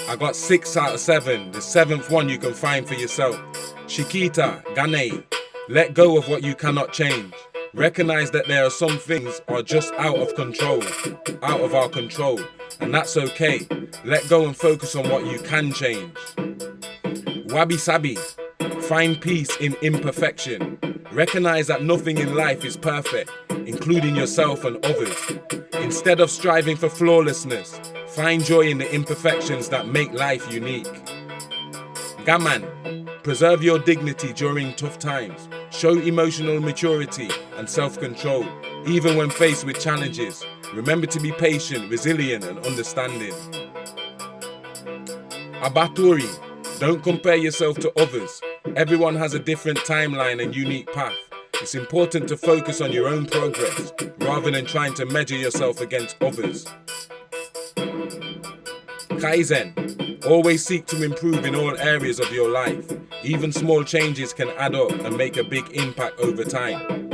I got 6 out of 7. The 7th one you can find for yourself. Shikita, Ganei. Let go of what you cannot change. Recognize that there are some things are just out of control, out of our control, and that's okay. Let go and focus on what you can change. Wabi Sabi. Find peace in imperfection. Recognize that nothing in life is perfect, including yourself and others. Instead of striving for flawlessness, find joy in the imperfections that make life unique. Gaman. Preserve your dignity during tough times. Show emotional maturity and self-control, even when faced with challenges. Remember to be patient, resilient, and understanding. Abaturi. Don't compare yourself to others. Everyone has a different timeline and unique path. It's important to focus on your own progress, rather than trying to measure yourself against others. Kaizen. Always seek to improve in all areas of your life. Even small changes can add up and make a big impact over time.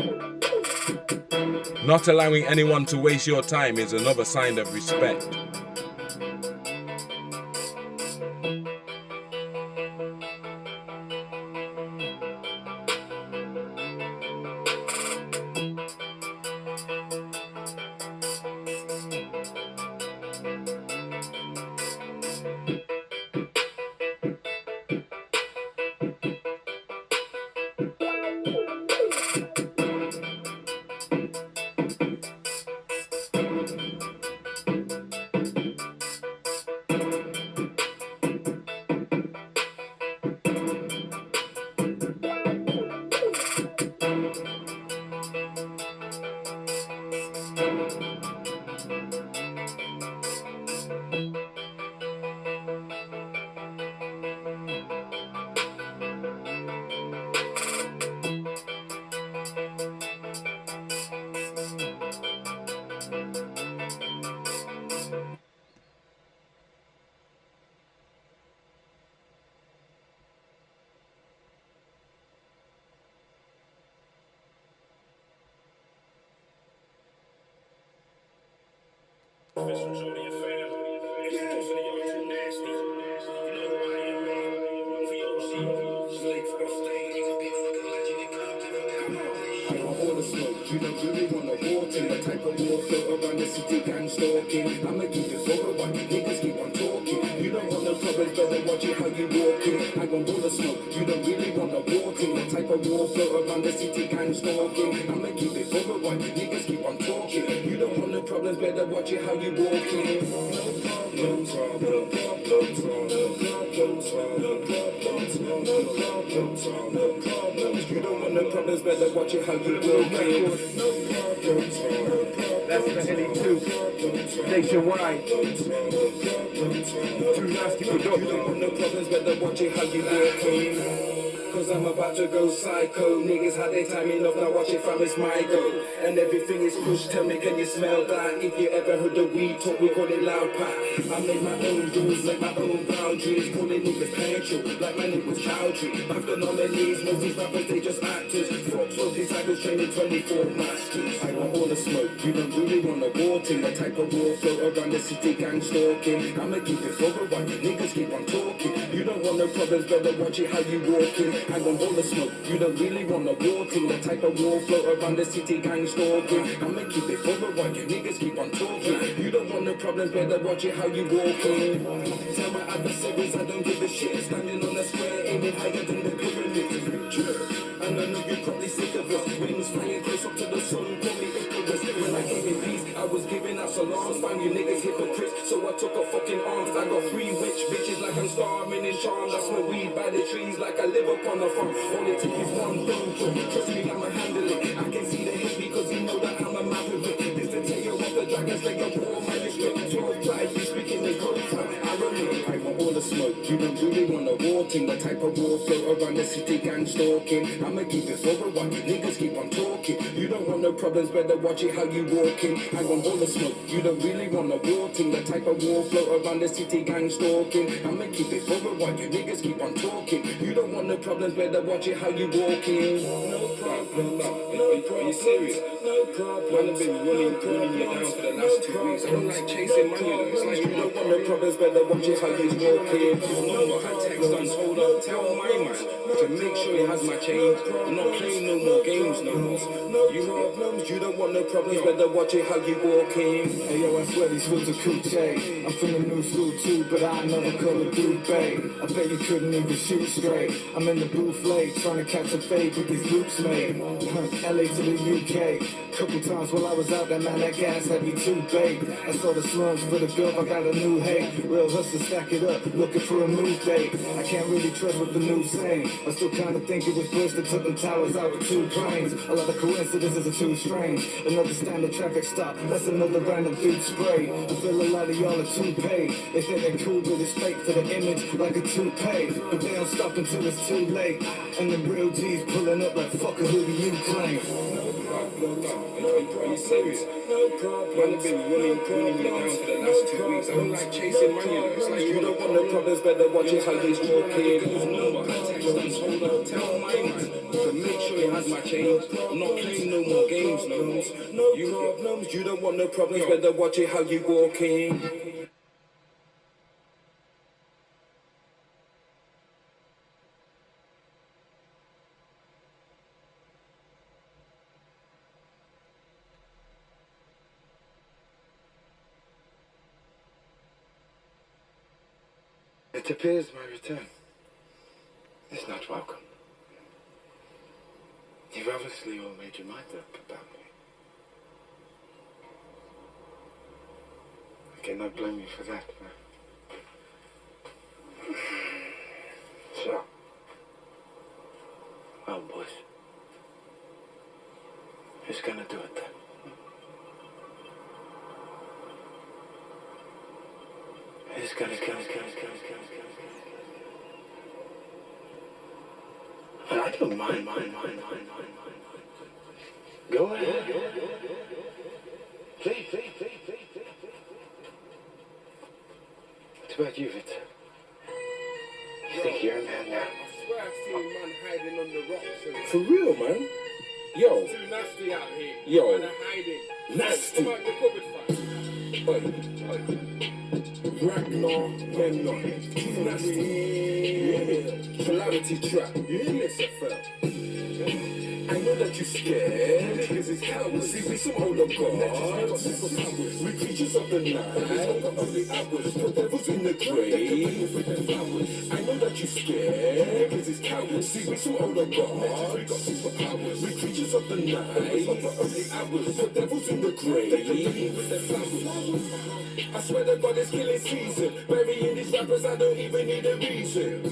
Not allowing anyone to waste your time is another sign of respect. You don't really wanna walk in the type of war float around the city gang stalking. I'ma keep it forward, but niggas keep on talking. You don't want no problems, better watch it how you walking. I gon' roll the smoke, you don't really wanna walk in the type of war float around the city gang stalking. I'ma keep it forward, but niggas keep on talking. You don't want no problems, better watch it how you walking. No problems, no problems, no problems, no problems, no problems, no problems. You don't want no problems, better watch it how you walking. That's the heading too. Nationwide. Too nasty You production. don't want no problems, better watch it how you walking. Cause I'm about to go psycho. Niggas had their timing off, now watch it fam, it's my go. And everything is pushed, tell me can you smell that? If you ever heard the weed talk, we call it loud pack. I make my own rules, make my own boundaries. Calling niggas painful, like my name was Chowdhury. Back the nominees, most these rappers they just actors. Fox of disciples training 24 masters. I want all the smoke, you don't really wanna war team. The type of war float around the city gang stalking. I'ma keep it forward, but niggas keep on talking. You don't want no problems, better watch it how you walking. I gon' roll the smoke, you don't really wanna war team. The type of war float around the city gang stalking. I'ma keep it forward, but you niggas keep on talking. You don't want no problems, better watch it how you walking. Tell my adversaries I don't give a shit. Standing on the square, aiming higher than the pyramid. And I know you're probably sick of us. Wings flying close up to the sun, call me Icarus. When I gave in peace, I was giving out salams. Find you niggas hypocrites, so I took a fucking arms. I got 3 witch bitches like I'm starving in charm. That's my weed by the trees like I live up on the farm. All it took is one phone call. Trust me, I'ma handle it. I can see the hate because you know that I'm a maverick. This the tail of the dragons like a war manuscript. 12 plies, we speaking the code. I want all the smoke, you don't really wanna war wanting. The type of war float around the city, gang stalking. I'ma keep it forward while you niggas keep on talking. You don't want no problems, better watch it how you walking. I want all the smoke, you don't really want no warting. The type of war float around the city, gang stalking. I'ma keep it forward while you niggas keep on talking. You don't want no problems, better watch it how you walking. No problem, are you serious? No problem. Man, I've been running you down for the last 2 weeks. I don't like chasing money, though. It's like you don't want no problems, better watch it how you walking. No, I text on, hold up, tell my man to make sure he has my change. I'm not playing no more games no more. You problems, you don't want no problems, better watch it how you walking. Hey yo, I swear these fools are coochie. I'm from the new school too, but I never call it blue bay. I bet you couldn't even shoot straight. I'm in the booth late, trying to catch a fade with these loops made. LA to the UK. Couple times while I was out there, man, that gas had me too bait. I saw the slums for the girl, I got a new hate. Real hustler, stack it up, looking for a new date. I can't really trust what the news saying. I still kinda think it was Bush that took them towers out with 2 planes. A lot of coincidences are too strange. Another standard traffic stop, that's another random dude spray. I feel a lot of y'all are too paid. They think they're cool, but it's fake for the image, like a toupee. But they don't stop until it's too late. And the real G's pulling up like, fuck, who do you claim? Are you serious? No problem. Man, I've been running you down for the last 2 weeks. I don't like chasing money, though. It's like you don't want no problems, better watch it how you walking. No, I text on, hold up, tell my man to make sure he has my change. I'm not playing no more games no more. No problems, you don't want no problems, better watch it how you walking. It appears my return is not welcome. You've obviously all made your mind up about me. I cannot blame you for that, man. So, well, boys, who's gonna do it then? Who's gonna I don't mind. Go ahead. Please. What about you, Victor? You think you're a man now? I swear I've seen man hiding on the rocks. For real, man. Yo. Too nasty out here. Yo. Man are hiding. Nasty. Come out the cupboard, fam. Ragnar, Menor, too nasty. Polarity trap. Yes, FL. I know that you're scared, niggas is cowards. See, we some older gods. We creatures of the night, only hours. Put devils in the grave. I know that you're scared, niggas is cowards. See, we some older gods. We creatures of the night, only hours. Put devils in the grave. I swear to God, it's killing season. Burying these rappers, I don't even need a reason.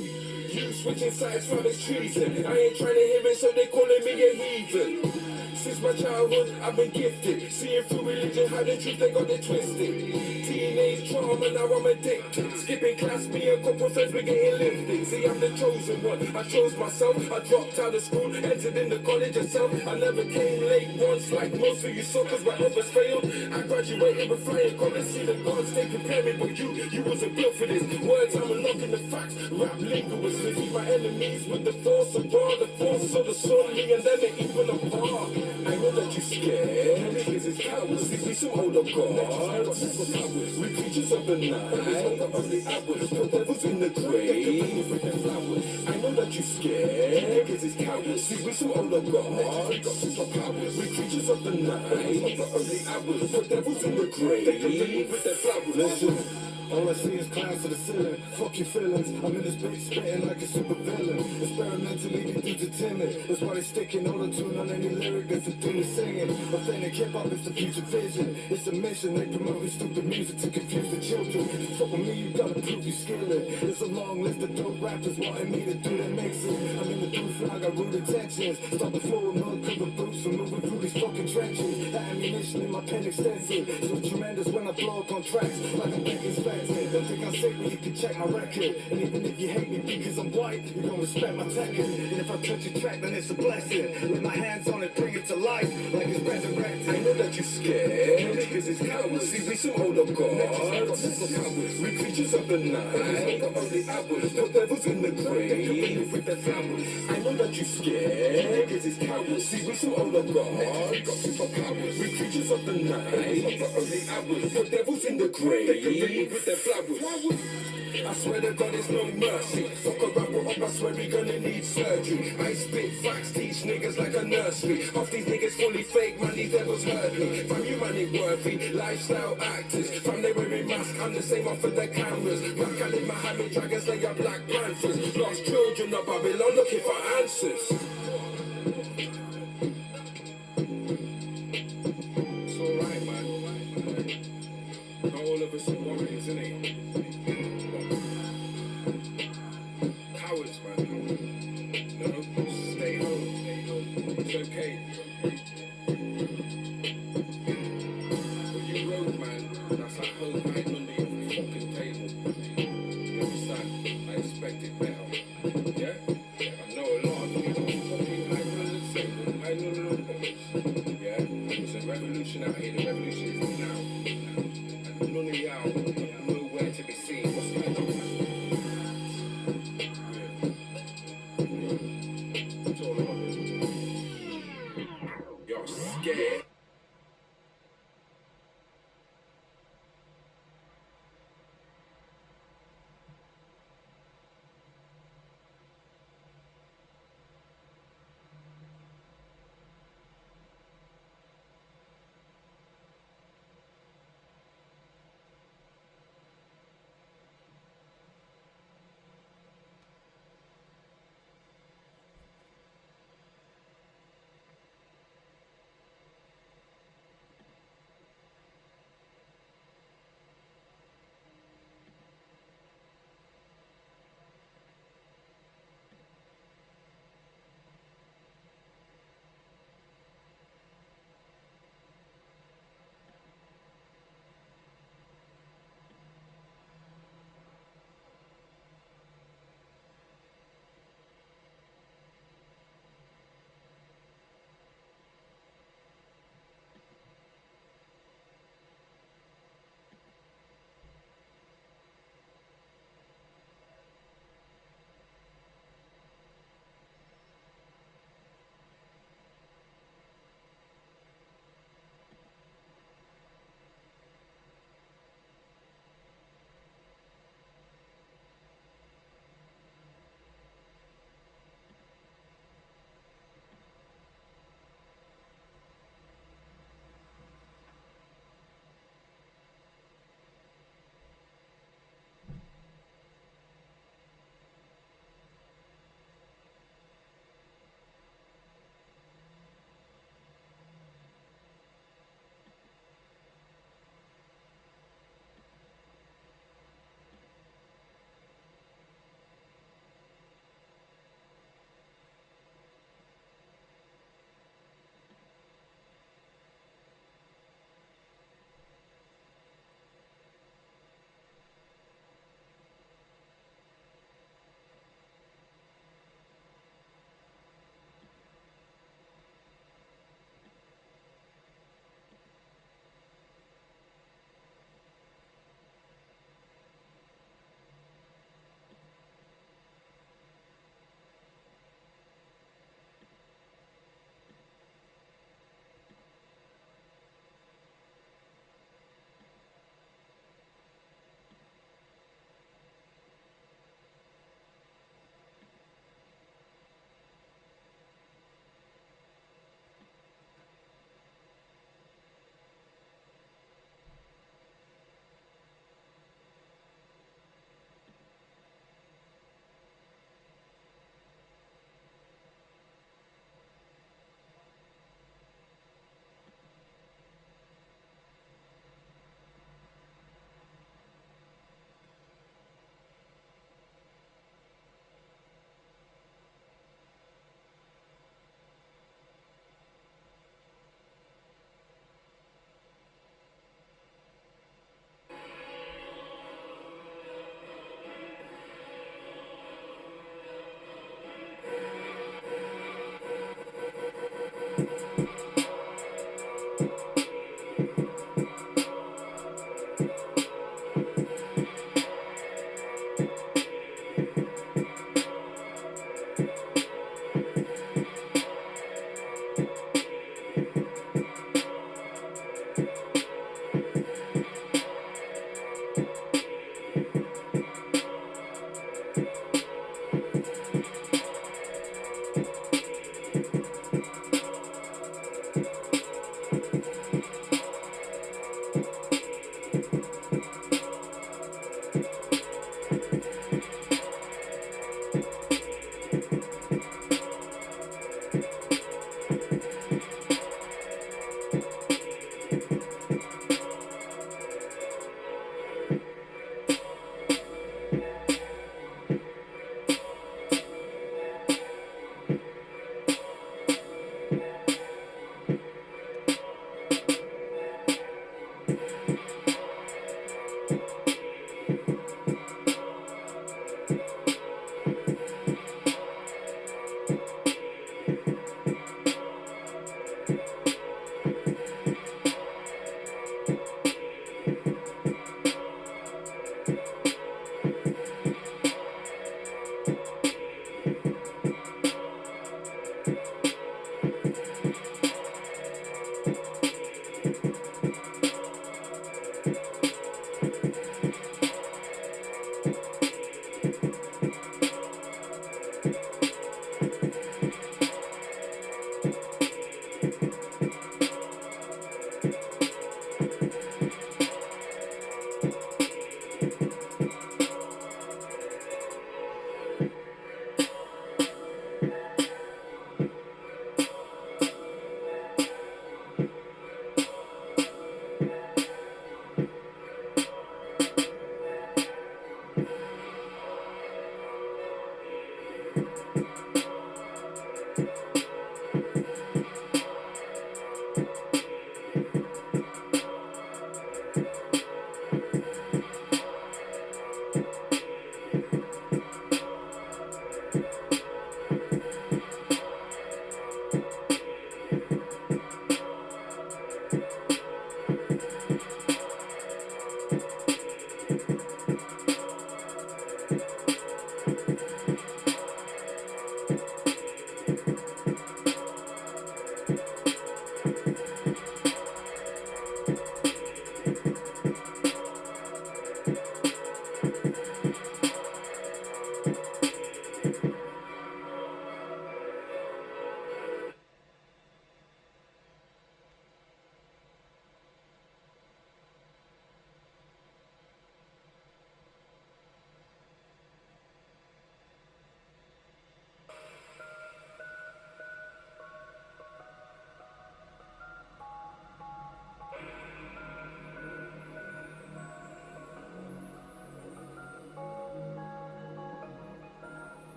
You switching sides from his treason. I ain't trying to hear it, so they calling me a heathen. Since my childhood, I've been gifted. Seeing through religion, how the truth they got it twisted. Teenage trauma, now I'm addicted. Skipping class, me and couple friends, we getting lifted. See, I'm the chosen one. I chose myself. I dropped out of school, entered into college itself. I never came late once, like most of you suckers, but others failed. I graduated with flying colors. See the gods, they prepare me, but you wasn't built for this. Words, I'm unlocking the facts. Rap linguists, leave my enemies with the force of God, the force of the soul, me and them ain't even apart. I know that you're scared, niggas is cowards. We some older gods. We creatures of the night, only hours. Put devils in the grave. I know that you're scared, niggas is cowards. We some older gods. We creatures of the night, only hours. Put devils in the grave. Listen. All I see is clowns to the ceiling. Fuck your feelings. I'm in this bitch spitting like a super villain. Experimentally, these dudes are timid. That's why they sticking all the tune on any lyric that's a do with singing. Authentic hip-hop is the future vision. It's a mission, they promoting stupid music to confuse the children. Fuck with me, you gotta prove you skilled. There's a long list of dope rappers wanting me to do their mixing. I'm in the booth and I got rude intentions. Stop the floor with mud covered boots for moving through these fucking trenches. That ammunition in my pen extensive. So tremendous when I blow up on tracks like I'm back inspected. Don't think I'm sick when you can check my record. And even if you hate me because I'm white, you gon' respect my technique. And if I touch a track, then it's a blessing. Lay my hands on it, bring it to life like it's resurrected. I know that you're scared, because it's cowards. See, we some older gods. We creatures of the night. The only hours, no devils in the grave with their flowers. I know that you're scared, because it's cowards. See, we some older gods. We got superpowers. We creatures of the night. The only hours, no devils in the grave with their flowers. I swear to God there's no mercy. Fuck a rapper up, I swear we gonna need surgery. I spit facts, teach niggas like a nursery. Half these niggas fully fake, man, these devils hurt me. Fam, you man ain't worthy, lifestyle actors. Fam, they wearing masks, I'm the same off of their cameras. Rap Khalid Muhammad, dragons lay up Black Panthers. Lost children of Babylon looking for answers. It's alright, man. Not all of us are warriors, innit? Cowards, man. No, stay home. It's okay. When you road, man, that's like home hiding under your fucking table. You understand? I expected better. Yeah? I know a lot of you don't fucking hiding under the table, hiding under the box. Yeah? It's a revolution out here. The revolution is now. And none of y'all are nowhere to be seen. What's going on, man? It's all of it. You're scared.